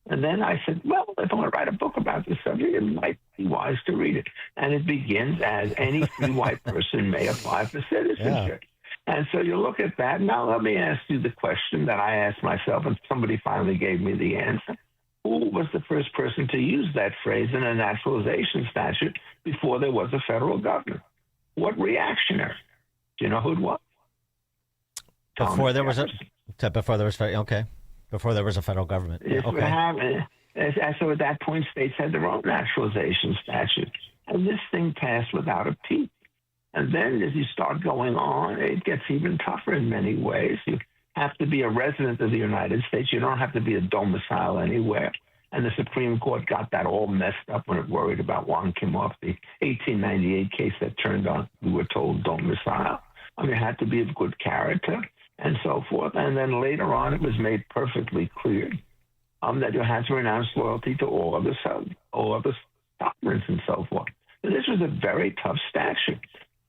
And then I said, well, if I want to write a book about this subject, it might be wise to read it. And it begins as any free white person may apply for citizenship. Yeah. And so you look at that. Now let me ask you the question that I asked myself, and somebody finally gave me the answer. Who was the first person to use that phrase in a naturalization statute before there was a federal government? What reactionary? Do you know who it was? Before there was a federal government. Yeah, okay. So at that point, states had their own naturalization statute. And this thing passed without a peep. And then as you start going on, it gets even tougher in many ways. You have to be a resident of the United States. You don't have to be a domicile anywhere. And the Supreme Court got that all messed up when it worried about Juan Kimoff, the 1898 case that turned on, we were told, domicile. I mean, it had to be of good character and so forth. And then later on, it was made perfectly clear that you had to renounce loyalty to all other sovereigns and so forth. And this was a very tough statute.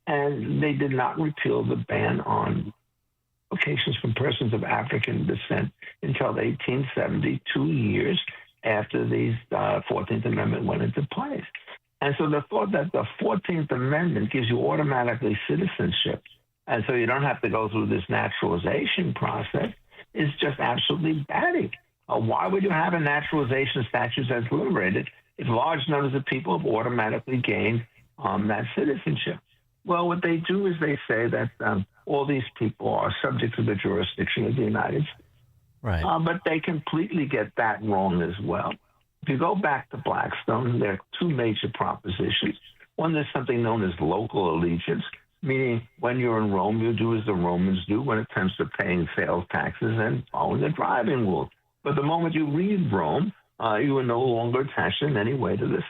And they did not repeal the ban on applications from persons of African descent until 1870, 2 years after the 14th Amendment went into place. And so the thought that the 14th Amendment gives you automatically citizenship, and so you don't have to go through this naturalization process, is just absolutely batty. Why would you have a naturalization statute that's liberated if large numbers of people have automatically gained that citizenship? Well, what they do is they say that all these people are subject to the jurisdiction of the United States. Right. But they completely get that wrong as well. If you go back to Blackstone, there are two major propositions. One, there's something known as local allegiance, meaning when you're in Rome, you do as the Romans do when it comes to paying sales taxes and following the driving rules. But the moment you leave Rome, you are no longer attached in any way to this.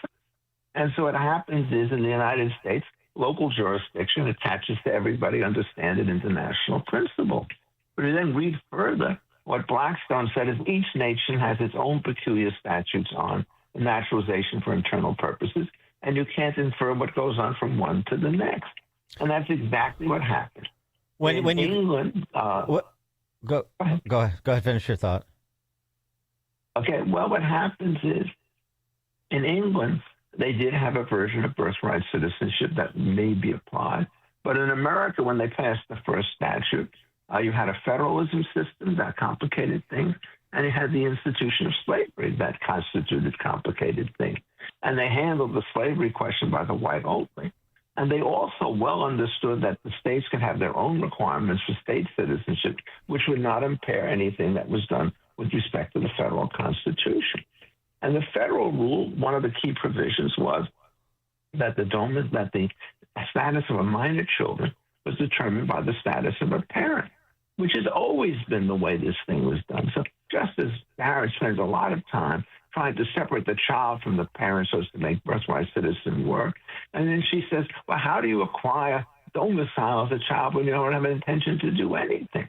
And so what happens is in the United States, local jurisdiction attaches to everybody under standard international principle. But you then read further, what Blackstone said is each nation has its own peculiar statutes on naturalization for internal purposes, and you can't infer what goes on from one to the next. And that's exactly what happened. When you England, go ahead, finish your thought. Okay, well, what happens is in England, they did have a version of birthright citizenship that may be applied. But in America, when they passed the first statute, you had a federalism system that complicated things, and you had the institution of slavery that constituted complicated things. And they handled the slavery question by the white only. And they also well understood that the states could have their own requirements for state citizenship, which would not impair anything that was done with respect to the federal constitution. And the federal rule, one of the key provisions was that the status of a minor children was determined by the status of a parent, which has always been the way this thing was done. So Justice Barrett spends a lot of time trying to separate the child from the parent so as to make birthright citizen work. And then she says, well, how do you acquire domicile as a child when you don't have an intention to do anything?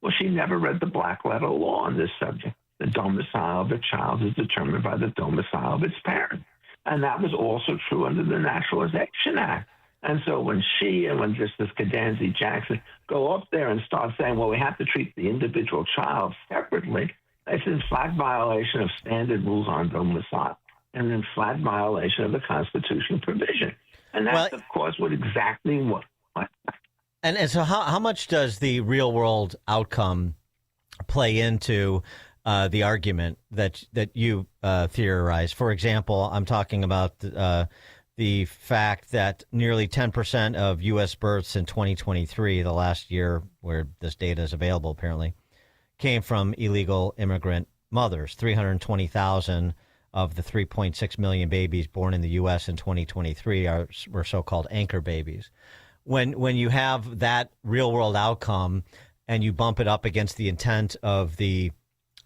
Well, she never read the black letter law on this subject. The domicile of a child is determined by the domicile of its parent. And that was also true under the Naturalization Act. And so when she and when Justice Kedanji Jackson go up there and start saying, well, we have to treat the individual child separately, it's in flat violation of standard rules on domicile and in flat violation of the Constitutional provision. And that's, of course, exactly what. And so how much does the real world outcome play into the argument that you theorize? For example, I'm talking about the fact that nearly 10% of U.S. births in 2023, the last year where this data is available apparently, came from illegal immigrant mothers. 320,000 of the 3.6 million babies born in the U.S. in 2023 were so-called anchor babies. When you have that real-world outcome and you bump it up against the intent of the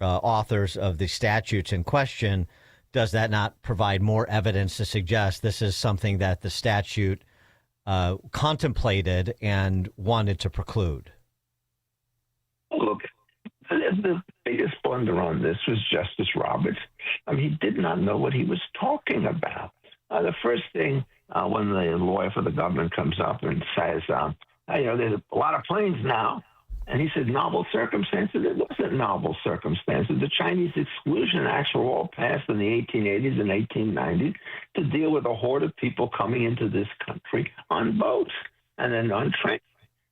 authors of the statutes in question, does that not provide more evidence to suggest this is something that the statute contemplated and wanted to preclude? Look, the biggest blunder on this was Justice Roberts. He did not know what he was talking about. The first thing when the lawyer for the government comes up and says, there's a lot of planes now, and he said novel circumstances. It wasn't novel circumstances. The Chinese Exclusion Acts were all passed in the 1880s and 1890s to deal with a horde of people coming into this country on boats and then on trains.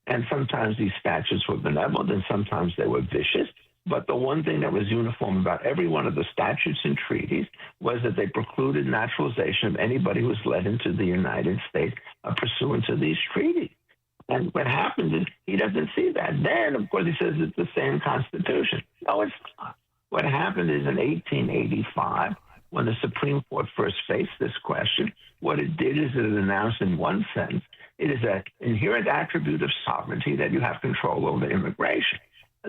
And sometimes these statutes were benevolent and sometimes they were vicious. But the one thing that was uniform about every one of the statutes and treaties was that they precluded naturalization of anybody who was led into the United States pursuant to these treaties. And what happens is he doesn't see that. Then, of course, he says it's the same Constitution. No, it's not. What happened is in 1885, when the Supreme Court first faced this question, what it did is it announced in one sentence, it is an inherent attribute of sovereignty that you have control over immigration.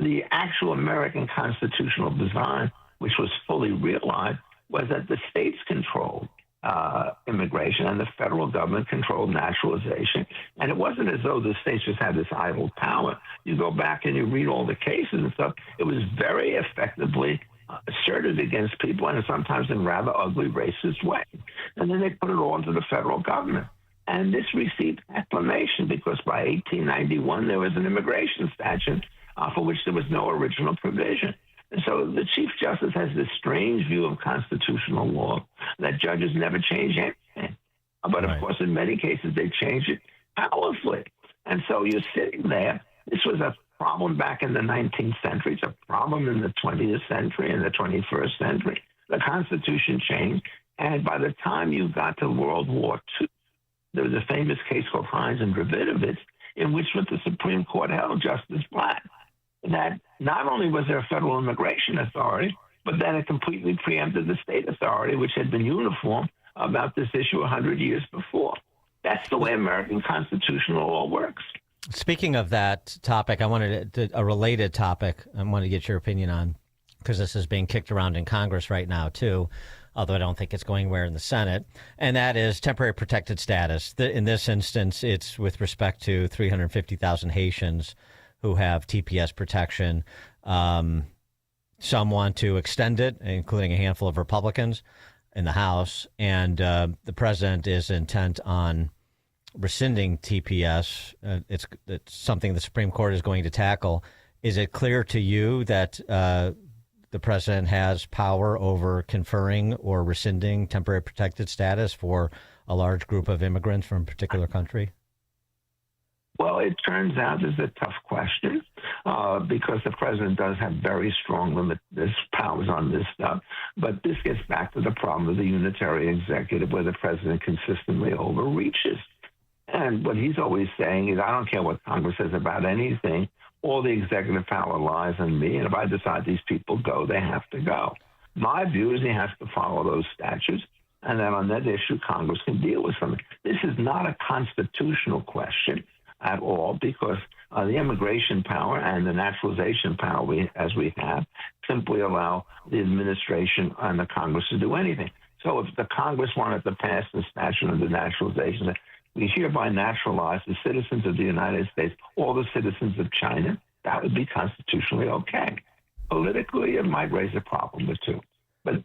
The actual American constitutional design, which was fully realized, was that the states controlled immigration and the federal government controlled naturalization. And it wasn't as though the states just had this idle power. You go back and you read all the cases and stuff, it was very effectively asserted against people and sometimes in rather ugly racist ways. And then they put it all into the federal government. And this received acclamation because by 1891 there was an immigration statute for which there was no original provision. And so the Chief Justice has this strange view of constitutional law that judges never change anything. But of course, in many cases, they change it powerfully. And so you're sitting there. This was a problem back in the 19th century. It's a problem in the 20th century and the 21st century. The Constitution changed. And by the time you got to World War II, there was a famous case called Hines and Davidovich, in which what the Supreme Court held, Justice Black, that not only was there a federal immigration authority, but that it completely preempted the state authority, which had been uniform about this issue 100 years before. That's the way American constitutional law works. Speaking of that topic, I wanted a related topic I want to get your opinion on, because this is being kicked around in Congress right now, too. although I don't think it's going anywhere in the Senate, and that is temporary protected status. In this instance, it's with respect to 350,000 Haitians who have TPS protection. Some want to extend it, including a handful of Republicans in the House, and the president is intent on rescinding TPS. It's something the Supreme Court is going to tackle. Is it clear to you that the president has power over conferring or rescinding temporary protected status for a large group of immigrants from a particular country? Well, it turns out it's a tough question because the president does have very strong powers on this stuff. But this gets back to the problem of the unitary executive where the president consistently overreaches. And what he's always saying is, I don't care what Congress says about anything. All the executive power lies on me. And if I decide these people go, they have to go. My view is he has to follow those statutes. And then on that issue, Congress can deal with something. This is not a constitutional question at all because the immigration power and the naturalization power as we have simply allow the administration and the Congress to do anything. So if the Congress wanted to pass the statute of the naturalization, we hereby naturalize the citizens of the United States, all the citizens of China, that would be constitutionally okay. Politically, it might raise a problem or two. But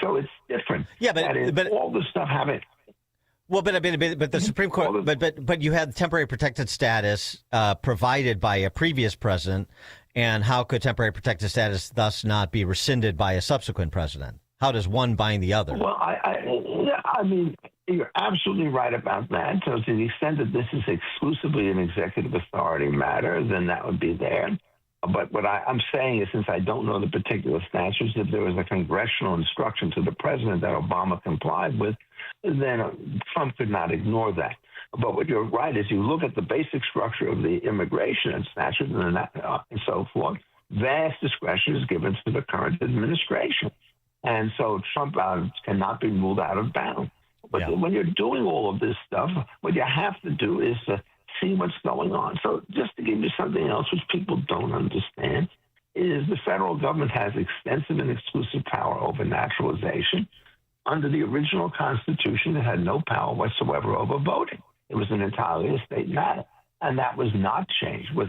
so it's different. Yeah, but all the stuff having. Well, but the Supreme Court, but you had temporary protected status provided by a previous president, and how could temporary protected status thus not be rescinded by a subsequent president? How does one bind the other? Well, I mean, you're absolutely right about that. So to the extent that this is exclusively an executive authority matter, then that would be there. But what I'm saying is, since I don't know the particular statutes, if there was a congressional instruction to the president that Obama complied with, then Trump could not ignore that. But what you're right is, you look at the basic structure of the immigration and statute and so forth, vast discretion is given to the current administration. And so Trump cannot be ruled out of bounds. But when you're doing all of this stuff, what you have to do is see what's going on. So just to give you something else which people don't understand is the federal government has extensive and exclusive power over naturalization. Under the original Constitution, it had no power whatsoever over voting. It was an entirely a state matter. And that was not changed by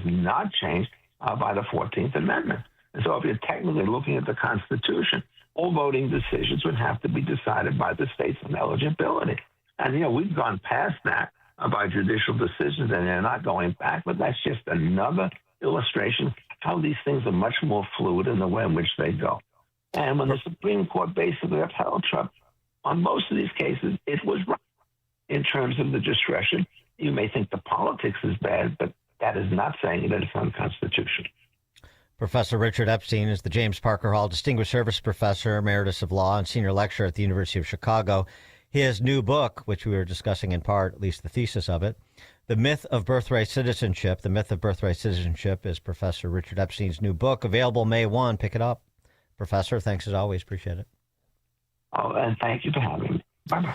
the 14th Amendment. And so if you're technically looking at the Constitution, all voting decisions would have to be decided by the states on eligibility. And, we've gone past that by judicial decisions, and they're not going back, but that's just another illustration how these things are much more fluid in the way in which they go. And when the Supreme Court basically upheld Trump on most of these cases, it was right in terms of the discretion. You may think the politics is bad, but that is not saying that it's unconstitutional. Professor Richard Epstein is the James Parker Hall Distinguished Service Professor, Emeritus of Law, and Senior Lecturer at the University of Chicago. His new book, which we were discussing in part, at least the thesis of it, The Myth of Birthright Citizenship. The Myth of Birthright Citizenship is Professor Richard Epstein's new book, available May 1. Pick it up. Professor, thanks as always. Appreciate it. Oh, and thank you for having me. Bye-bye.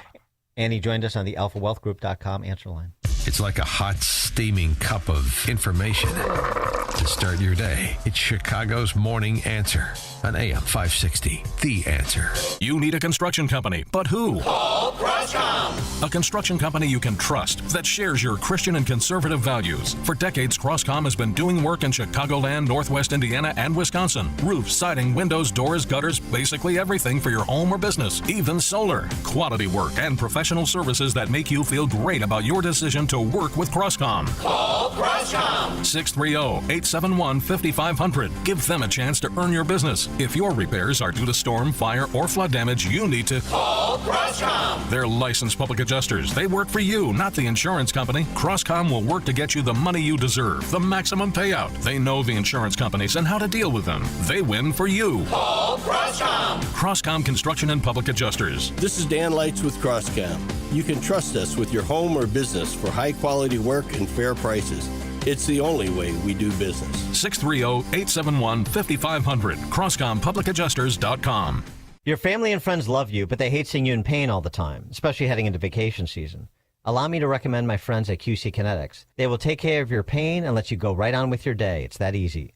And he joined us on the alphawealthgroup.com answer line. It's like a hot, steaming cup of information to start your day. It's Chicago's Morning Answer on AM 560. The Answer. You need a construction company, but who? Call Crosscom. A construction company you can trust that shares your Christian and conservative values. For decades, Crosscom has been doing work in Chicagoland, Northwest Indiana, and Wisconsin. Roofs, siding, windows, doors, gutters, basically everything for your home or business, even solar. Quality work and professional services that make you feel great about your decision to work with Crosscom. Call Crosscom. 630-871-5500. Give them a chance to earn your business. If your repairs are due to storm, fire, or flood damage, you need to call Crosscom. They're licensed public adjusters. They work for you, not the insurance company. Crosscom will work to get you the money you deserve, the maximum payout. They know the insurance companies and how to deal with them. They win for you. Call Crosscom. Crosscom Construction and Public Adjusters. This is Dan Lights with Crosscom. You can trust us with your home or business for high-quality work and fair prices. It's the only way we do business. 630-871-5500. CrosscomPublicAdjusters.com. Your family and friends love you, but they hate seeing you in pain all the time, especially heading into vacation season. Allow me to recommend my friends at QC Kinetics. They will take care of your pain and let you go right on with your day. It's that easy.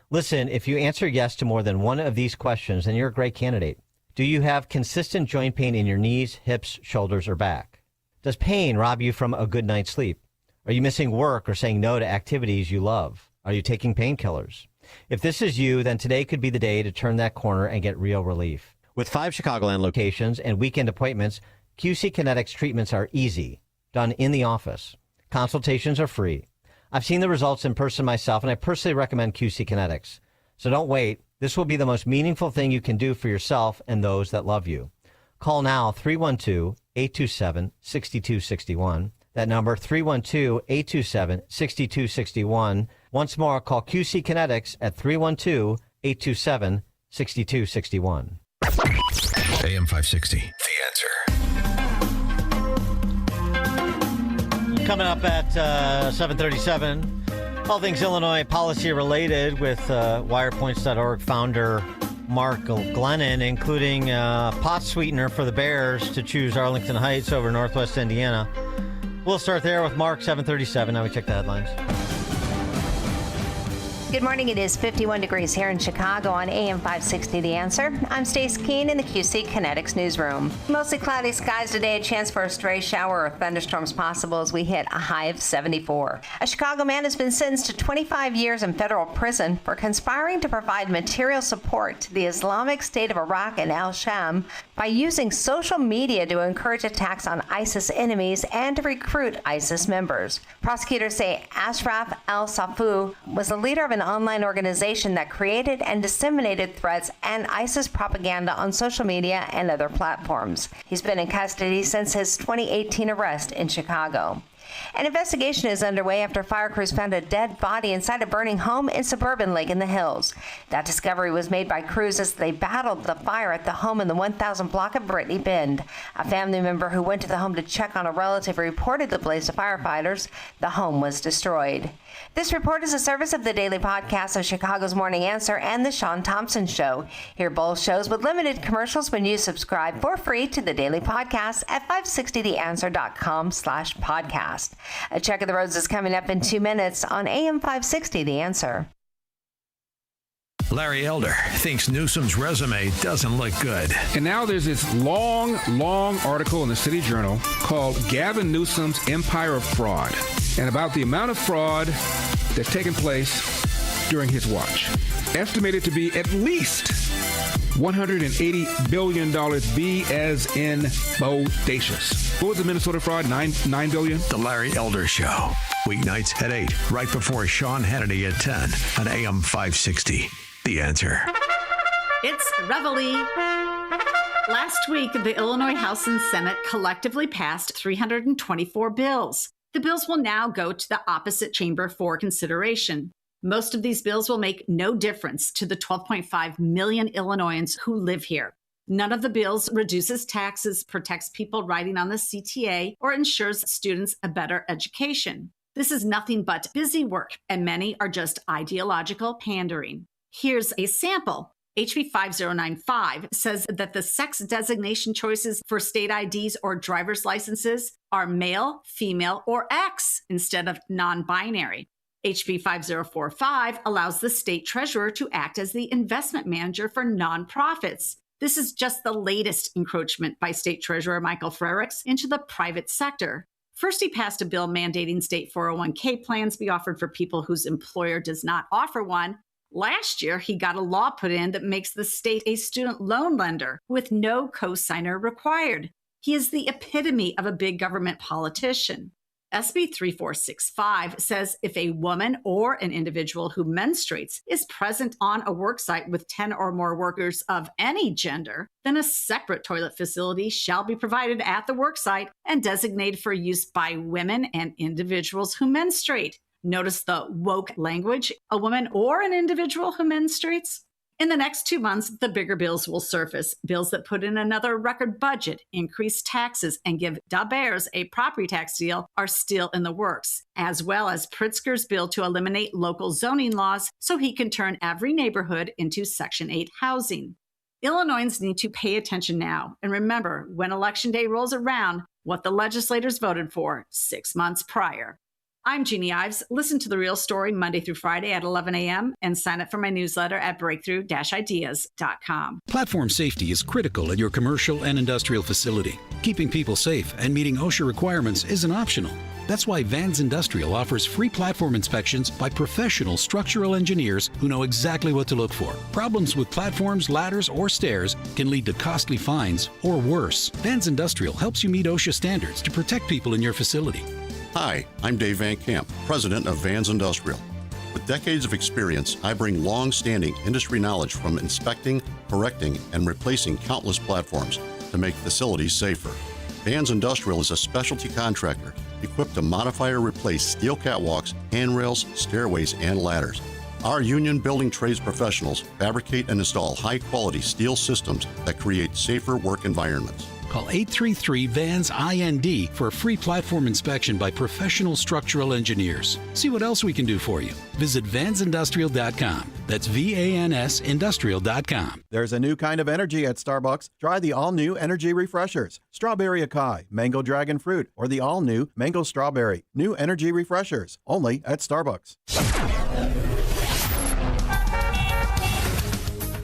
Listen, if you answer yes to more than one of these questions, then you're a great candidate. Do you have consistent joint pain in your knees, hips, shoulders, or back? Does pain rob you from a good night's sleep? Are you missing work or saying no to activities you love? Are you taking painkillers? If this is you, then today could be the day to turn that corner and get real relief. With 5 Chicagoland locations and weekend appointments, QC Kinetics treatments are easy, done in the office. Consultations are free. I've seen the results in person myself, and I personally recommend QC Kinetics. So don't wait. This will be the most meaningful thing you can do for yourself and those that love you. Call now 312-827-6261. That number, 312-827-6261. Once more, call QC Kinetics at 312-827-6261. AM 560, The Answer. Coming up at 7:37, all things Illinois policy related with wirepoints.org founder Mark Glennon, including pot sweetener for the Bears to choose Arlington Heights over Northwest Indiana. We'll start there with Mark, 7:37. Now we check the headlines. Good morning. It is 51 degrees here in Chicago on AM 560 The Answer. I'm Stace Keene in the QC Kinetics newsroom. Mostly cloudy skies today. A chance for a stray shower or thunderstorms possible as we hit a high of 74. A Chicago man has been sentenced to 25 years in federal prison for conspiring to provide material support to the Islamic State of Iraq and al-Sham by using social media to encourage attacks on ISIS enemies and to recruit ISIS members. Prosecutors say Ashraf al-Safu was the leader of an online organization that created and disseminated threats and ISIS propaganda on social media and other platforms. He's been in custody since his 2018 arrest in Chicago. An investigation is underway after fire crews found a dead body inside a burning home in suburban Lake in the Hills. That discovery was made by crews as they battled the fire at the home in the 1000 block of Brittany Bend. A family member who went to the home to check on a relative reported the blaze to firefighters. The home was destroyed. This report is a service of the daily podcast of Chicago's Morning Answer and The Sean Thompson Show. Hear both shows with limited commercials when you subscribe for free to the daily podcast at 560theanswer.com/podcast. A check of the roads is coming up in 2 minutes on AM 560 The Answer. Larry Elder thinks Newsom's resume doesn't look good. And now there's this long article in the City Journal called Gavin Newsom's Empire of Fraud, and about the amount of fraud that's taken place during his watch. Estimated to be at least $180 billion, B as in bodacious. What was the Minnesota fraud? $9 billion? The Larry Elder Show. Weeknights at 8, right before Sean Hannity at 10 on AM 560. The Answer. It's Reveille. Last week, the Illinois House and Senate collectively passed 324 bills. The bills will now go to the opposite chamber for consideration. Most of these bills will make no difference to the 12.5 million Illinoisans who live here. None of the bills reduces taxes, protects people riding on the CTA, or ensures students a better education. This is nothing but busy work, and many are just ideological pandering. Here's a sample. HB 5095 says that the sex designation choices for state IDs or driver's licenses are male, female, or X instead of non-binary. HB 5045 allows the state treasurer to act as the investment manager for nonprofits. This is just the latest encroachment by State Treasurer Michael Frerichs into the private sector. First, he passed a bill mandating state 401k plans be offered for people whose employer does not offer one. Last year, he got a law put in that makes the state a student loan lender with no cosigner required. He is the epitome of a big government politician. SB 3465 says if a woman or an individual who menstruates is present on a worksite with 10 or more workers of any gender, then a separate toilet facility shall be provided at the worksite and designated for use by women and individuals who menstruate. Notice the woke language, a woman or an individual who menstruates. In the next 2 months, the bigger bills will surface. Bills that put in another record budget, increase taxes, and give Da Bears a property tax deal are still in the works, as well as Pritzker's bill to eliminate local zoning laws so he can turn every neighborhood into Section 8 housing. Illinoisans need to pay attention now and remember when Election Day rolls around what the legislators voted for 6 months prior. I'm Jeannie Ives. Listen to The Real Story Monday through Friday at 11 a.m. and sign up for my newsletter at breakthrough-ideas.com. Platform safety is critical at your commercial and industrial facility. Keeping people safe and meeting OSHA requirements isn't optional. That's why Vans Industrial offers free platform inspections by professional structural engineers who know exactly what to look for. Problems with platforms, ladders, or stairs can lead to costly fines or worse. Vans Industrial helps you meet OSHA standards to protect people in your facility. Hi, I'm Dave Van Camp, president of Vans Industrial. With decades of experience, I bring long-standing industry knowledge from inspecting, correcting, and replacing countless platforms to make facilities safer. Vans Industrial is a specialty contractor equipped to modify or replace steel catwalks, handrails, stairways, and ladders. Our union building trades professionals fabricate and install high-quality steel systems that create safer work environments. Call 833-VANS-IND for a free platform inspection by professional structural engineers. See what else we can do for you. Visit vansindustrial.com. That's VANS Industrial.com. There's a new kind of energy at Starbucks. Try the all-new Energy Refreshers. Strawberry Acai, Mango Dragon Fruit, or the all-new Mango Strawberry. New Energy Refreshers. Only at Starbucks.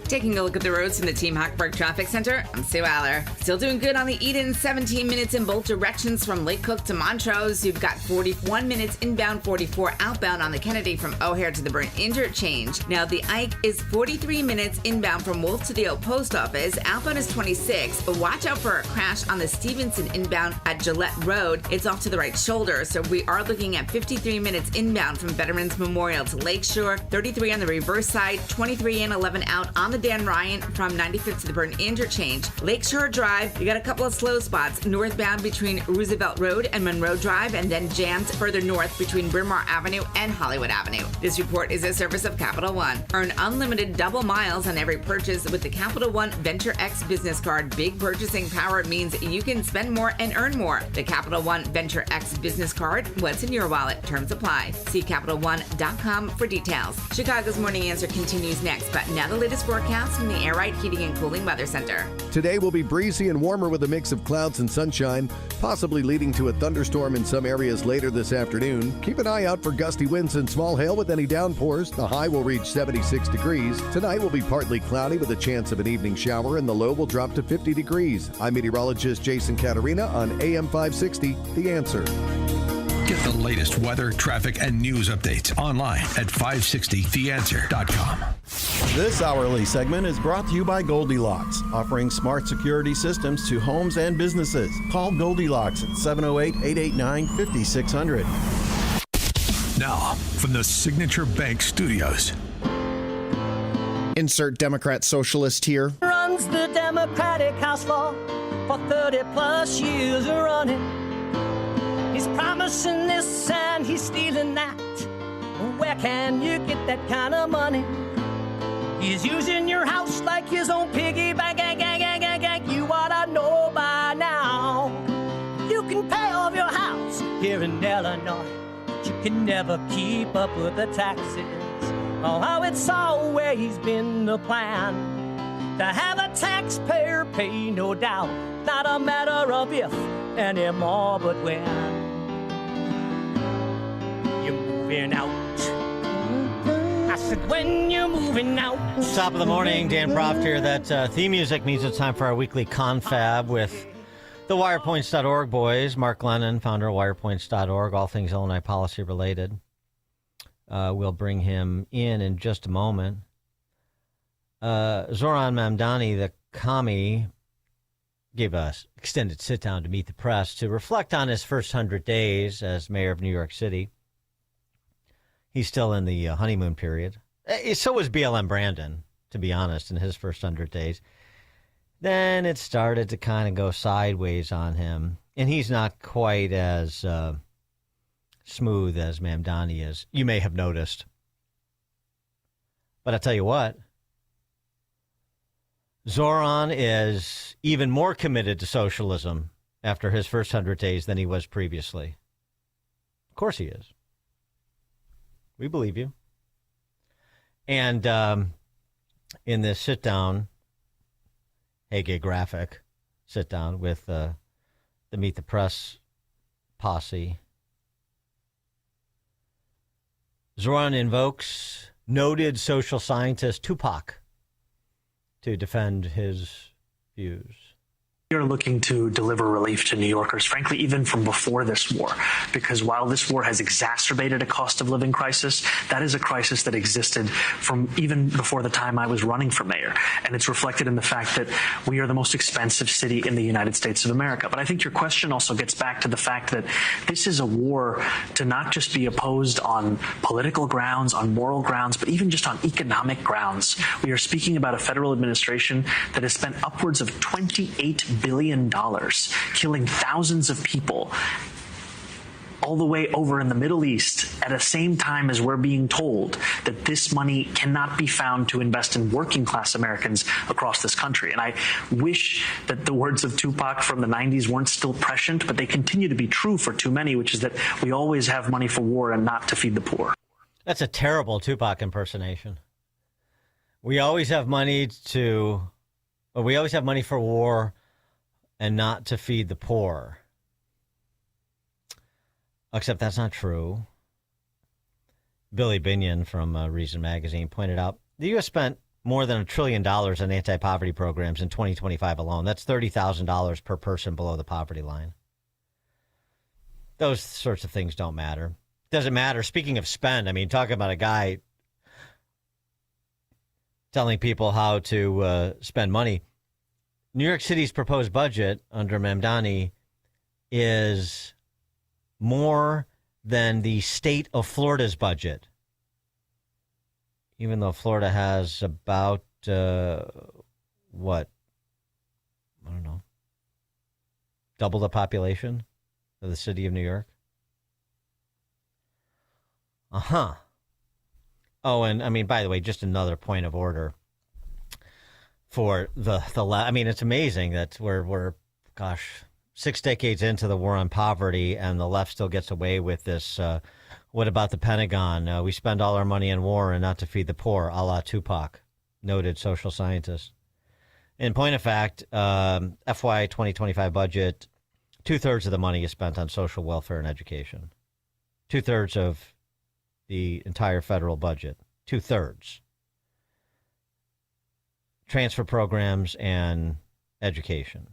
Taking a look at the roads from the Team Hochberg Traffic Center, I'm Sue Aller. Still doing good on the Eden, 17 minutes in both directions from Lake Cook to Montrose. You've got 41 minutes inbound, 44 outbound on the Kennedy from O'Hare to the Burnt Interchange. Now the Ike is 43 minutes inbound from Wolf to the Old Post Office. Outbound is 26, but watch out for a crash on the Stevenson inbound at Gillette Road. It's off to the right shoulder, so we are looking at 53 minutes inbound from Veterans Memorial to Lakeshore, 33 on the reverse side, 23 and 11 out on the Dan Ryan from 95th to the Burnt Interchange. Lakeshore Drive, you got a couple of slow spots northbound between Roosevelt Road and Monroe Drive, and then jammed further north between Bryn Mawr Avenue and Hollywood Avenue. This report is a service of Capital One. Earn unlimited double miles on every purchase with the Capital One Venture X business card. Big purchasing power means you can spend more and earn more. The Capital One Venture X business card, what's in your wallet? Terms apply. See CapitalOne.com for details. Chicago's Morning Answer continues next, but now the latest forecast from the Air Right Heating and Cooling Weather Center. Today will be breezy and warmer with a mix of clouds and sunshine, possibly leading to a thunderstorm in some areas later this afternoon. Keep an eye out for gusty winds and small hail with any downpours. The high will reach 76 degrees. Tonight will be partly cloudy with a chance of an evening shower, and the low will drop to 50 degrees. I'm meteorologist Jason Caterina on AM 560, The Answer. Get the latest weather, traffic, and news updates online at 560theanswer.com. This hourly segment is brought to you by Goldilocks, offering smart security systems to homes and businesses. Call Goldilocks at 708-889-5600. Now, from the Signature Bank Studios. Insert Democrat socialist here. Runs the Democratic House law for 30 plus years running. He's promising this and he's stealing that. Where can you get that kind of money? He's using your house like his own piggy bank. You ought to know by now. You can pay off your house here in Illinois, but you can never keep up with the taxes. Oh, how it's always been the plan to have a taxpayer pay, no doubt. Not a matter of if anymore, but when. You're moving out. I said, when you're moving out. Top of the morning, Dan Proft here. That theme music means it's time for our weekly confab with the wirepoints.org boys. Mark Lennon, founder of wirepoints.org, all things Illinois policy related. We'll bring him in just a moment. Zoran Mamdani, the commie, gave us extended sit-down to meet the press to reflect on his first 100 days as mayor of New York City. He's still in the honeymoon period. So was BLM Brandon, to be honest, in his first 100 days. Then it started to kind of go sideways on him, and he's not quite as smooth as Mamdani is. You may have noticed. But I'll tell you what, Zoran is even more committed to socialism after his first 100 days than he was previously. Of course he is. We believe you. And in this sit-down, Hage graphic sit-down with the Meet the Press posse, Zoran invokes noted social scientist Tupac to defend his views. We are looking to deliver relief to New Yorkers, frankly, even from before this war, because while this war has exacerbated a cost of living crisis, that is a crisis that existed from even before the time I was running for mayor. And it's reflected in the fact that we are the most expensive city in the United States of America. But I think your question also gets back to the fact that this is a war to not just be opposed on political grounds, on moral grounds, but even just on economic grounds. We are speaking about a federal administration that has spent upwards of $28 billion killing thousands of people all the way over in the Middle East at the same time as we're being told that this money cannot be found to invest in working class Americans across this country. And I wish that the words of Tupac from the 90s weren't still prescient, but they continue to be true for too many, which is that we always have money for war and not to feed the poor. That's a terrible Tupac impersonation. We always have money for war and not to feed the poor. Except that's not true. Billy Binion from Reason Magazine pointed out the U.S. spent more than $1 trillion on anti-poverty programs in 2025 alone. That's $30,000 per person below the poverty line. Those sorts of things don't matter. Doesn't matter. Speaking of spend, I mean, talking about a guy telling people how to spend money. New York City's proposed budget under Mamdani is more than the state of Florida's budget, even though Florida has about, double the population of the city of New York? Uh-huh. Oh, and I mean, by the way, just another point of order. For it's amazing that we're 6 decades into the war on poverty, and the left still gets away with this. What about the Pentagon? We spend all our money in war and not to feed the poor, a la Tupac, noted social scientist. In point of fact, FY 2025 budget, 2/3 of the money is spent on social welfare and education. 2/3 of the entire federal budget. 2/3. Transfer programs and education.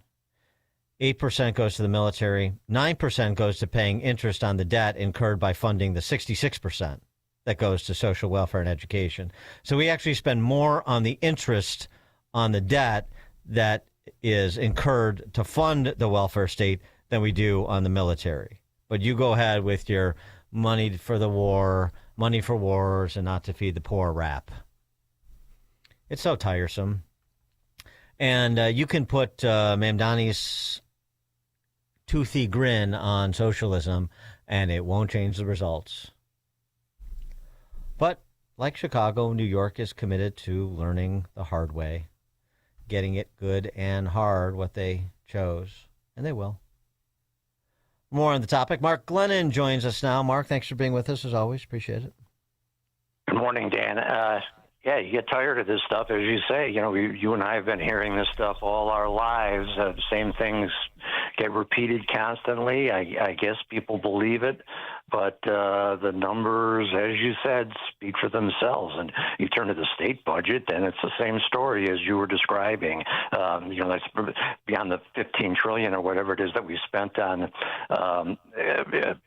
8% goes to the military. 9% goes to paying interest on the debt incurred by funding the 66% that goes to social welfare and education. So we actually spend more on the interest on the debt that is incurred to fund the welfare state than we do on the military. But you go ahead with your money for the war, money for wars, and not to feed the poor rap. It's so tiresome. And you can put Mamdani's toothy grin on socialism, and it won't change the results. But like Chicago, New York is committed to learning the hard way, getting it good and hard what they chose, and they will. More on the topic. Mark Glennon joins us now. Mark, thanks for being with us as always. Appreciate it. Good morning, Dan. Yeah, you get tired of this stuff, as you say. You know, you and I have been hearing this stuff all our lives. Same things get repeated constantly. I guess people believe it, but the numbers, as you said, speak for themselves. And you turn to the state budget, and it's the same story as you were describing. That's beyond the $15 trillion or whatever it is that we spent on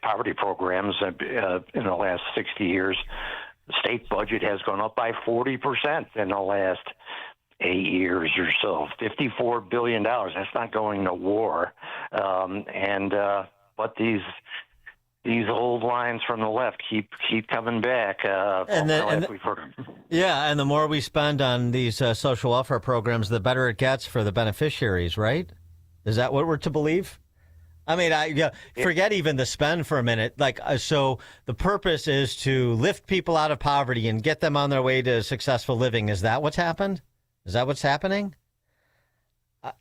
poverty programs in the last 60 years. The state budget has gone up by 40% in the last 8 years or so. $54 billion. That's not going to war. But these old lines from the left keep coming back. And the more we spend on these social welfare programs, the better it gets for the beneficiaries, right? Is that what we're to believe? I mean, forget even the spend for a minute. So the purpose is to lift people out of poverty and get them on their way to successful living. Is that what's happened? Is that what's happening?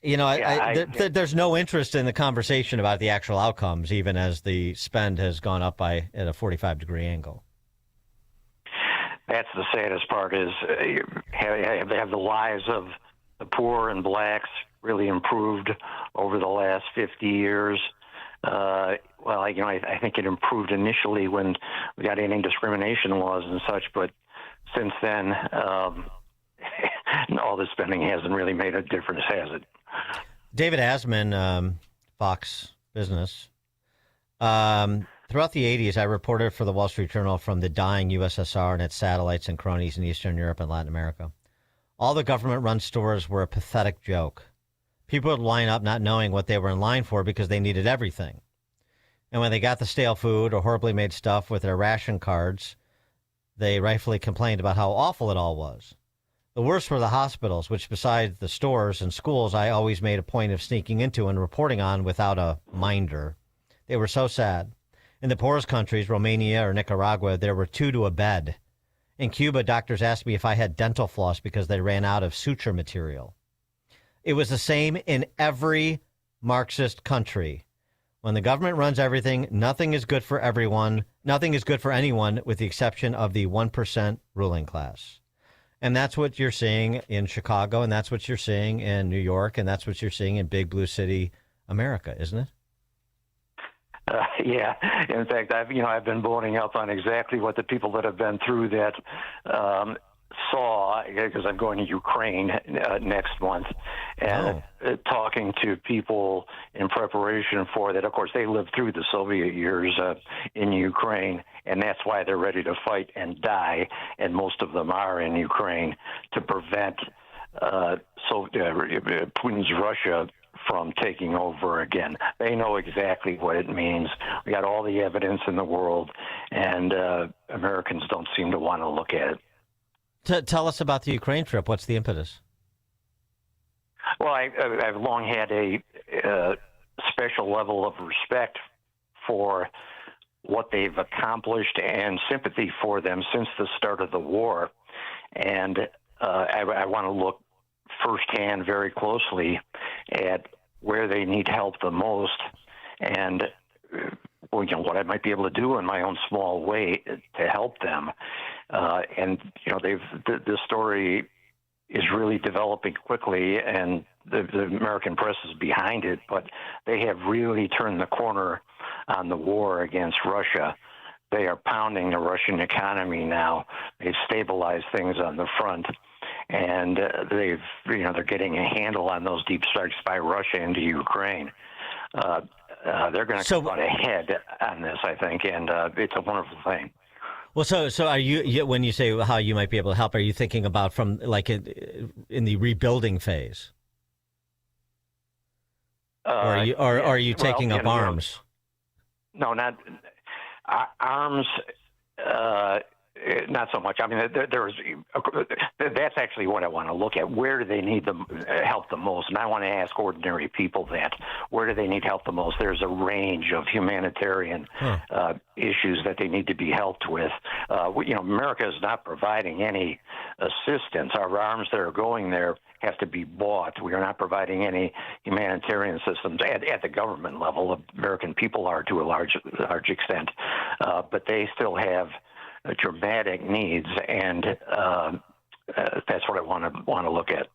There's no interest in the conversation about the actual outcomes, even as the spend has gone up at a 45-degree angle. That's the saddest part is have the lives of the poor and blacks really improved over the last 50 years? well, I think it improved initially when we got anti-discrimination laws and such, but since then, all the spending hasn't really made a difference, has it? David Asman, Fox Business. Throughout the 80s, I reported for the Wall Street Journal from the dying USSR and its satellites and cronies in Eastern Europe and Latin America. All the government-run stores were a pathetic joke. People would line up not knowing what they were in line for because they needed everything. And when they got the stale food or horribly made stuff with their ration cards, they rightfully complained about how awful it all was. The worst were the hospitals, which besides the stores and schools, I always made a point of sneaking into and reporting on without a minder. They were so sad. In the poorest countries, Romania or Nicaragua, there were 2 to a bed. In Cuba, doctors asked me if I had dental floss because they ran out of suture material. It was the same in every Marxist country. When the government runs everything, nothing is good for everyone. Nothing is good for anyone with the exception of the 1% ruling class. And that's what you're seeing in Chicago, and that's what you're seeing in New York, and that's what you're seeing in big blue city America, isn't it? Yeah. In fact, I've been boning up on exactly what the people that have been through that saw, because I'm going to Ukraine next month, and talking to people in preparation for that. Of course, they lived through the Soviet years in Ukraine, and that's why they're ready to fight and die, and most of them are in Ukraine, to prevent Putin's Russia from taking over again. They know exactly what it means. We got all the evidence in the world, and Americans don't seem to want to look at it. Tell us about the Ukraine trip. What's the impetus? Well, I've long had a special level of respect for what they've accomplished and sympathy for them since the start of the war. And I want to look firsthand very closely at where they need help the most and what I might be able to do in my own small way to help them. This story is really developing quickly, and the American press is behind it, but they have really turned the corner on the war against Russia. They are pounding the Russian economy now. They've stabilized things on the front, and they're getting a handle on those deep strikes by Russia into Ukraine. They're going to come out ahead on this, I think, and it's a wonderful thing. Well, so are you, when you say how you might be able to help, are you thinking about from like in the rebuilding phase? Or are you taking up arms? No, not arms. Not so much. I mean, that's actually what I want to look at. Where do they need the help the most? And I want to ask ordinary people that. Where do they need help the most? There's a range of humanitarian issues that they need to be helped with. America is not providing any assistance. Our arms that are going there have to be bought. We are not providing any humanitarian systems at the government level. The American people are to a large extent, but they still have dramatic needs, and that's what I want to look at.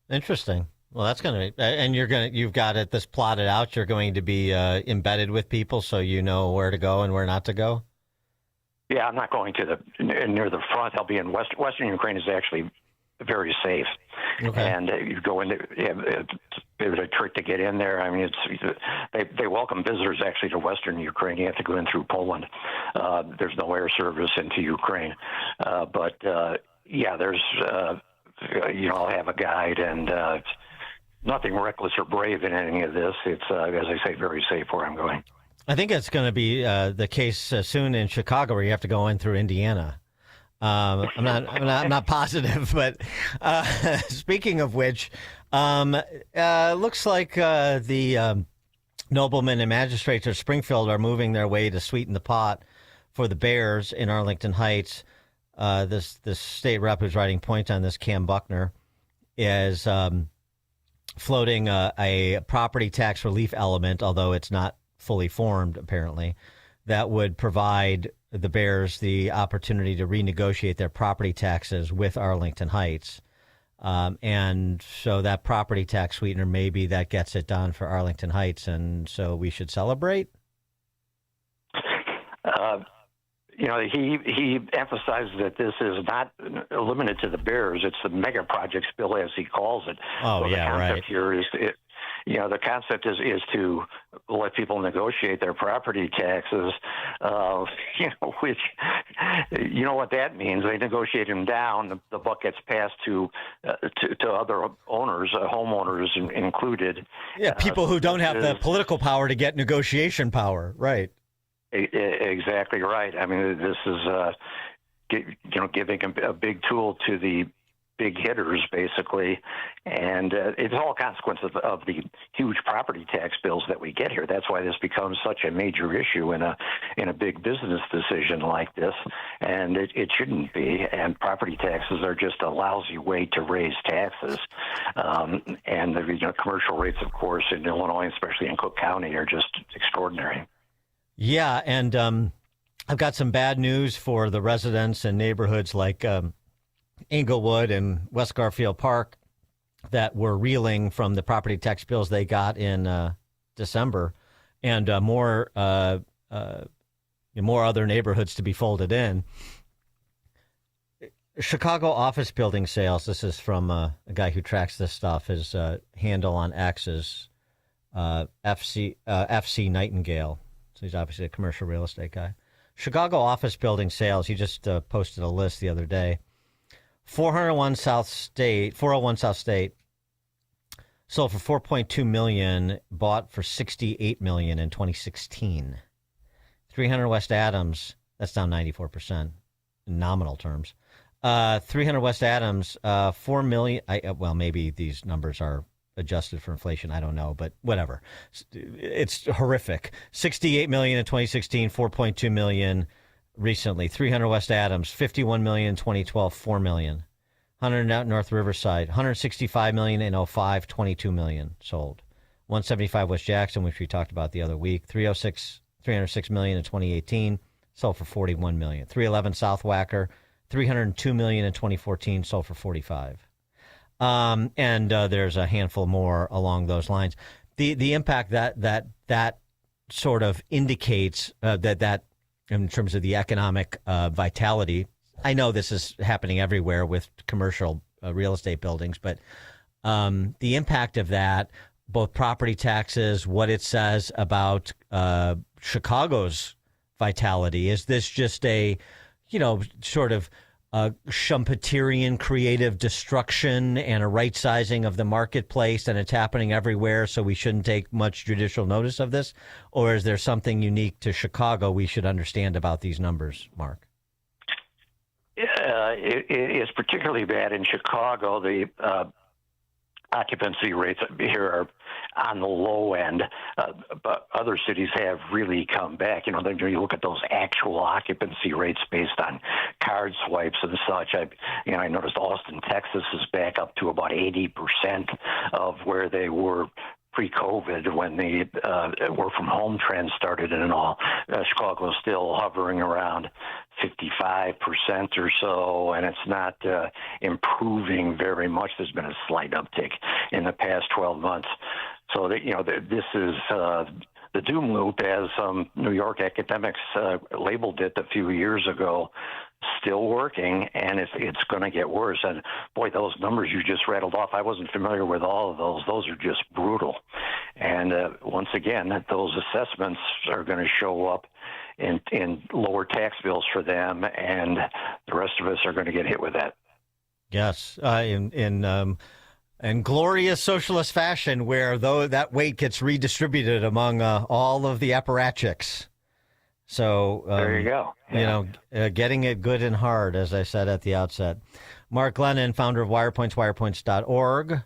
Interesting. Well, that's going to, and you've got this plotted out. You're going to be embedded with people, so you know where to go and where not to go. Yeah, I'm not going to near the front. I'll be in Western Ukraine. Is actually very safe, and you go in. It's a trick to get in there. I mean, they welcome visitors actually to Western Ukraine. You have to go in through Poland. There's no air service into Ukraine, but there's I'll have a guide, and nothing reckless or brave in any of this. It's as I say, very safe where I'm going. I think it's going to be the case soon in Chicago, where you have to go in through Indiana. I'm not positive, but speaking of which, looks like the noblemen and magistrates of Springfield are moving their way to sweeten the pot for the Bears in Arlington Heights. This state rep who's writing points on this, Cam Buckner, is floating a property tax relief element, although it's not fully formed, apparently, that would provide the Bears the opportunity to renegotiate their property taxes with Arlington Heights. And so that property tax sweetener, maybe that gets it done for Arlington Heights, and so we should celebrate? He emphasizes that this is not limited to the Bears. It's the mega projects bill, as he calls it. Oh, so yeah, the concept right. here is, the concept is to let people negotiate their property taxes, which, you know what that means. They negotiate them down. The buck gets passed to other owners, homeowners included. Yeah, people who don't have the political power to get negotiation power, right? Exactly right. I mean, this is, giving a big tool to the big hitters, basically, and it's all a consequence of the huge property tax bills that we get here. That's why this becomes such a major issue in a big business decision like this, and it shouldn't be. And property taxes are just a lousy way to raise taxes, and the commercial rates, of course, in Illinois, especially in Cook County, are just extraordinary. Yeah, and I've got some bad news for the residents in neighborhoods like Englewood and West Garfield Park that were reeling from the property tax bills they got in December, and more other neighborhoods to be folded in. Chicago office building sales, this is from a guy who tracks this stuff, his handle on X is FC Nightingale. So he's obviously a commercial real estate guy. Chicago office building sales, he just posted a list the other day. 401 South State sold for $4.2 million, bought for $68 million in 2016. 300 West Adams, that's down 94% in nominal terms. 300 West Adams, $4 million. Well, maybe these numbers are adjusted for inflation. I don't know, but whatever. It's horrific. $68 million in 2016, $4.2 million recently. 300 West Adams, $51 million in 2012, $4 million. 100 out North Riverside, $165 million in 2005, $22 million sold. 175 West Jackson, which we talked about the other week, $306 million in 2018, sold for $41 million. 311 South Wacker, $302 million in 2014, sold for $45. And there's a handful more along those lines. The impact that sort of indicates that in terms of the economic vitality, I know this is happening everywhere with commercial real estate buildings, but the impact of that, both property taxes, what it says about Chicago's vitality, is this just a, sort of Schumpeterian creative destruction and a right sizing of the marketplace, and it's happening everywhere, so we shouldn't take much judicial notice of this? Or is there something unique to Chicago we should understand about these numbers, Mark? It's particularly bad in Chicago. The occupancy rates here are on the low end, but other cities have really come back. You look at those actual occupancy rates based on card swipes and such. I noticed Austin, Texas is back up to about 80% of where they were pre-COVID when the work from home trend started and all. Chicago is still hovering around 55% or so, and it's not improving very much. There's been a slight uptick in the past 12 months. So this is the doom loop, as some New York academics labeled it a few years ago, still working, and it's going to get worse. And boy, those numbers you just rattled off, I wasn't familiar with all of those. Those are just brutal. And once again, those assessments are going to show up in lower tax bills for them, and the rest of us are going to get hit with that. Yes, in glorious socialist fashion, where though that weight gets redistributed among all of the apparatchiks. So there you go. Yeah. Getting it good and hard, as I said at the outset. Mark Glennon, founder of WirePoints, wirepoints.org.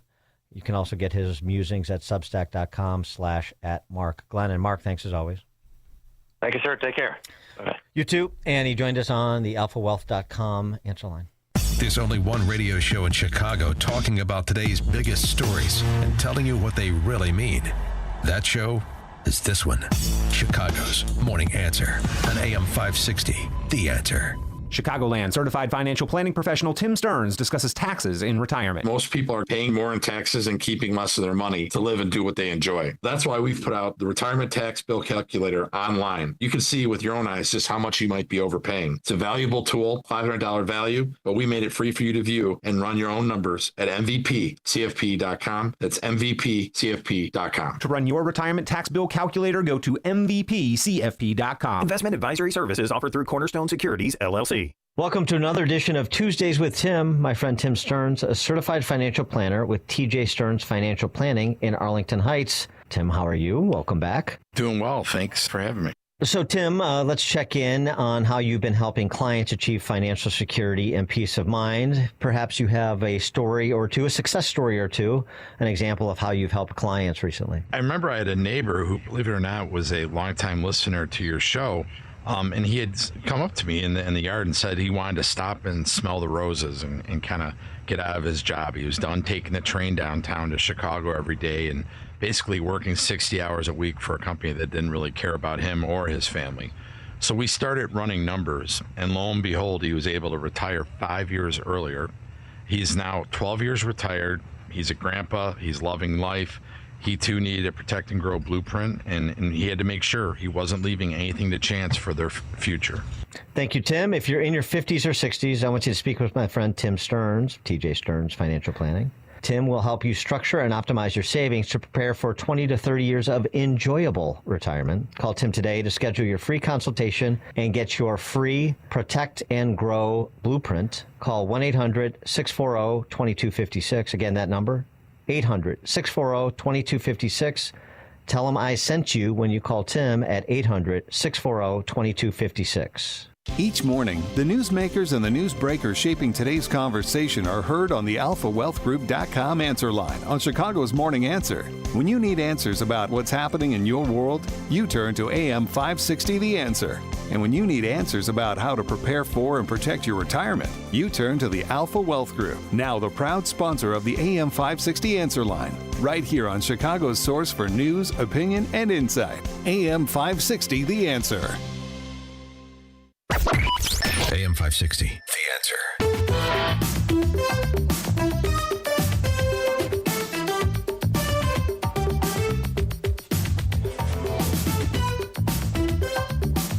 You can also get his musings at substack.com/@MarkGlennon. Mark, thanks as always. Thank you, sir. Take care. Bye. You too. And he joined us on the alphawealth.com answer line. There's only one radio show in Chicago talking about today's biggest stories and telling you what they really mean. That show is this one, Chicago's Morning Answer on AM 560, The Answer. Chicagoland certified financial planning professional Tim Stearns discusses taxes in retirement. Most people are paying more in taxes and keeping less of their money to live and do what they enjoy. That's why we've put out the retirement tax bill calculator online. You can see with your own eyes just how much you might be overpaying. It's a valuable tool, $500 value, but we made it free for you to view and run your own numbers at MVPCFP.com. That's MVPCFP.com. To run your retirement tax bill calculator, go to MVPCFP.com. Investment advisory services offered through Cornerstone Securities, LLC. Welcome to another edition of Tuesdays with Tim. My friend Tim Stearns, a certified financial planner with TJ Stearns Financial Planning in Arlington Heights. Tim, how are you? Welcome back. Doing well. Thanks for having me. So, Tim, let's check in on how you've been helping clients achieve financial security and peace of mind. Perhaps you have a story or two, a success story or two, an example of how you've helped clients recently. I remember I had a neighbor who, believe it or not, was a longtime listener to your show. And he had come up to me in the yard and said he wanted to stop and smell the roses and kind of get out of his job. He was done taking the train downtown to Chicago every day and basically working 60 hours a week for a company that didn't really care about him or his family. So we started running numbers, and lo and behold, he was able to retire 5 years earlier. He's now 12 years retired. He's a grandpa. He's loving life. He, too, needed a protect and grow blueprint, and he had to make sure he wasn't leaving anything to chance for their future. Thank you, Tim. If you're in your 50s or 60s, I want you to speak with my friend Tim Stearns, TJ Stearns Financial Planning. Tim will help you structure and optimize your savings to prepare for 20 to 30 years of enjoyable retirement. Call Tim today to schedule your free consultation and get your free Protect and Grow blueprint. Call 1-800-640-2256. Again, that number, 800-640-2256. Tell him I sent you when you call Tim at 800-640-2256. Each morning, the newsmakers and the newsbreakers shaping today's conversation are heard on the AlphaWealthGroup.com answer line on Chicago's Morning Answer. When you need answers about what's happening in your world, you turn to AM 560 The Answer. And when you need answers about how to prepare for and protect your retirement, you turn to the Alpha Wealth Group, now the proud sponsor of the AM 560 Answer line, right here on Chicago's source for news, opinion, and insight. AM 560 The Answer. AM 560, The Answer.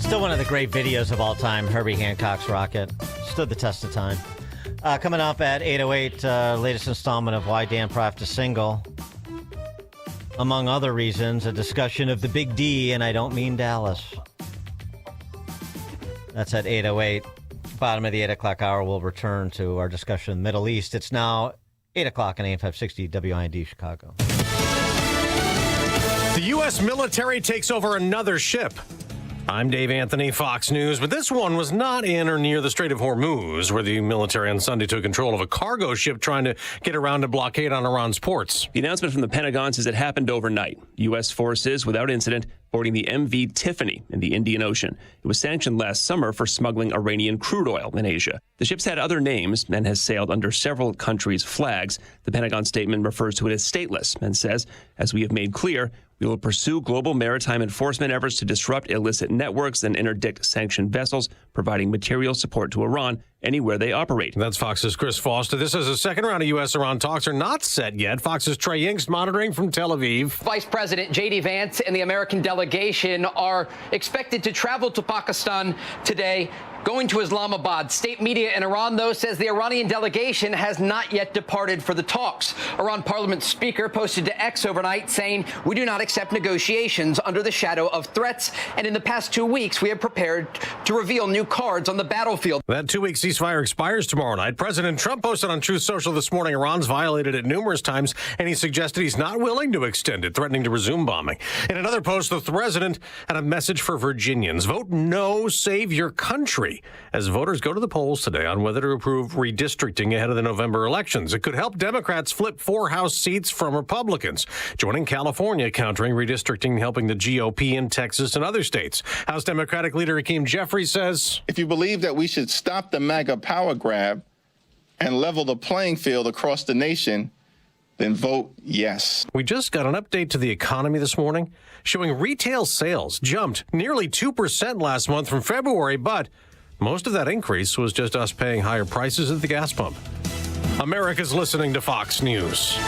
Still one of the great videos of all time, Herbie Hancock's rocket. Stood the test of time. Coming up at 8:08, latest installment of Why Dan Proft is Single. Among other reasons, a discussion of the Big D, and I don't mean Dallas. That's at 8:08. Bottom of the 8 o'clock hour, we'll return to our discussion of the Middle East. It's now 8 o'clock on AM 560 WIND Chicago. The U.S. military takes over another ship. I'm Dave Anthony, Fox News, but this one was not in or near the Strait of Hormuz, where the military on Sunday took control of a cargo ship trying to get around a blockade on Iran's ports. The announcement from the Pentagon says it happened overnight. U.S. forces, without incident, boarding the MV Tiffany in the Indian Ocean. It was sanctioned last summer for smuggling Iranian crude oil in Asia. The ship's had other names and has sailed under several countries' flags. The Pentagon statement refers to it as stateless and says, as we have made clear, we will pursue global maritime enforcement efforts to disrupt illicit networks and interdict sanctioned vessels, providing material support to Iran anywhere they operate. That's Fox's Chris Foster. This is the second round of U.S.-Iran talks are not set yet. Fox's Trey Yingst monitoring from Tel Aviv. Vice President J.D. Vance and the American delegation are expected to travel to Pakistan today, going to Islamabad. State media in Iran, though, says the Iranian delegation has not yet departed for the talks. Iran Parliament Speaker posted to X overnight saying, "We do not accept negotiations under the shadow of threats, and in the past 2 weeks, we have prepared to reveal new cards on the battlefield." That 2-week ceasefire expires tomorrow night. President Trump posted on Truth Social this morning Iran's violated it numerous times, and he suggested he's not willing to extend it, threatening to resume bombing. In another post, the president had a message for Virginians. Vote no, save your country, as voters go to the polls today on whether to approve redistricting ahead of the November elections. It could help Democrats flip 4 House seats from Republicans, joining California countering redistricting, helping the GOP in Texas and other states. House Democratic leader Hakeem Jeffries says, if you believe that we should stop the MAGA power grab and level the playing field across the nation, then vote yes. We just got an update to the economy this morning showing retail sales jumped nearly 2% last month from February, but Most of that increase was just us paying higher prices at the gas pump. America's listening to Fox News.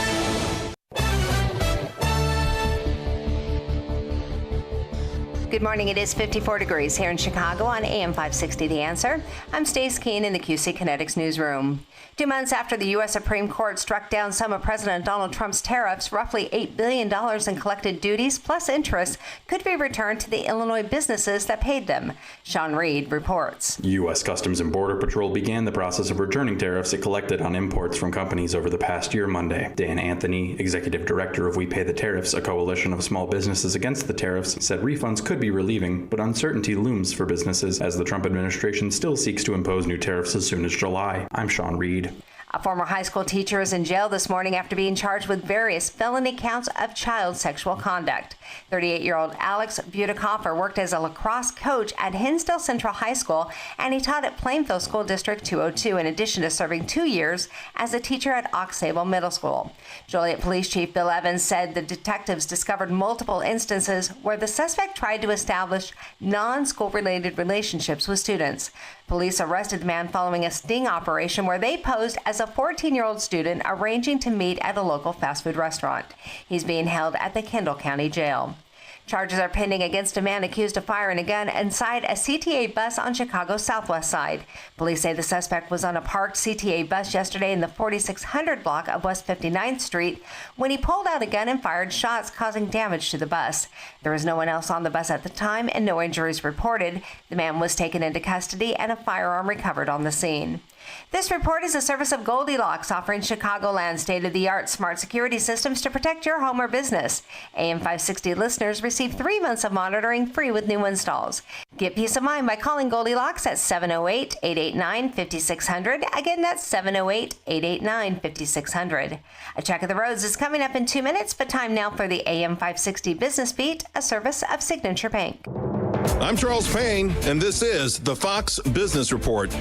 Good morning. It is 54 degrees here in Chicago on AM 560 The Answer. I'm Stace Keene in the QC Kinetics newsroom. 2 months after the U.S. Supreme Court struck down some of President Donald Trump's tariffs, roughly $8 billion in collected duties plus interest could be returned to the Illinois businesses that paid them. Sean Reed reports. U.S. Customs and Border Patrol began the process of returning tariffs it collected on imports from companies over the past year Monday. Dan Anthony, executive director of We Pay the Tariffs, a coalition of small businesses against the tariffs, said refunds could be relieving, but uncertainty looms for businesses as the Trump administration still seeks to impose new tariffs as soon as July. I'm Sean Reed. A former high school teacher is in jail this morning after being charged with various felony counts of child sexual conduct. 38-year-old Alex Butikoffer worked as a lacrosse coach at Hinsdale Central High School, and he taught at Plainfield School District 202 in addition to serving 2 years as a teacher at Aux Sable Middle School. Joliet Police Chief Bill Evans said the detectives discovered multiple instances where the suspect tried to establish non-school related relationships with students. Police arrested the man following a sting operation where they posed as a 14-year-old student arranging to meet at a local fast food restaurant. He's being held at the Kendall County Jail. Charges are pending against a man accused of firing a gun inside a CTA bus on Chicago's southwest side. Police say the suspect was on a parked CTA bus yesterday in the 4600 block of West 59th Street when he pulled out a gun and fired shots, causing damage to the bus. There was no one else on the bus at the time and no injuries reported. The man was taken into custody and a firearm recovered on the scene. This report is a service of Goldilocks, offering Chicagoland state-of-the-art smart security systems to protect your home or business. AM 560 listeners receive 3 months of monitoring free with new installs. Get peace of mind by calling Goldilocks at 708-889-5600. Again, that's 708-889-5600. A check of the roads is coming up in 2 minutes, but time now for the AM 560 Business Beat, a service of Signature Bank. I'm Charles Payne, and this is the Fox Business Report.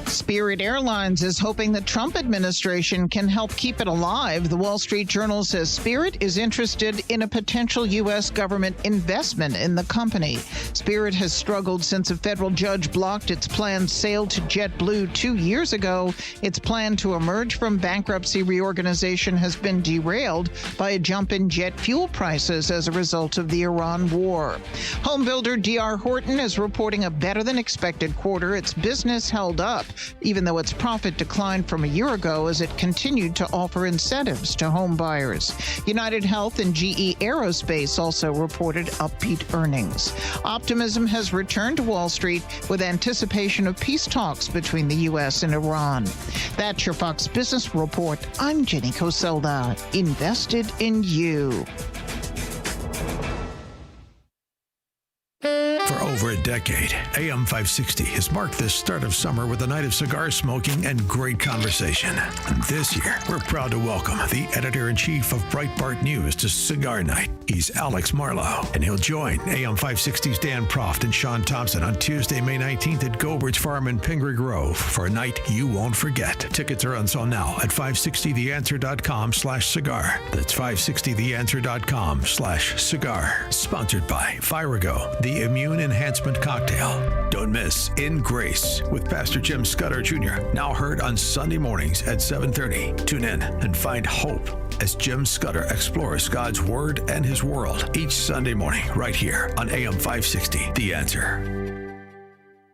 Spirit Airlines is hoping the Trump administration can help keep it alive. The Wall Street Journal says Spirit is interested in a potential U.S. government investment in the company. Spirit has struggled since a federal judge blocked its planned sale to JetBlue 2 years ago. Its plan to emerge from bankruptcy reorganization has been derailed by a jump in jet fuel prices as a result of the Iran war. Home builder D.R. Horton is reporting a better-than-expected quarter. Its business held up, even though its profit declined from a year ago as it continued to offer incentives to home buyers. United Health and GE Aerospace also reported upbeat earnings. Optimism has returned to Wall Street with anticipation of peace talks between the U.S. and Iran. That's your Fox Business Report. I'm Jenny Coselda. Invested in you. For over a decade, AM 560 has marked the start of summer with a night of cigar smoking and great conversation. And this year, we're proud to welcome the editor-in-chief of Breitbart News to Cigar Night. He's Alex Marlowe, and he'll join AM 560's Dan Proft and Sean Thompson on Tuesday, May 19th at Goebridge Farm in Pingree Grove for a night you won't forget. Tickets are on sale now at 560theanswer.com/cigar. That's 560theanswer.com/cigar. Sponsored by Virago, the Immune Enhancement Cocktail. Don't miss In Grace with Pastor Jim Scudder Jr., now heard on Sunday mornings at 7:30. Tune in and find hope as Jim Scudder explores God's Word and His world each Sunday morning right here on AM 560, The Answer.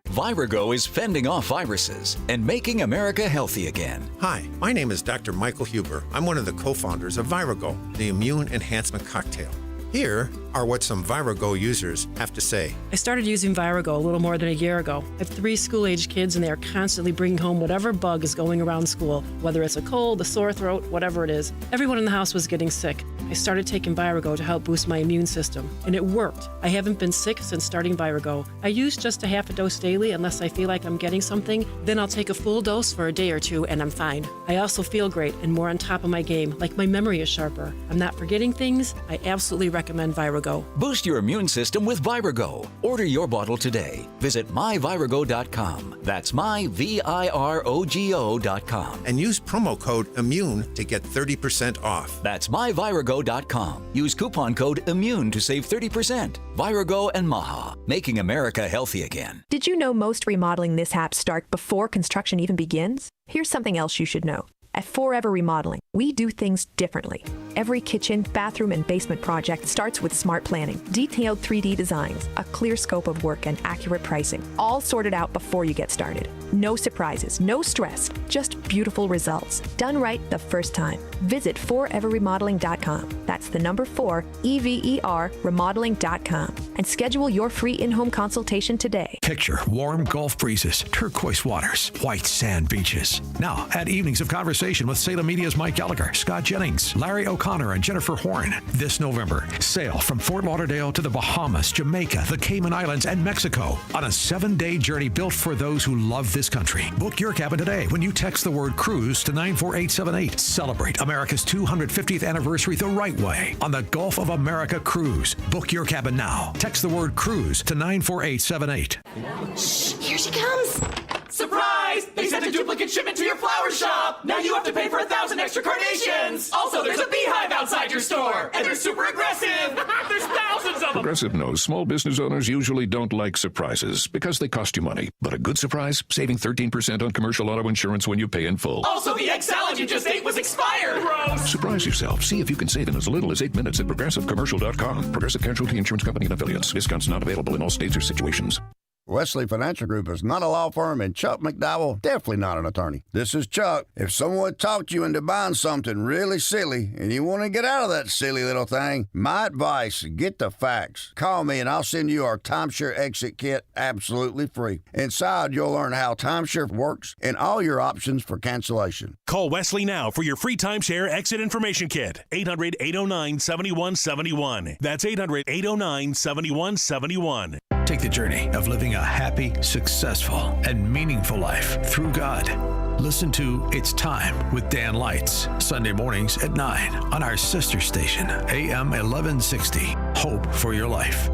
Virago is fending off viruses and making America healthy again. Hi, my name is Dr. Michael Huber. I'm one of the co-founders of Virago, the Immune Enhancement Cocktail. Here are what some Virago users have to say. I started using Virago a little more than a year ago. I have 3 school-age kids, and they are constantly bringing home whatever bug is going around school, whether it's a cold, a sore throat, whatever it is. Everyone in the house was getting sick. I started taking Virago to help boost my immune system, and it worked. I haven't been sick since starting Virago. I use just a half a dose daily unless I feel like I'm getting something. Then I'll take a full dose for a day or 2, and I'm fine. I also feel great and more on top of my game, like my memory is sharper. I'm not forgetting things. I absolutely recommend Virago. Boost your immune system with Virago. Order your bottle today. Visit myvirago.com. That's myvirogo.com. And use promo code IMMUNE to get 30% off. That's myvirago.com. myvirago.com. Use coupon code IMMUNE to save 30%. Virago and Maha, making America healthy again. Did you know most remodeling mishaps start before construction even begins? Here's something else you should know. At Forever Remodeling, we do things differently. Every kitchen, bathroom, and basement project starts with smart planning, detailed 3D designs, a clear scope of work, and accurate pricing, all sorted out before you get started. No surprises, no stress, just beautiful results. Done right the first time. Visit foreverremodeling.com. That's the number 4, EVER, remodeling.com. And schedule your free in-home consultation today. Picture warm Gulf breezes, turquoise waters, white sand beaches. Now, at Evenings of Conversation with Salem Media's Mike Gallagher, Scott Jennings, Larry O'Connor, and Jennifer Horn. This November, sail from Fort Lauderdale to the Bahamas, Jamaica, the Cayman Islands, and Mexico on a 7-day journey built for those who love this country. Book your cabin today when you text the word cruise to 94878. Celebrate America's 250th anniversary the right way on the Gulf of America Cruise. Book your cabin now. Text the word cruise to 94878. Shh, here she comes. Surprise! They sent a duplicate shipment to your flower shop. Now you have to pay for 1,000 extra carnations. Also, there's a beehive outside your store, and they're super aggressive. There's thousands of them. Progressive knows small business owners usually don't like surprises because they cost you money. But a good surprise, saving 13% on commercial auto insurance when you pay in full. Also, the egg salad you just ate was expired. Gross. Surprise yourself. See if you can save in as little as 8 minutes at progressivecommercial.com. Progressive Casualty Insurance Company and Affiliates. Discounts not available in all states or situations. Wesley Financial Group is not a law firm, and Chuck McDowell definitely not an attorney. This is Chuck. If someone talked you into buying something really silly and you want to get out of that silly little thing, my advice, get the facts. Call me and I'll send you our timeshare exit kit absolutely free. Inside, you'll learn how timeshare works and all your options for cancellation. Call Wesley now for your free timeshare exit information kit. 800-809-7171. That's 800-809-7171. Take the journey of living a happy, successful, and meaningful life through God. Listen to It's Time with Dan Lights, Sunday mornings at 9 on our sister station, AM 1160. Hope for your life.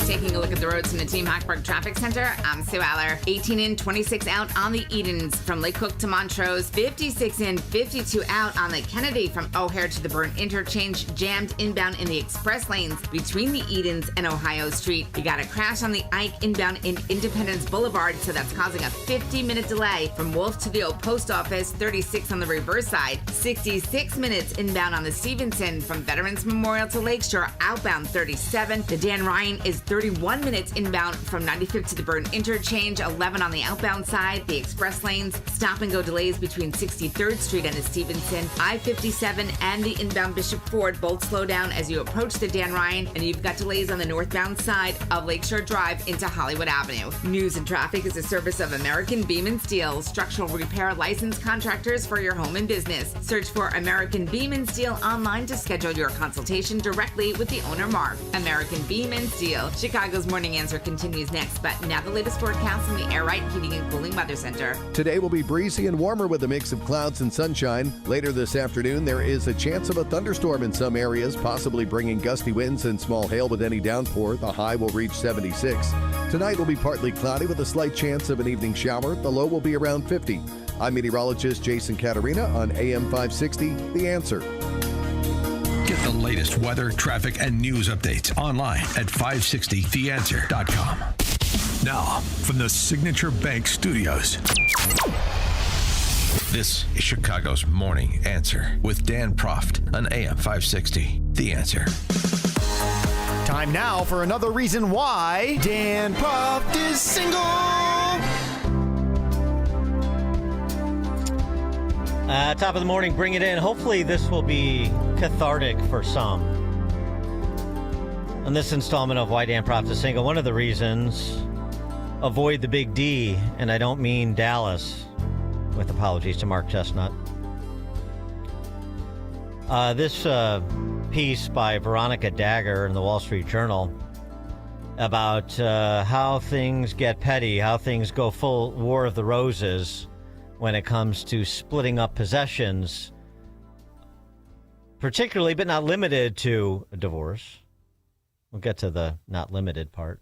Taking a look at the roads from the Team Hackberg Traffic Center, I'm Sue Aller. 18 in, 26 out on the Edens from Lake Cook to Montrose. 56 in, 52 out on the Kennedy from O'Hare to the Burn Interchange. Jammed inbound in the express lanes between the Edens and Ohio Street. You got a crash on the Ike inbound in Independence Boulevard, so that's causing a 50-minute delay from Wolf to the old post office. 36 on the reverse side. 66 minutes inbound on the Stevenson from Veterans Memorial to Lakeshore. Outbound 37. The Dan Ryan is 31 minutes inbound from 95th to the Burn Interchange, 11 on the outbound side. The express lanes, stop and go delays between 63rd Street and the Stevenson. I-57 and the inbound Bishop Ford both slow down as you approach the Dan Ryan, and you've got delays on the northbound side of Lakeshore Drive into Hollywood Avenue. News and Traffic is a service of American Beam and Steel, structural repair licensed contractors for your home and business. Search for American Beam and Steel online to schedule your consultation directly with the owner, Mark. American Beam and Steel. Chicago's Morning Answer continues next, but now the latest forecast from the Air Right Heating and Cooling Weather Center. Today will be breezy and warmer with a mix of clouds and sunshine. Later this afternoon, there is a chance of a thunderstorm in some areas, possibly bringing gusty winds and small hail with any downpour. The high will reach 76. Tonight will be partly cloudy with a slight chance of an evening shower. The low will be around 50. I'm meteorologist Jason Caterina on AM 560, The Answer. Get the latest weather, traffic, and news updates online at 560theanswer.com. Now, from the Signature Bank Studios, this is Chicago's Morning Answer with Dan Proft on AM 560. The Answer. Time now for another reason why Dan Proft is single. Top of the morning, bring it in. Hopefully this will be cathartic for some. On this installment of Why Dan Proft is Single, one of the reasons, avoid the big D, and I don't mean Dallas, with apologies to Mark Chestnut. This piece by Veronica Dagger in the Wall Street Journal about how things get petty, how things go full War of the Roses when it comes to splitting up possessions, particularly but not limited to a divorce. We'll get to the not limited part.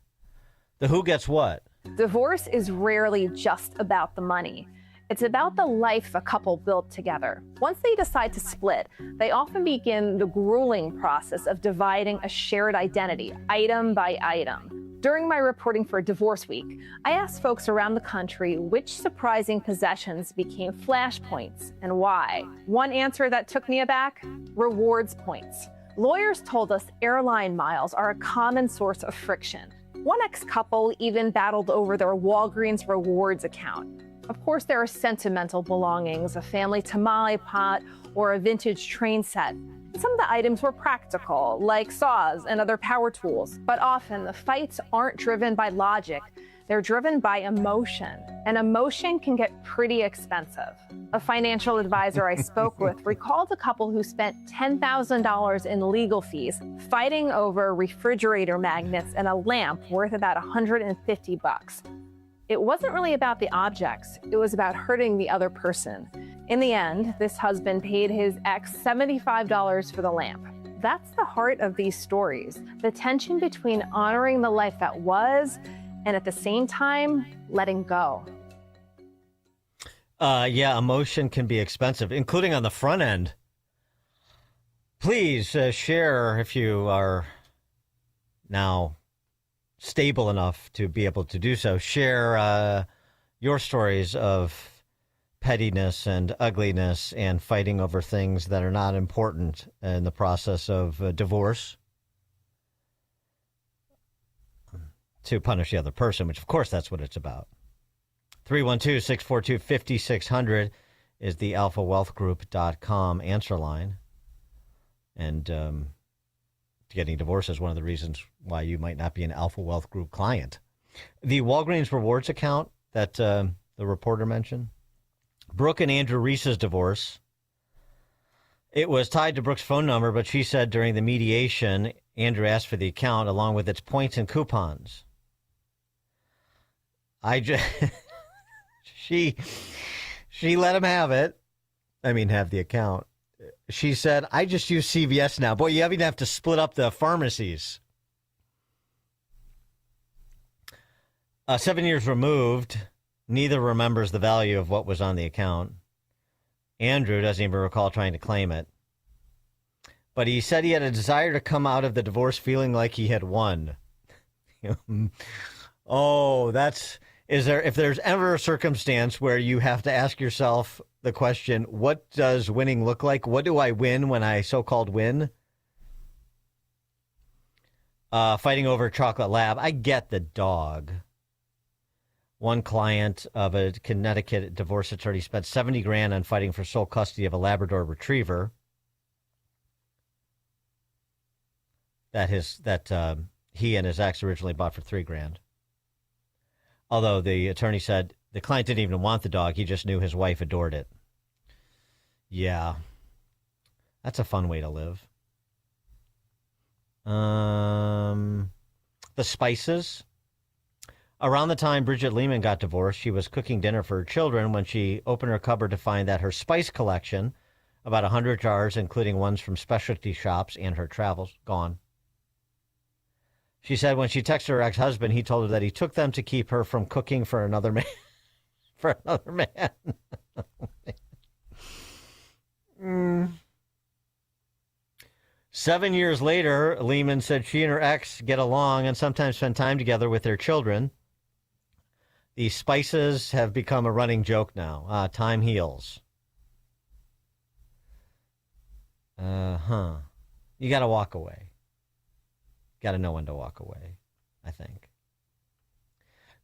The who gets what. Divorce is rarely just about the money. It's about the life a couple built together. Once they decide to split, they often begin the grueling process of dividing a shared identity, item by item. During my reporting for Divorce Week, I asked folks around the country which surprising possessions became flashpoints and why. One answer that took me aback: rewards points. Lawyers told us airline miles are a common source of friction. One ex-couple even battled over their Walgreens rewards account. Of course, there are sentimental belongings, a family tamale pot, or a vintage train set. Some of the items were practical, like saws and other power tools, but often the fights aren't driven by logic. They're driven by emotion, and emotion can get pretty expensive. A financial advisor I spoke with recalled a couple who spent $10,000 in legal fees fighting over refrigerator magnets and a lamp worth about $150. It wasn't really about the objects, it was about hurting the other person. In the end, this husband paid his ex $75 for the lamp. That's the heart of these stories, the tension between honoring the life that was and at the same time, letting go. Yeah, emotion can be expensive, including on the front end. Please share, if you are now stable enough to be able to do so, share your stories of pettiness and ugliness and fighting over things that are not important in the process of divorce to punish the other person, which of course that's what it's about. 312-642-5600 is the alphawealthgroup.com answer line. And getting divorced is one of the reasons why you might not be an Alpha Wealth Group client. The Walgreens rewards account that the reporter mentioned, Brooke and Andrew Reese's divorce, it was tied to Brooke's phone number, but she said during the mediation, Andrew asked for the account along with its points and coupons. She let him have it. I mean, have the account. She said, I just use CVS now. Boy, you even have to split up the pharmacies. 7 years removed, neither remembers the value of what was on the account. Andrew doesn't even recall trying to claim it. But he said he had a desire to come out of the divorce feeling like he had won. Oh, if there's ever a circumstance where you have to ask yourself the question, what does winning look like? What do I win when I so-called win? Fighting over chocolate lab. I get the dog. One client of a Connecticut divorce attorney spent $70,000 on fighting for sole custody of a Labrador retriever that he and his ex originally bought for $3,000. Although the attorney said the client didn't even want the dog, he just knew his wife adored it. Yeah, that's a fun way to live. The spices. Around the time Bridget Lehman got divorced, she was cooking dinner for her children when she opened her cupboard to find that her spice collection, about 100 jars, including ones from specialty shops and her travels, gone. She said when she texted her ex-husband, he told her that he took them to keep her from cooking for another man. 7 years later, Lehman said she and her ex get along and sometimes spend time together with their children. The spices have become a running joke now. Time heals. You got to walk away. Got to know when to walk away, I think.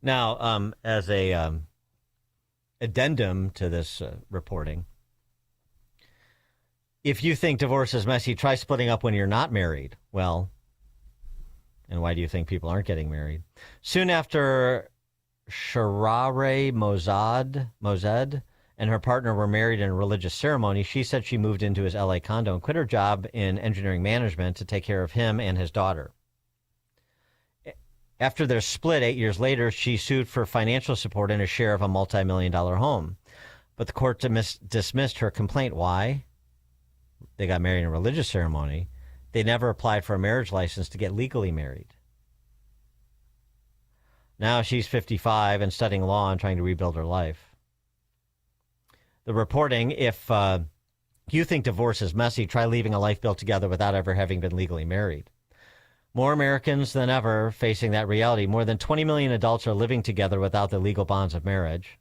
Now, as a addendum to this reporting, if you think divorce is messy, try splitting up when you're not married. Well, and why do you think people aren't getting married? Soon after Sharare Mozed and her partner were married in a religious ceremony, she said she moved into his LA condo and quit her job in engineering management to take care of him and his daughter. After their split 8 years later, she sued for financial support and a share of a multi-million-dollar home. But the court dismissed her complaint. Why? They got married in a religious ceremony. They never applied for a marriage license to get legally married. Now she's 55 and studying law and trying to rebuild her life. The reporting, if you think divorce is messy, try leaving a life built together without ever having been legally married. More Americans than ever facing that reality. More than 20 million adults are living together without the legal bonds of marriage.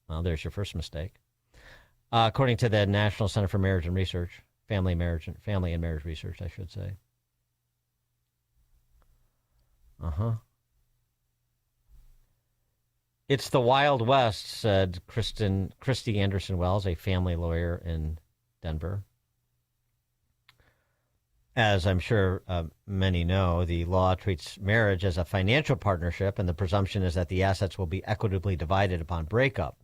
Well, there's your first mistake. According to the National Center for Marriage and Research, Family and Marriage Research, I should say. It's the Wild West, said Christy Anderson Wells, a family lawyer in Denver. As I'm sure many know, the law treats marriage as a financial partnership, and the presumption is that the assets will be equitably divided upon breakup.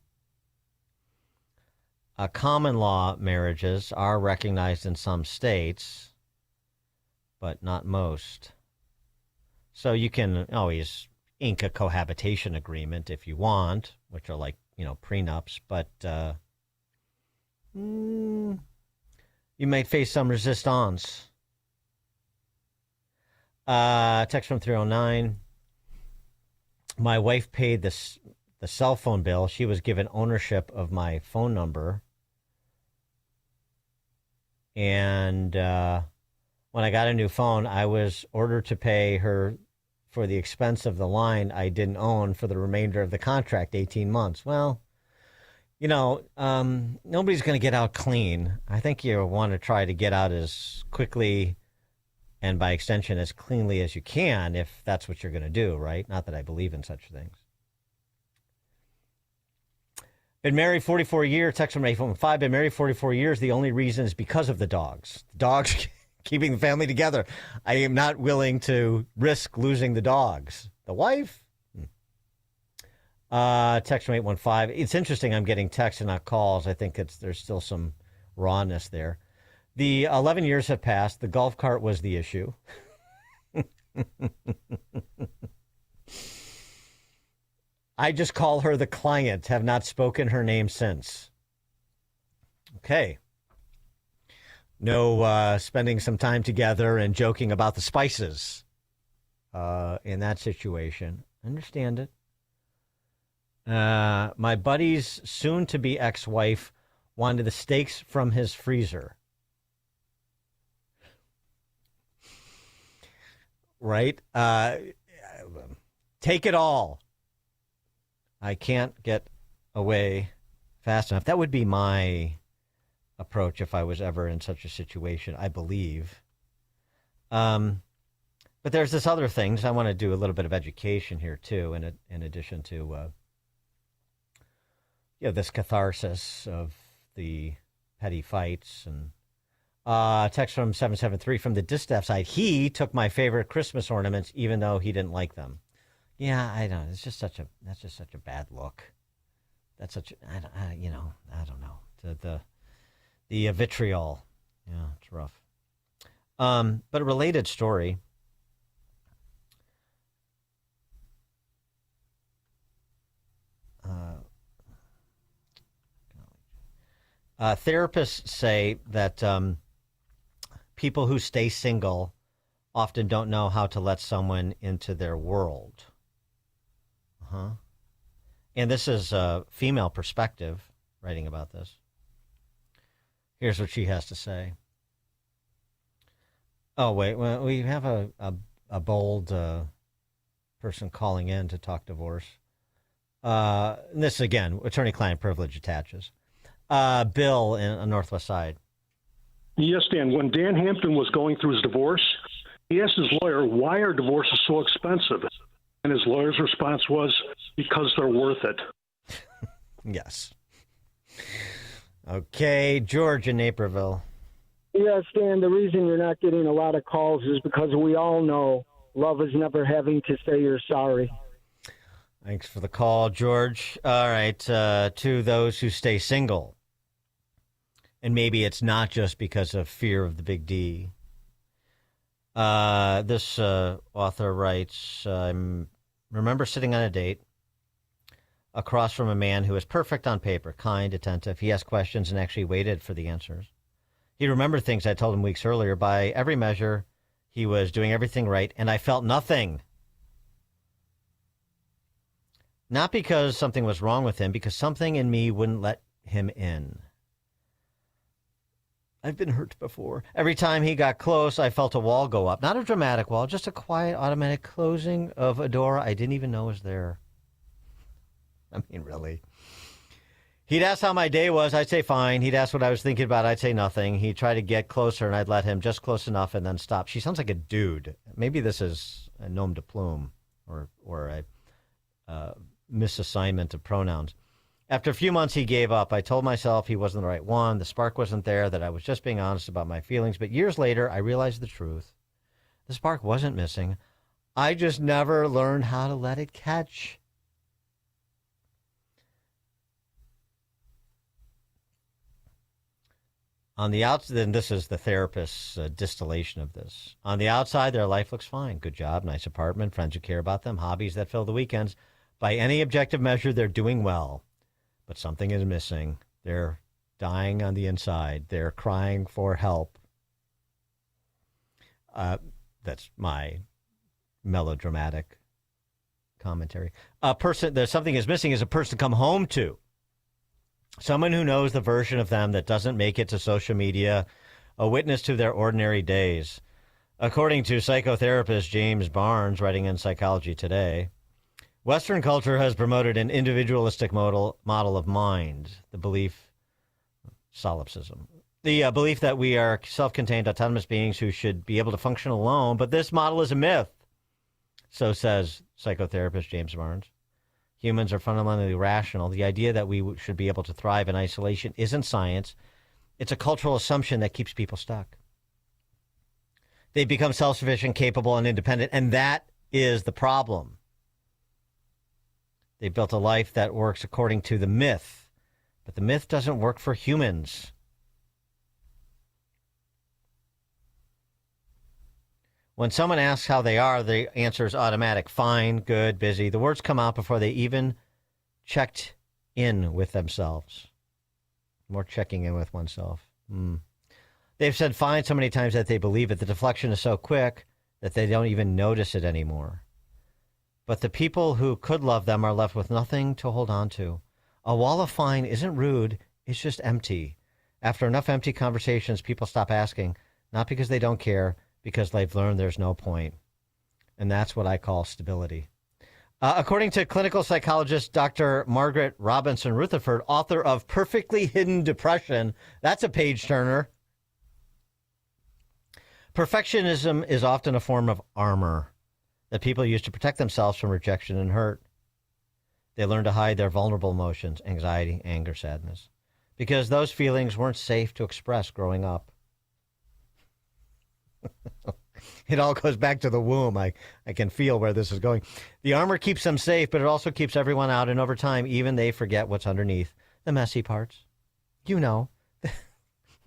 Common law marriages are recognized in some states, but not most. So you can always ink a cohabitation agreement if you want, which are like, prenups, but you might face some resistance. Text from 309. My wife paid the cell phone bill. She was given ownership of my phone number. And when I got a new phone, I was ordered to pay her for the expense of the line I didn't own for the remainder of the contract, 18 months. Well, nobody's going to get out clean. I think you want to try to get out as quickly and by extension as cleanly as you can if that's what you're going to do, right? Not that I believe in such things. Been married 44 years, text from 815, been married 44 years. The only reason is because of the dogs. The dogs keeping the family together. I am not willing to risk losing the dogs. The wife? Text from 815. It's interesting I'm getting texts and not calls. I think there's still some rawness there. The 11 years have passed. The golf cart was the issue. I just call her the client, have not spoken her name since. Okay. No spending some time together and joking about the spices in that situation. Understand it. My buddy's soon-to-be ex-wife wanted the steaks from his freezer. Right? Take it all. I can't get away fast enough. That would be my approach if I was ever in such a situation, I believe. But there's this other things. I want to do a little bit of education here, too, in addition to this catharsis of the petty fights. And text from 773 from the distaff side. He took my favorite Christmas ornaments, even though he didn't like them. Yeah, I don't. That's just such a bad look. That's such. I don't know. The vitriol. Yeah, it's rough. But a related story. Therapists say that people who stay single often don't know how to let someone into their world. And this is a female perspective writing about this. Here's what she has to say. Oh, wait. Well, we have a bold person calling in to talk divorce. This, again, attorney-client privilege attaches. Bill on Northwest Side. Yes, Dan. When Dan Hampton was going through his divorce, he asked his lawyer, why are divorces so expensive? And his lawyer's response was, because they're worth it. Yes. Okay, George in Naperville. Yes, Dan, the reason you're not getting a lot of calls is because we all know love is never having to say you're sorry. Thanks for the call, George. All right, to those who stay single. And maybe it's not just because of fear of the big D. This author writes, remember sitting on a date across from a man who was perfect on paper, kind, attentive. He asked questions and actually waited for the answers. He remembered things I told him weeks earlier. By every measure, he was doing everything right, and I felt nothing. Not because something was wrong with him, because something in me wouldn't let him in. I've been hurt before. Every time he got close, I felt a wall go up. Not a dramatic wall, just a quiet, automatic closing of a door I didn't even know was there. I mean, really. He'd ask how my day was. I'd say fine. He'd ask what I was thinking about. I'd say nothing. He'd try to get closer, and I'd let him just close enough and then stop. She sounds like a dude. Maybe this is a nom de plume or a misassignment of pronouns. After a few months, he gave up. I told myself he wasn't the right one. The spark wasn't there, that I was just being honest about my feelings. But years later, I realized the truth. The spark wasn't missing. I just never learned how to let it catch. On the outside, then this is the therapist's distillation of this. On the outside, their life looks fine. Good job, nice apartment, friends who care about them, hobbies that fill the weekends. By any objective measure, they're doing well. But something is missing. They're dying on the inside. They're crying for help. That's my melodramatic commentary. There's something is missing is a person to come home to. Someone who knows the version of them that doesn't make it to social media, a witness to their ordinary days. According to psychotherapist James Barnes, writing in Psychology Today, Western culture has promoted an individualistic model of mind, the belief, solipsism, the belief that we are self-contained autonomous beings who should be able to function alone, but this model is a myth, so says psychotherapist James Barnes. Humans are fundamentally rational. The idea that we should be able to thrive in isolation isn't science. It's a cultural assumption that keeps people stuck. They become self-sufficient, capable, and independent, and that is the problem. They built a life that works according to the myth, but the myth doesn't work for humans. When someone asks how they are, the answer is automatic. Fine, good, busy. The words come out before they even checked in with themselves. More checking in with oneself. They've said fine so many times that they believe it. The deflection is so quick that they don't even notice it anymore. But the people who could love them are left with nothing to hold on to. A wall of fine isn't rude. It's just empty. After enough empty conversations, people stop asking, not because they don't care, because they've learned there's no point. And that's what I call stability. According to clinical psychologist Dr. Margaret Robinson Rutherford, author of Perfectly Hidden Depression, that's a page-turner. Perfectionism is often a form of armor that people use to protect themselves from rejection and hurt. They learn to hide their vulnerable emotions, anxiety, anger, sadness, because those feelings weren't safe to express growing up. It all goes back to the womb. I can feel where this is going. The armor keeps them safe, but it also keeps everyone out. And over time, even they forget what's underneath. The messy parts. You know,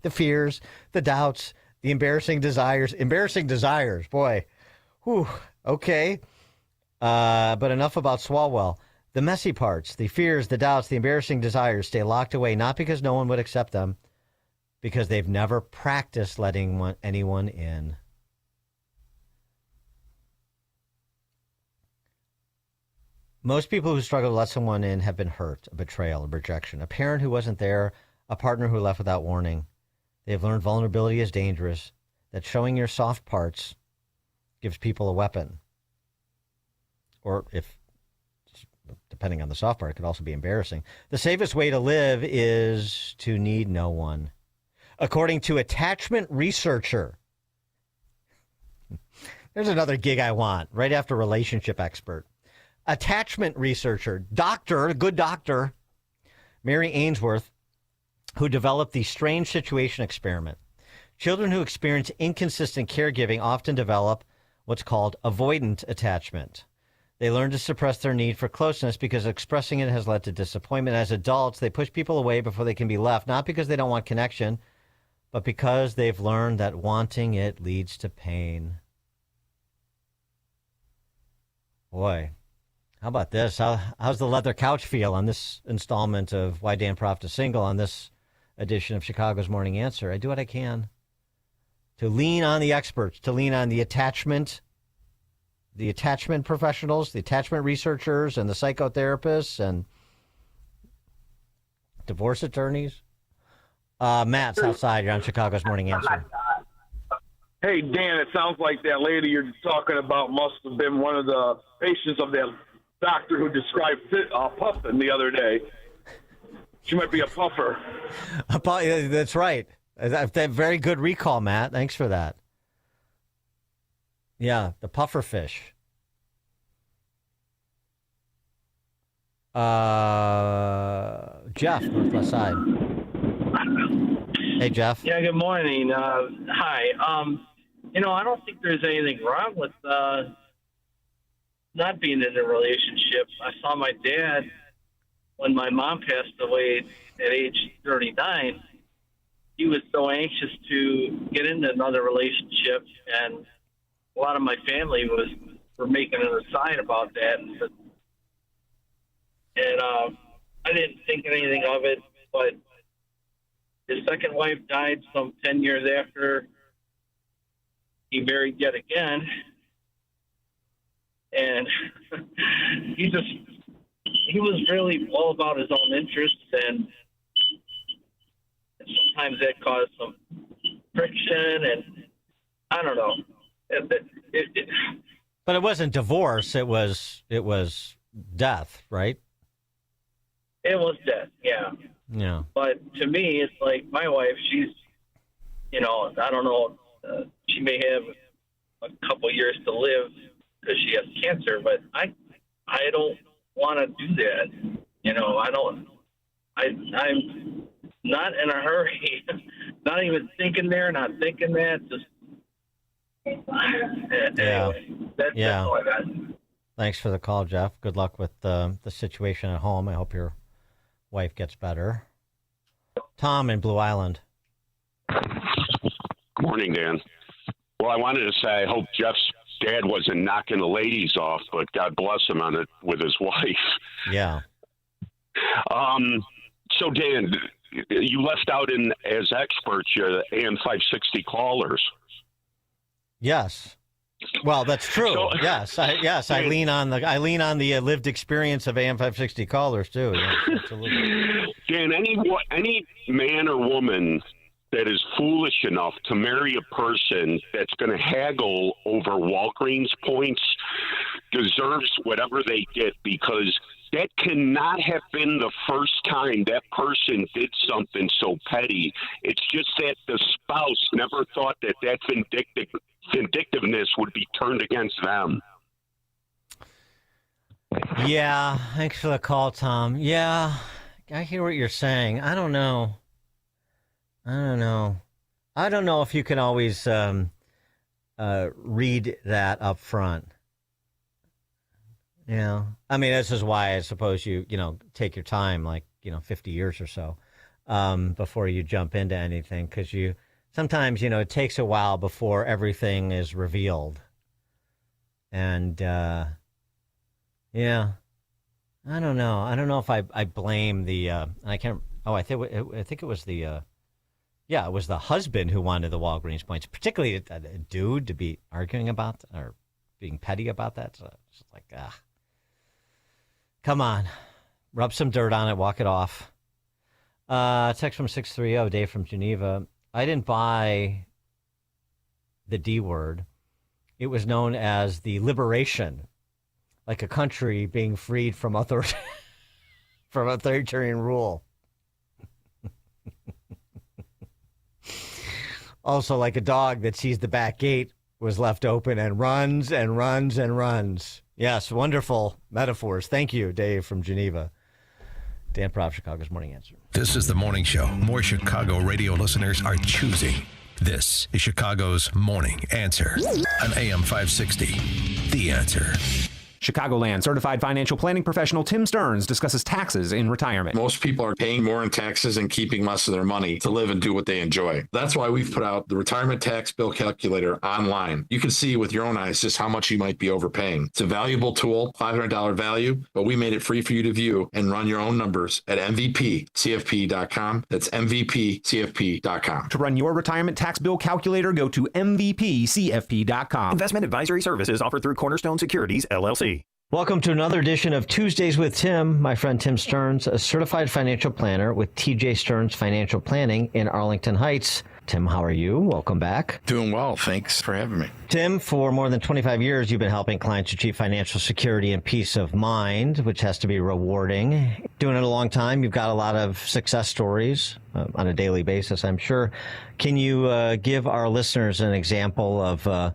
the fears, the doubts, the embarrassing desires. Embarrassing desires, boy. Whew, okay. But enough about Swalwell. The messy parts, the fears, the doubts, the embarrassing desires stay locked away, not because no one would accept them, because they've never practiced letting anyone in. Most people who struggle to let someone in have been hurt, a betrayal, a rejection, a parent who wasn't there, a partner who left without warning. They've learned vulnerability is dangerous, that showing your soft parts gives people a weapon. Or if, depending on the soft part, it could also be embarrassing. The safest way to live is to need no one. According to attachment researcher, there's another gig I want, right after relationship expert. Attachment researcher, good doctor, Mary Ainsworth, who developed the strange situation experiment. Children who experience inconsistent caregiving often develop what's called avoidant attachment. They learn to suppress their need for closeness because expressing it has led to disappointment. As adults, they push people away before they can be left, not because they don't want connection, but because they've learned that wanting it leads to pain. Boy, how about this? How's the leather couch feel on this installment of Why Dan Proft is Single on this edition of Chicago's Morning Answer? I do what I can to lean on the experts, to lean on the attachment professionals, the attachment researchers, and the psychotherapists and divorce attorneys. Matt's outside. You're on Chicago's Morning Answer. Hey, Dan, it sounds like that lady you're talking about must have been one of the patients of that doctor who described puffing the other day. She might be a puffer. That's right. Very good recall, Matt. Thanks for that. Yeah, the puffer fish. Jeff, Northwest Side. Hey, Jeff. Yeah, good morning. Hi. I don't think there's anything wrong with not being in a relationship. I saw my dad when my mom passed away at age 39. He was so anxious to get into another relationship, and a lot of my family were making an aside about that. And I didn't think anything of it, but his second wife died some 10 years after he married yet again. And he was really all about his own interests, and sometimes that caused some friction, and I don't know. But it wasn't divorce. It was death, right? It was death, yeah. Yeah. But to me, it's like my wife, she's, I don't know, she may have a couple years to live because she has cancer, but I don't want to do that. I'm not in a hurry, not even thinking there, not thinking that, just, anyway, that's all I got. Thanks for the call, Jeff. Good luck with the situation at home. I hope your wife gets better. Tom in Blue Island. Good morning, Dan. Well, I wanted to say I hope Jeff's dad wasn't knocking the ladies off, but God bless him on it with his wife. Yeah. So, Dan, you left out as experts your AM 560 callers. Yes. Well, that's true. So, I lean on the lived experience of AM 560 callers too. Yes, absolutely. Dan, any man or woman that is foolish enough to marry a person that's going to haggle over Walgreens points deserves whatever they get, because that cannot have been the first time that person did something so petty. It's just that the spouse never thought that vindictiveness would be turned against them. Yeah, thanks for the call, Tom. Yeah, I hear what you're saying. I don't know if you can always read that up front. Yeah, I mean, this is why I suppose you take your time, like 50 years or so, before you jump into anything, because sometimes it takes a while before everything is revealed, and yeah, I don't know if I blame the I can't. Oh, I think it was the it was the husband who wanted the Walgreens points, particularly a dude to be arguing about or being petty about that. So it's like, come on, rub some dirt on it, walk it off. Text from 630, Dave from Geneva. I didn't buy the D word. It was known as the liberation, like a country being freed from authoritarian rule. Also, like a dog that sees the back gate was left open and runs and runs and runs. Yes, wonderful metaphors. Thank you, Dave from Geneva. Dan Prof, Chicago's Morning Answer. This is the morning show more Chicago radio listeners are choosing. This is Chicago's Morning Answer on AM 560. The Answer. Chicagoland certified financial planning professional Tim Stearns discusses taxes in retirement. Most people are paying more in taxes and keeping less of their money to live and do what they enjoy. That's why we've put out the retirement tax bill calculator online. You can see with your own eyes just how much you might be overpaying. It's a valuable tool, $500 value, but we made it free for you to view and run your own numbers at MVPCFP.com. That's MVPCFP.com. To run your retirement tax bill calculator, go to MVPCFP.com. Investment advisory services offered through Cornerstone Securities, LLC. Welcome to another edition of Tuesdays with Tim. My friend Tim Stearns, a certified financial planner with TJ Stearns Financial Planning in Arlington Heights. Tim, how are you? Welcome back. Doing well. Thanks for having me. Tim, for more than 25 years, you've been helping clients achieve financial security and peace of mind, which has to be rewarding. Doing it a long time. You've got a lot of success stories on a daily basis, I'm sure. Can you give our listeners an example of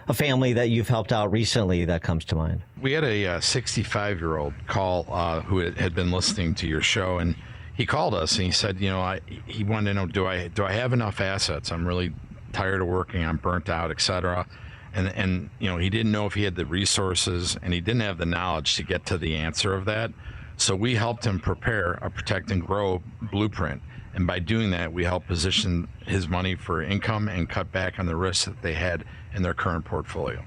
a family that you've helped out recently that comes to mind? We had a 65-year-old call who had been listening to your show, and he called us and he said, he wanted to know, do I have enough assets? I'm really tired of working. I'm burnt out, etc. And he didn't know if he had the resources, and he didn't have the knowledge to get to the answer of that. So we helped him prepare a Protect and Grow blueprint. And by doing that, we helped position his money for income and cut back on the risks that they had in their current portfolio.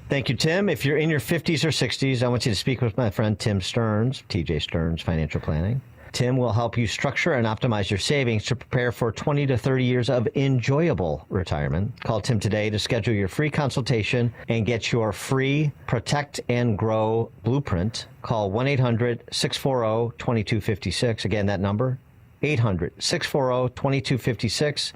Thank you, Tim. If you're in your 50s or 60s, I want you to speak with my friend Tim Stearns, TJ Stearns Financial Planning. Tim will help you structure and optimize your savings to prepare for 20 to 30 years of enjoyable retirement. Call Tim today to schedule your free consultation and get your free Protect and Grow blueprint. Call 1-800-640-2256. Again, that number, 800-640-2256.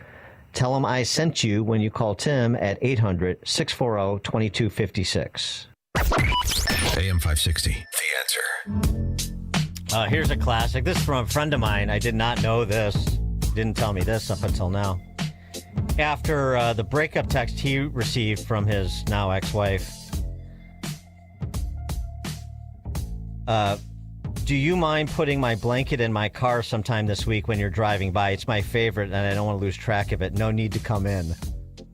Tell him I sent you when you call Tim at 800-640-2256. AM 560, The Answer. Here's a classic. This is from a friend of mine. I did not know this. Didn't tell me this up until now. After the breakup text he received from his now ex-wife, do you mind putting my blanket in my car sometime this week when you're driving by? It's my favorite, and I don't want to lose track of it. No need to come in.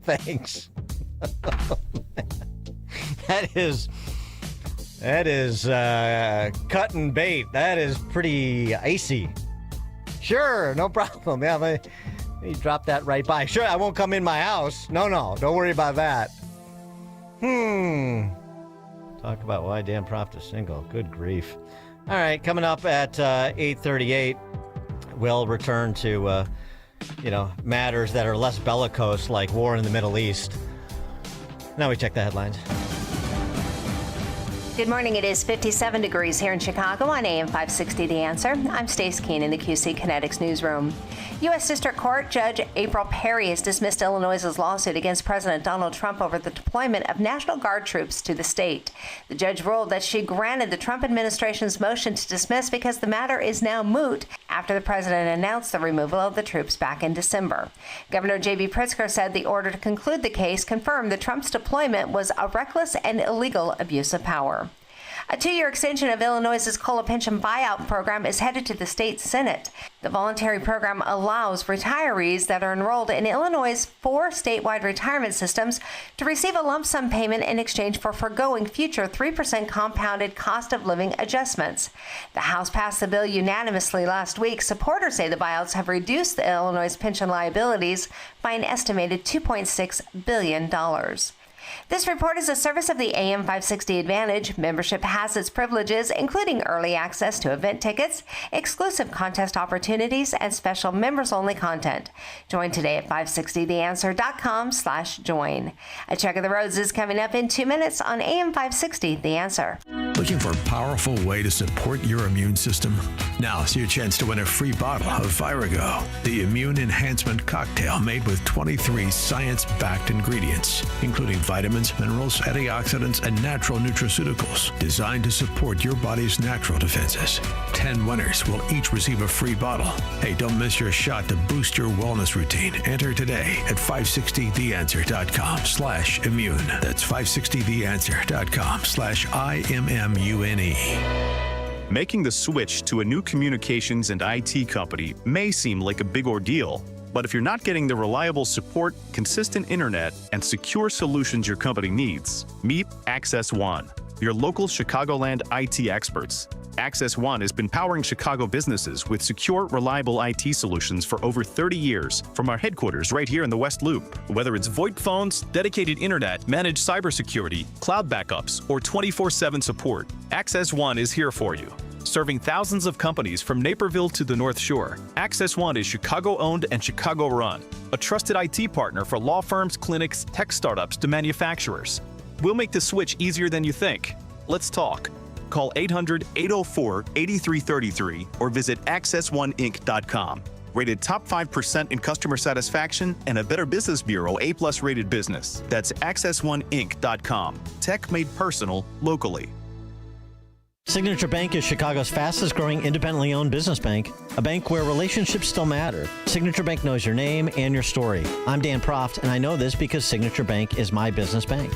Thanks. That is cutting bait. That is pretty icy. Sure, no problem. Yeah, let me drop that right by. Sure, I won't come in my house. No, don't worry about that. Talk about why Dan Proft is single. Good grief. All right, coming up at 8:38, we'll return to, matters that are less bellicose, like war in the Middle East. Now we check the headlines. Good morning. It is 57 degrees here in Chicago on AM 560 The Answer. I'm Stace Keene in the QC Kinetics newsroom. U.S. District Court Judge April Perry has dismissed Illinois' lawsuit against President Donald Trump over the deployment of National Guard troops to the state. The judge ruled that she granted the Trump administration's motion to dismiss because the matter is now moot after the president announced the removal of the troops back in December. Governor J.B. Pritzker said the order to conclude the case confirmed that Trump's deployment was a reckless and illegal abuse of power. A 2-year extension of Illinois' COLA pension buyout program is headed to the state Senate. The voluntary program allows retirees that are enrolled in Illinois' 4 statewide retirement systems to receive a lump sum payment in exchange for forgoing future 3% compounded cost of living adjustments. The House passed the bill unanimously last week. Supporters say the buyouts have reduced the Illinois pension liabilities by an estimated $2.6 billion. This report is a service of the AM 560 Advantage. Membership has its privileges, including early access to event tickets, exclusive contest opportunities, and special members-only content. Join today at 560theanswer.com/join. A check of the roads is coming up in 2 minutes on AM 560 The Answer. Looking for a powerful way to support your immune system? Now's your chance to win a free bottle of Virago, the immune enhancement cocktail made with 23 science-backed ingredients, including vitamins, minerals, antioxidants, and natural nutraceuticals designed to support your body's natural defenses. 10 winners will each receive a free bottle. Hey, don't miss your shot to boost your wellness routine. Enter today at 560theanswer.com/immune. That's 560theanswer.com/IMMUNE. Making the switch to a new communications and IT company may seem like a big ordeal, but if you're not getting the reliable support, consistent internet, and secure solutions your company needs, meet Access One, your local Chicagoland IT experts. Access One has been powering Chicago businesses with secure, reliable IT solutions for over 30 years from our headquarters right here in the West Loop. Whether it's VoIP phones, dedicated internet, managed cybersecurity, cloud backups, or 24/7 support, Access One is here for you. Serving thousands of companies from Naperville to the North Shore, Access One is Chicago-owned and Chicago-run, a trusted IT partner for law firms, clinics, tech startups to manufacturers. We'll make the switch easier than you think. Let's talk. call 800-804-8333 or visit access1inc.com. Rated top 5% in customer satisfaction and a Better Business Bureau A+ rated business. That's access1inc.com. Tech made personal locally. Signature Bank is Chicago's fastest growing independently owned business bank, a bank where relationships still matter. Signature Bank knows your name and your story. I'm Dan Proft, and I know this because Signature Bank is my business bank.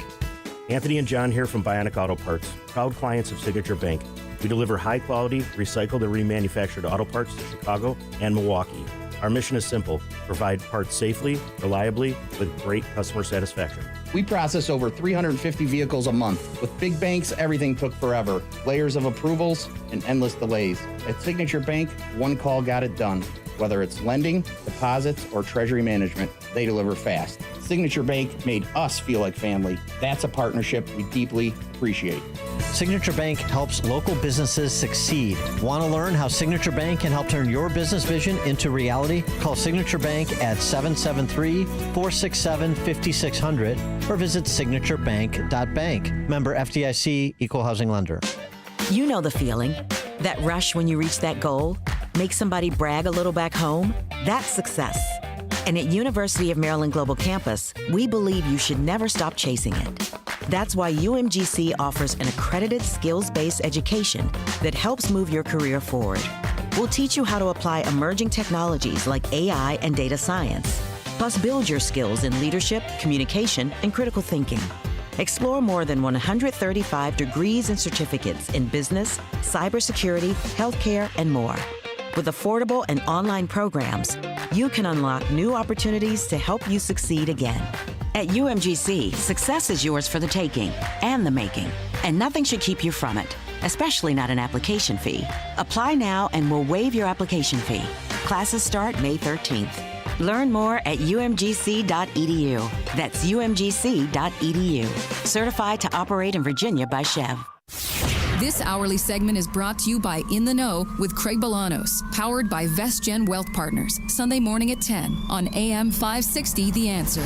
Anthony and John here from Bionic Auto Parts, proud clients of Signature Bank. We deliver high-quality, recycled and remanufactured auto parts to Chicago and Milwaukee. Our mission is simple: provide parts safely, reliably, with great customer satisfaction. We process over 350 vehicles a month. With big banks, everything took forever. Layers of approvals and endless delays. At Signature Bank, one call got it done. Whether it's lending, deposits, or treasury management, they deliver fast. Signature Bank made us feel like family. That's a partnership we deeply appreciate. Signature Bank helps local businesses succeed. Want to learn how Signature Bank can help turn your business vision into reality? Call Signature Bank at 773-467-5600 or visit signaturebank.bank. Member FDIC, Equal Housing Lender. You know the feeling. That rush when you reach that goal? Make somebody brag a little back home? That's success. And at University of Maryland Global Campus, we believe you should never stop chasing it. That's why UMGC offers an accredited skills-based education that helps move your career forward. We'll teach you how to apply emerging technologies like AI and data science, plus build your skills in leadership, communication, and critical thinking. Explore more than 135 degrees and certificates in business, cybersecurity, healthcare, and more. With affordable and online programs, you can unlock new opportunities to help you succeed again. At UMGC, success is yours for the taking and the making, and nothing should keep you from it, especially not an application fee. Apply now and we'll waive your application fee. Classes start May 13th. Learn more at umgc.edu. That's umgc.edu. Certified to operate in Virginia by Chev. This hourly segment is brought to you by In the Know with Craig Bolanos, powered by VestGen Wealth Partners, Sunday morning at 10 on AM 560 The Answer.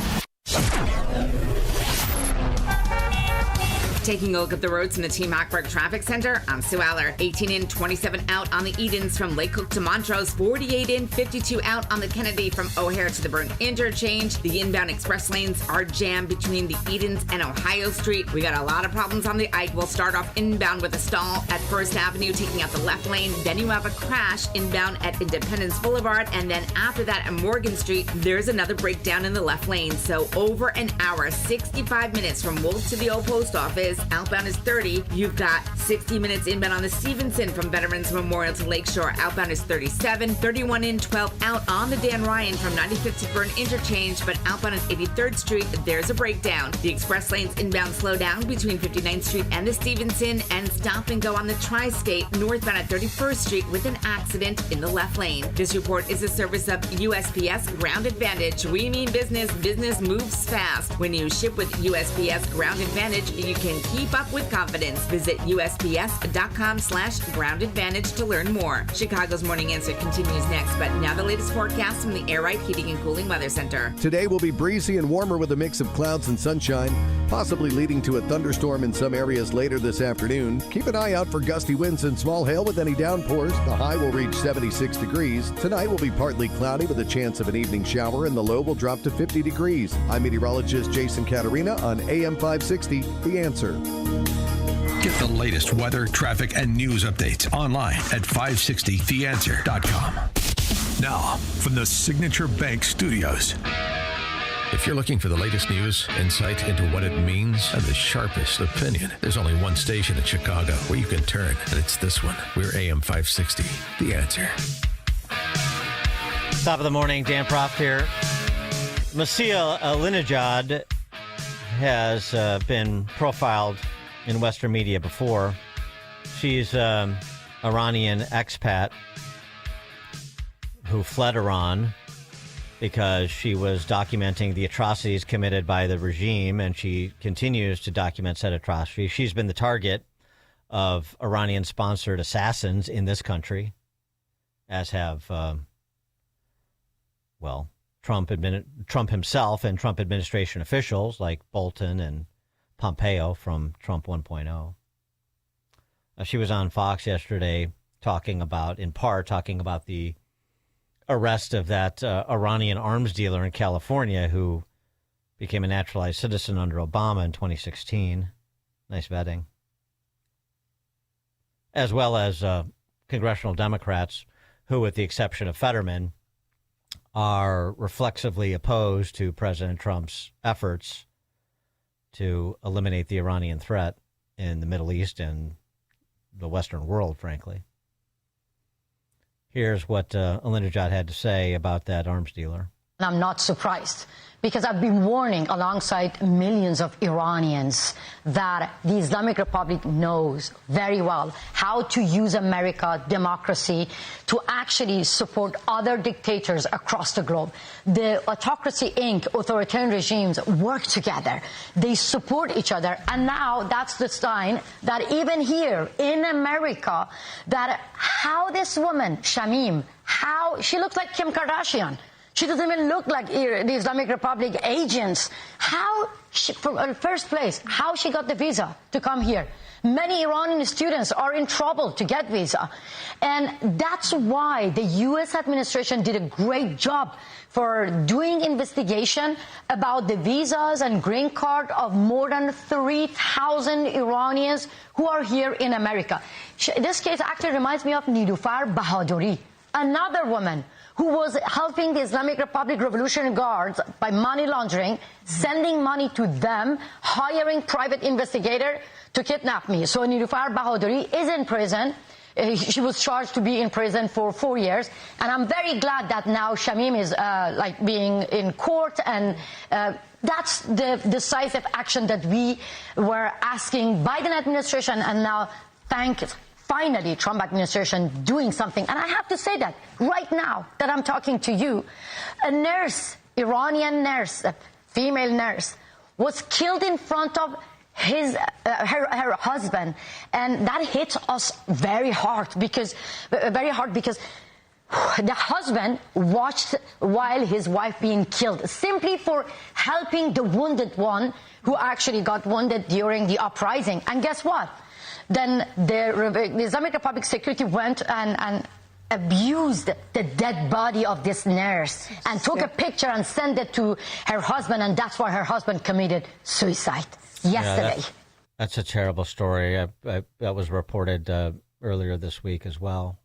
Taking a look at the roads in the Team Hackberg Traffic Center, I'm Sue Aller. 18 in, 27 out on the Edens from Lake Cook to Montrose. 48 in, 52 out on the Kennedy from O'Hare to the Burn Interchange. The inbound express lanes are jammed between the Edens and Ohio Street. We got a lot of problems on the Ike. We'll start off inbound with a stall at First Avenue, taking out the left lane. Then you have a crash inbound at Independence Boulevard. And then after that at Morgan Street, there's another breakdown in the left lane. So over an hour, 65 minutes from Wolf to the old post office. Outbound is 30. You've got 60 minutes inbound on the Stevenson from Veterans Memorial to Lakeshore. Outbound is 37. 31 in, 12 out on the Dan Ryan from 95th to Burn Interchange, but outbound is 83rd Street. There's a breakdown. The express lanes inbound slow down between 59th Street and the Stevenson, and stop and go on the Tri-State northbound at 31st Street with an accident in the left lane. This report is a service of USPS Ground Advantage. We mean business. Business moves fast. When you ship with USPS Ground Advantage, you can keep up with confidence. Visit USPS.com/Ground Advantage to learn more. Chicago's Morning Answer continues next, but now the latest forecast from the Air Right Heating and Cooling Weather Center. Today will be breezy and warmer with a mix of clouds and sunshine, possibly leading to a thunderstorm in some areas later this afternoon. Keep an eye out for gusty winds and small hail with any downpours. The high will reach 76 degrees. Tonight will be partly cloudy with a chance of an evening shower, and the low will drop to 50 degrees. I'm meteorologist Jason Caterina on AM 560, The Answer. Get the latest weather, traffic, and news updates online at 560theanswer.com. Now, from the Signature Bank Studios. If you're looking for the latest news, insight into what it means, and the sharpest opinion, there's only one station in Chicago where you can turn, and it's this one. We're AM 560, The Answer. Top of the morning, Dan Proft here. Masia Alinejad has been profiled in Western media before. She's Iranian expat who fled Iran because she was documenting the atrocities committed by the regime, and she continues to document said atrocities. She's been the target of Iranian-sponsored assassins in this country, as have, Trump himself and Trump administration officials like Bolton and Pompeo from Trump 1.0. She was on Fox yesterday talking about the arrest of that Iranian arms dealer in California who became a naturalized citizen under Obama in 2016. Nice vetting. As well as congressional Democrats who, with the exception of Fetterman, are reflexively opposed to President Trump's efforts to eliminate the Iranian threat in the Middle East and the Western world, frankly. Here's what Ahmadinejad had to say about that arms dealer. And I'm not surprised, because I've been warning alongside millions of Iranians that the Islamic Republic knows very well how to use America, democracy, to actually support other dictators across the globe. The Autocracy Inc., authoritarian regimes work together. They support each other. And now that's the sign that even here in America, that how this woman, Shamim, how she looks like Kim Kardashian. She doesn't even look like the Islamic Republic agents. How, from first place, how she got the visa to come here. Many Iranian students are in trouble to get visa. And that's why the U.S. administration did a great job for doing investigation about the visas and green card of more than 3,000 Iranians who are here in America. This case actually reminds me of Nilufar Bahaduri, another woman who was helping the Islamic Republic Revolutionary Guards by money laundering, sending money to them, hiring private investigator to kidnap me. So Nilufar Bahaduri is in prison. She was charged to be in prison for 4 years. And I'm very glad that now Shamim is being in court, and that's the decisive action that we were asking Biden administration, and now finally, Trump administration doing something. And I have to say that right now that I'm talking to you, a nurse, Iranian nurse, a female nurse, was killed in front of her husband. And that hit us very hard because the husband watched while his wife being killed, simply for helping the wounded one who actually got wounded during the uprising. And guess what? Then the Islamic Republic security went and abused the dead body of this nurse and took a picture and sent it to her husband, and that's why her husband committed suicide yesterday. Yeah, that's a terrible story. That was reported earlier this week as well.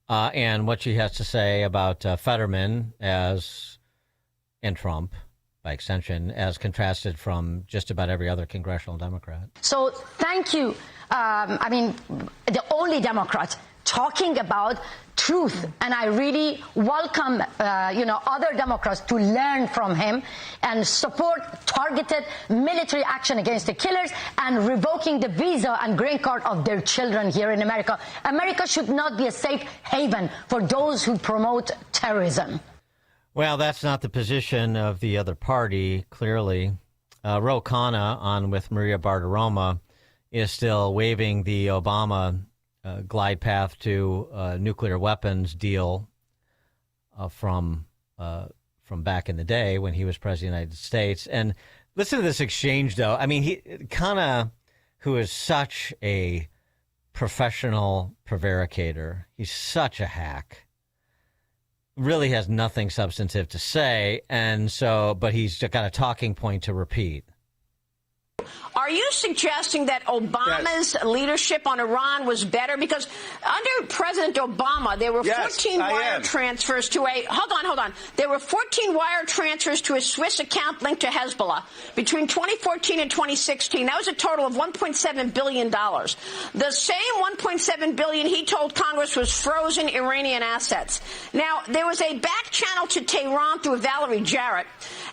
And what she has to say about Fetterman and Trump, by extension, as contrasted from just about every other congressional Democrat. So thank you. The only Democrat talking about truth, and I really welcome, other Democrats to learn from him and support targeted military action against the killers and revoking the visa and green card of their children here in America. America should not be a safe haven for those who promote terrorism. Well, that's not the position of the other party, clearly. Ro Khanna, on with Maria Bartiromo, is still waving the Obama glide path to nuclear weapons deal from back in the day when he was president of the United States. And listen to this exchange, though. I mean, Khanna, who is such a professional prevaricator, he's such a hack, really has nothing substantive to say, but he's got a talking point to repeat. Are you suggesting that Obama's leadership on Iran was better? Because under President Obama, there were 14 wire transfers to a... Hold on. There were 14 wire transfers to a Swiss account linked to Hezbollah between 2014 and 2016. That was a total of $1.7 billion. The same $1.7 billion he told Congress was frozen Iranian assets. Now, there was a back channel to Tehran through Valerie Jarrett,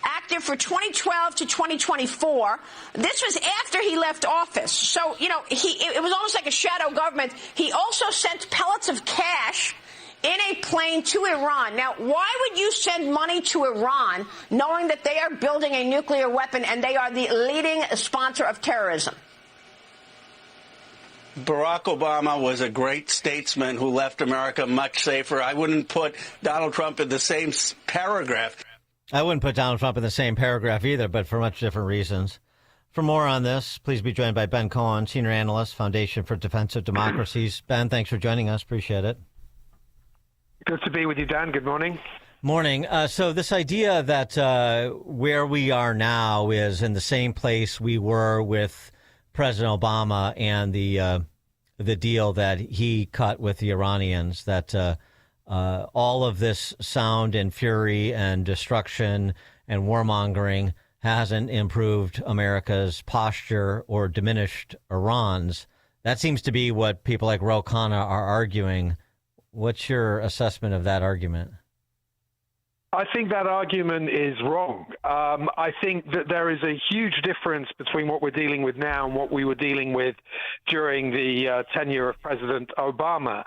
active for 2012 to 2024. This was after he left office. So, it was almost like a shadow government. He also sent pellets of cash in a plane to Iran. Now, why would you send money to Iran knowing that they are building a nuclear weapon and they are the leading sponsor of terrorism? Barack Obama was a great statesman who left America much safer. I wouldn't put Donald Trump in the same paragraph. I wouldn't put Donald Trump in the same paragraph either, but for much different reasons. For more on this, please be joined by Ben Cohen, Senior Analyst, Foundation for Defense of Democracies. Ben, thanks for joining us. Appreciate it. Good to be with you, Dan. Good morning. Morning. So this idea that where we are now is in the same place we were with President Obama and the deal that he cut with the Iranians, that all of this sound and fury and destruction and warmongering hasn't improved America's posture or diminished Iran's. That seems to be what people like Ro Khanna are arguing. What's your assessment of that argument? I think that argument is wrong. I think that there is a huge difference between what we're dealing with now and what we were dealing with during the tenure of President Obama.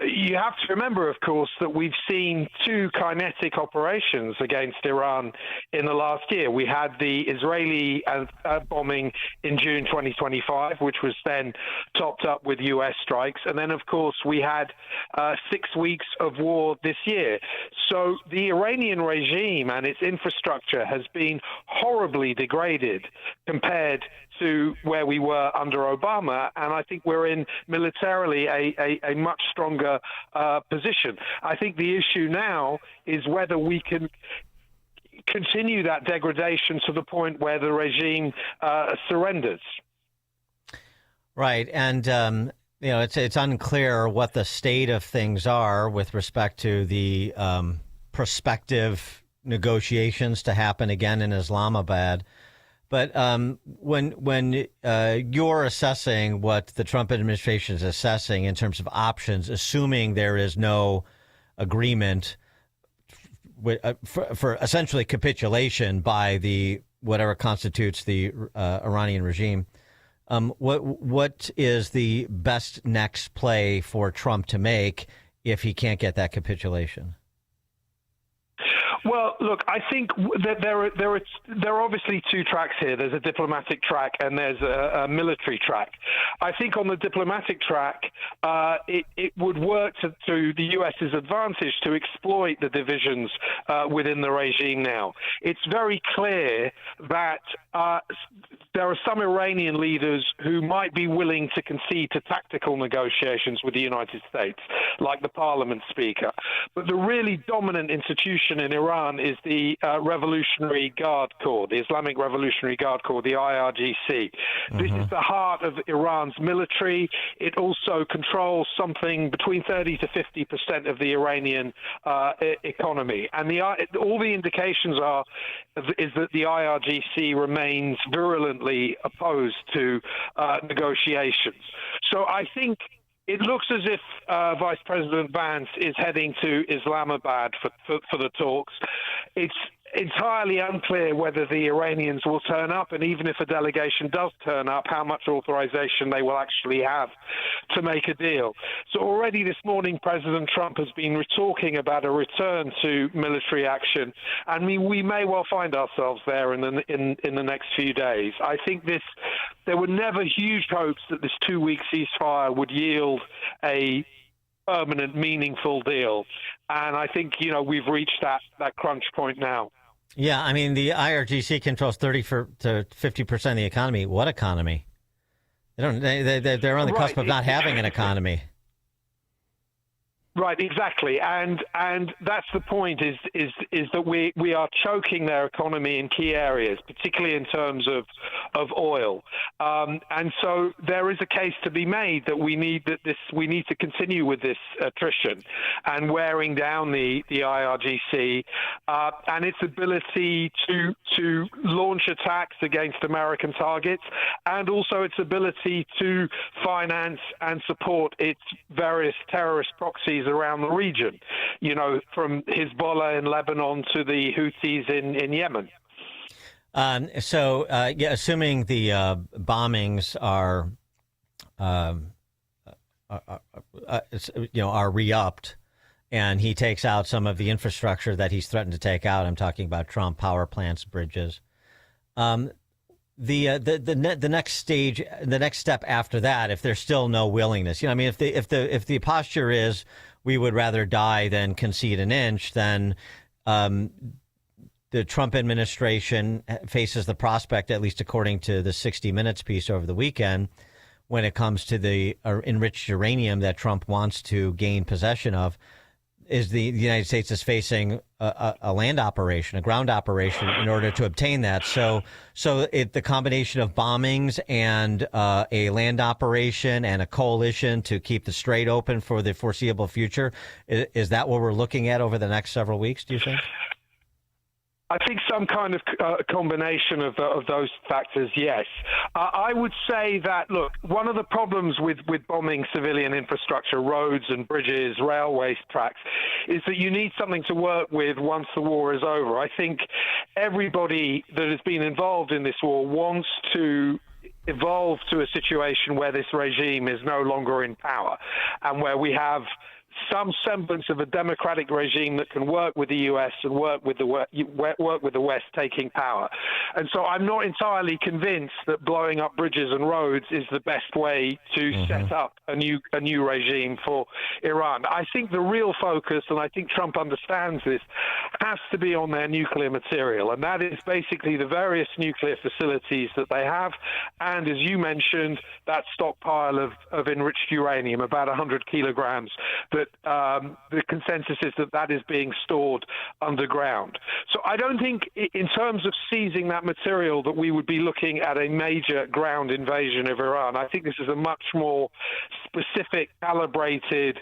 You have to remember, of course, that we've seen two kinetic operations against Iran in the last year. We had the Israeli bombing in June 2025, which was then topped up with U.S. strikes. And then, of course, we had 6 weeks of war this year. So the Iranian regime and its infrastructure has been horribly degraded compared to where we were under Obama, and I think we're in militarily a much stronger position. I think the issue now is whether we can continue that degradation to the point where the regime surrenders. Right, and it's unclear what the state of things are with respect to the prospective negotiations to happen again in Islamabad. But when you're assessing what the Trump administration is assessing in terms of options, assuming there is no agreement for essentially capitulation by the whatever constitutes the Iranian regime, what is the best next play for Trump to make if he can't get that capitulation? Well, look, I think that there are obviously two tracks here. There's a diplomatic track and there's a military track. I think on the diplomatic track, it would work to the U.S.'s advantage to exploit the divisions within the regime now. It's very clear that there are some Iranian leaders who might be willing to concede to tactical negotiations with the United States, like the parliament speaker. But the really dominant institution in Iran is the Revolutionary Guard Corps, the Islamic Revolutionary Guard Corps, the IRGC. Mm-hmm. This is the heart of Iran's military. It also controls something between 30 to 50% of the Iranian economy. And all the indications is that the IRGC remains virulently opposed to negotiations. So I think it looks as if Vice President Vance is heading to Islamabad for the talks. It's entirely unclear whether the Iranians will turn up, and even if a delegation does turn up, how much authorization they will actually have to make a deal. So already this morning, President Trump has been talking about a return to military action, and we may well find ourselves there in the next few days. I think there were never huge hopes that this 2-week ceasefire would yield a permanent, meaningful deal. And I think, we've reached that crunch point now. Yeah, I mean, the IRGC controls 30 to 50% of the economy. What economy? They're on the cusp of not having an economy. Right, exactly, and that's the point. Is that we are choking their economy in key areas, particularly in terms of oil, and so there is a case to be made that we need to continue with this attrition and wearing down the IRGC and its ability to launch attacks against American targets, and also its ability to finance and support its various terrorist proxies around the region, from Hezbollah in Lebanon to the Houthis in Yemen. Assuming the bombings are re-upped, and he takes out some of the infrastructure that he's threatened to take out. I'm talking about Trump, power plants, bridges. The next stage, the next step after that, if there's still no willingness, if the posture is we would rather die than concede an inch, then the Trump administration faces the prospect, at least according to the 60 Minutes piece over the weekend, when it comes to the enriched uranium that Trump wants to gain possession of, is the United States is facing a land operation, a ground operation, in order to obtain that. So the combination of bombings and a land operation and a coalition to keep the strait open for the foreseeable future, is that what we're looking at over the next several weeks, do you think? I think some kind of combination of those factors, yes. I would say that, look, one of the problems with bombing civilian infrastructure, roads and bridges, railway tracks, is that you need something to work with once the war is over. I think everybody that has been involved in this war wants to evolve to a situation where this regime is no longer in power and where we have some semblance of a democratic regime that can work with the U.S. and work with the West taking power. And so I'm not entirely convinced that blowing up bridges and roads is the best way to set up a new regime for Iran. I think the real focus, and I think Trump understands this, has to be on their nuclear material, and that is basically the various nuclear facilities that they have, and as you mentioned, that stockpile of enriched uranium, about 100 kilograms, that the consensus is that is being stored underground. So I don't think in terms of seizing that material that we would be looking at a major ground invasion of Iran. I think this is a much more specific, calibrated,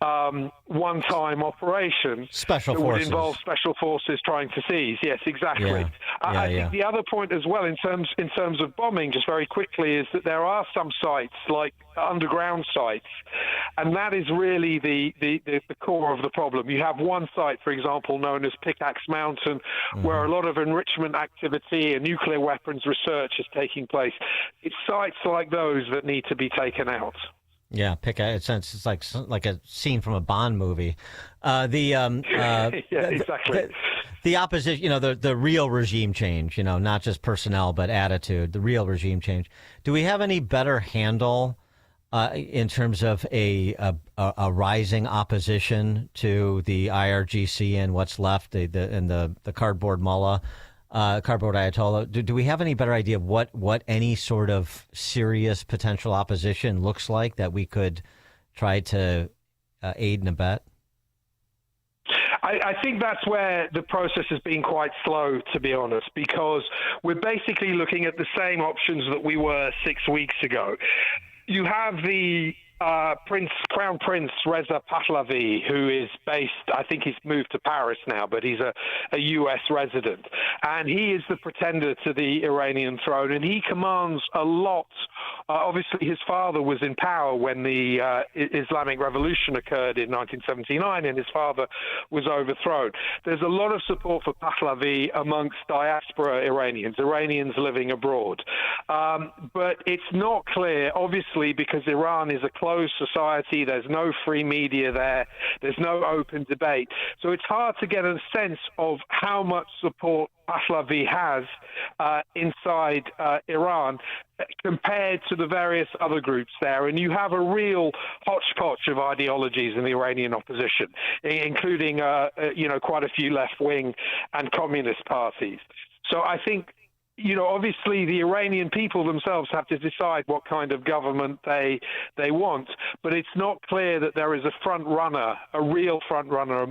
one-time operation. Special that forces. would involve special forces trying to seize. Yes, exactly. I think the other point as well in terms of bombing, just very quickly, is that there are some sites, like underground sites, and that is really the core of the problem. You have one site, for example, known as Pickaxe Mountain, where a lot of enrichment activity and nuclear weapons research is taking place. It's sites like those that need to be taken out. Yeah, it's like a scene from a Bond movie. Yeah, exactly. The opposition, the real regime change, not just personnel but attitude, the real regime change. Do we have any better handle in terms of a rising opposition to the IRGC and what's left, the cardboard mullah, cardboard Ayatollah? Do we have any better idea of what any sort of serious potential opposition looks like that we could try to aid and abet? I think that's where the process has been quite slow, to be honest, because we're basically looking at the same options that we were 6 weeks ago. You have the Crown Prince Reza Pahlavi, who is based, I think he's moved to Paris now, but he's a U.S. resident. And he is the pretender to the Iranian throne, and he commands a lot. Obviously, his father was in power when the Islamic Revolution occurred in 1979, and his father was overthrown. There's a lot of support for Pahlavi amongst diaspora Iranians living abroad. But it's not clear, obviously, because Iran is a closed society. There's no free media there. There's no open debate. So it's hard to get a sense of how much support Pahlavi has inside Iran compared to the various other groups there. And you have a real hodgepodge of ideologies in the Iranian opposition, including, quite a few left-wing and communist parties. So I think, obviously the Iranian people themselves have to decide what kind of government they want, but it's not clear that there is a real front runner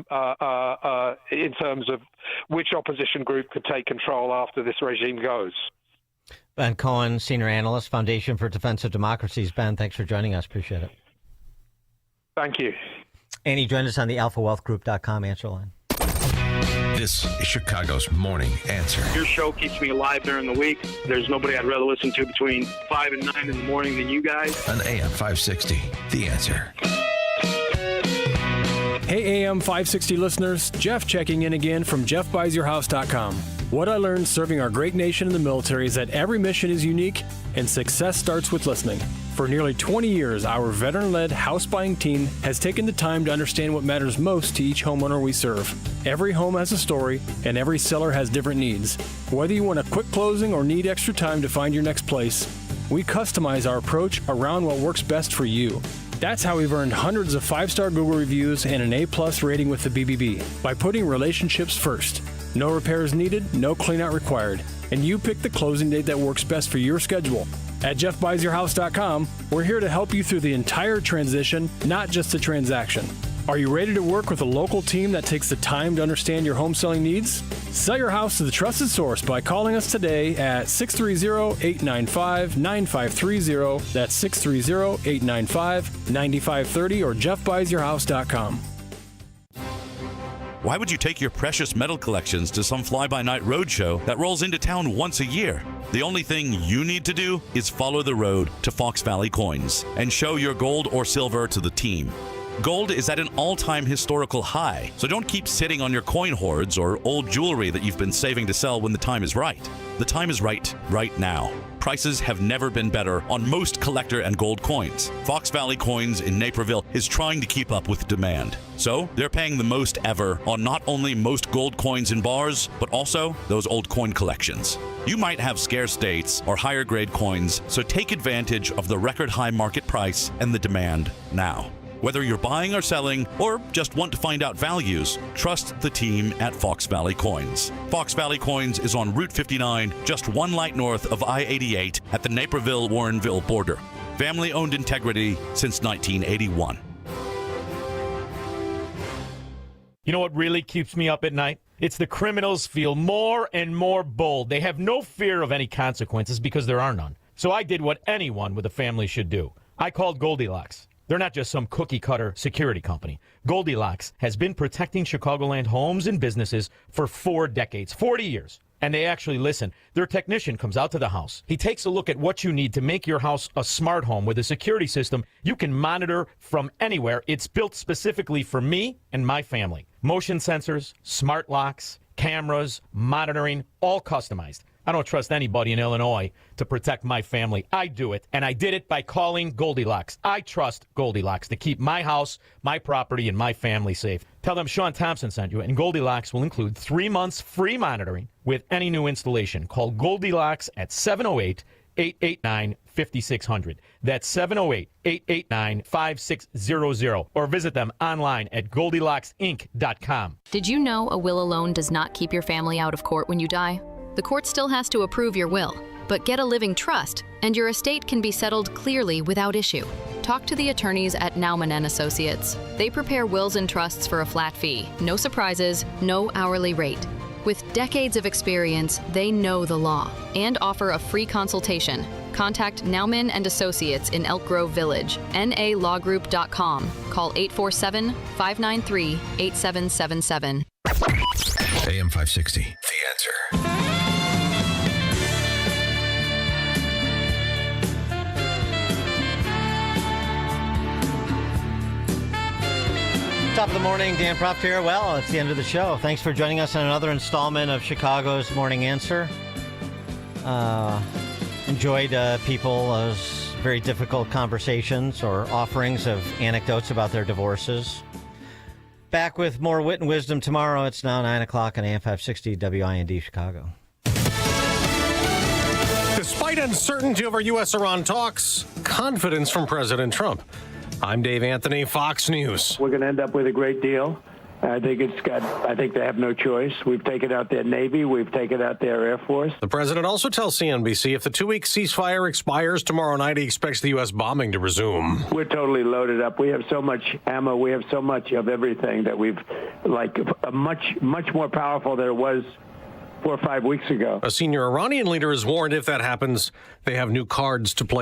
in terms of which opposition group could take control after this regime goes. Ben Cohen, Senior Analyst, Foundation for Defense of Democracies. Ben, thanks for joining us. Appreciate it. Thank you. Annie joined us on the alphawealthgroup.com answer line. This is Chicago's Morning Answer. Your show keeps me alive during the week. There's nobody I'd rather listen to between 5 and 9 in the morning than you guys. On AM 560, The Answer. Hey, AM 560 listeners, Jeff checking in again from JeffBuysYourHouse.com. What I learned serving our great nation in the military is that every mission is unique and success starts with listening. For nearly 20 years, our veteran-led house buying team has taken the time to understand what matters most to each homeowner we serve. Every home has a story, and every seller has different needs. Whether you want a quick closing or need extra time to find your next place, we customize our approach around what works best for you. That's how we've earned hundreds of 5-star Google reviews and an A+ rating with the BBB, by putting relationships first. No repairs needed, no cleanout required. And you pick the closing date that works best for your schedule. At JeffBuysYourHouse.com, we're here to help you through the entire transition, not just the transaction. Are you ready to work with a local team that takes the time to understand your home selling needs? Sell your house to the trusted source by calling us today at 630-895-9530. That's 630-895-9530 or JeffBuysYourHouse.com. Why would you take your precious metal collections to some fly-by-night roadshow that rolls into town once a year? The only thing you need to do is follow the road to Fox Valley Coins and show your gold or silver to the team. Gold is at an all-time historical high, so don't keep sitting on your coin hoards or old jewelry that you've been saving to sell when the time is right. The time is right now. Prices have never been better on most collector and gold coins. Fox Valley Coins in Naperville is trying to keep up with demand. So they're paying the most ever on not only most gold coins in bars, but also those old coin collections. You might have scarce dates or higher grade coins, so take advantage of the record high market price and the demand now. Whether you're buying or selling, or just want to find out values, trust the team at Fox Valley Coins. Fox Valley Coins is on Route 59, just one light north of I-88 at the Naperville-Warrenville border. Family-owned integrity since 1981. You know what really keeps me up at night? It's the criminals feel more and more bold. They have no fear of any consequences because there are none. So I did what anyone with a family should do. I called Goldilocks. They're not just some cookie-cutter security company. Goldilocks has been protecting Chicagoland homes and businesses for 4 decades, 40 years. And they actually listen. Their technician comes out to the house. He takes a look at what you need to make your house a smart home with a security system you can monitor from anywhere. It's built specifically for me and my family. Motion sensors, smart locks, cameras, monitoring, all customized. I don't trust anybody in Illinois to protect my family. I do it, and I did it by calling Goldilocks. I trust Goldilocks to keep my house, my property, and my family safe. Tell them Sean Thompson sent you, and Goldilocks will include 3 months free monitoring with any new installation. Call Goldilocks at 708-889-5600. That's 708-889-5600. Or visit them online at GoldilocksInc.com. Did you know a will alone does not keep your family out of court when you die? The court still has to approve your will, but get a living trust, and your estate can be settled clearly without issue. Talk to the attorneys at Naumann & Associates. They prepare wills and trusts for a flat fee, no surprises, no hourly rate. With decades of experience, they know the law and offer a free consultation. Contact Naumann & Associates in Elk Grove Village, nalawgroup.com. Call 847-593-8777. AM 560, The Answer. Top of the morning, Dan Proft here. Well, it's the end of the show. Thanks for joining us on another installment of Chicago's Morning Answer. Enjoyed people's very difficult conversations or offerings of anecdotes about their divorces. Back with more wit and wisdom tomorrow. It's now 9 o'clock on AM 560 WIND Chicago. Despite uncertainty over U.S.-Iran talks, confidence from President Trump. I'm Dave Anthony, Fox News. We're going to end up with a great deal. I think they have no choice. We've taken out their Navy. We've taken out their Air Force. The president also tells CNBC if the 2-week ceasefire expires tomorrow night, he expects the U.S. bombing to resume. We're totally loaded up. We have so much ammo. We have so much of everything that we've, much more powerful than it was 4 or 5 weeks ago. A senior Iranian leader has warned if that happens, they have new cards to play.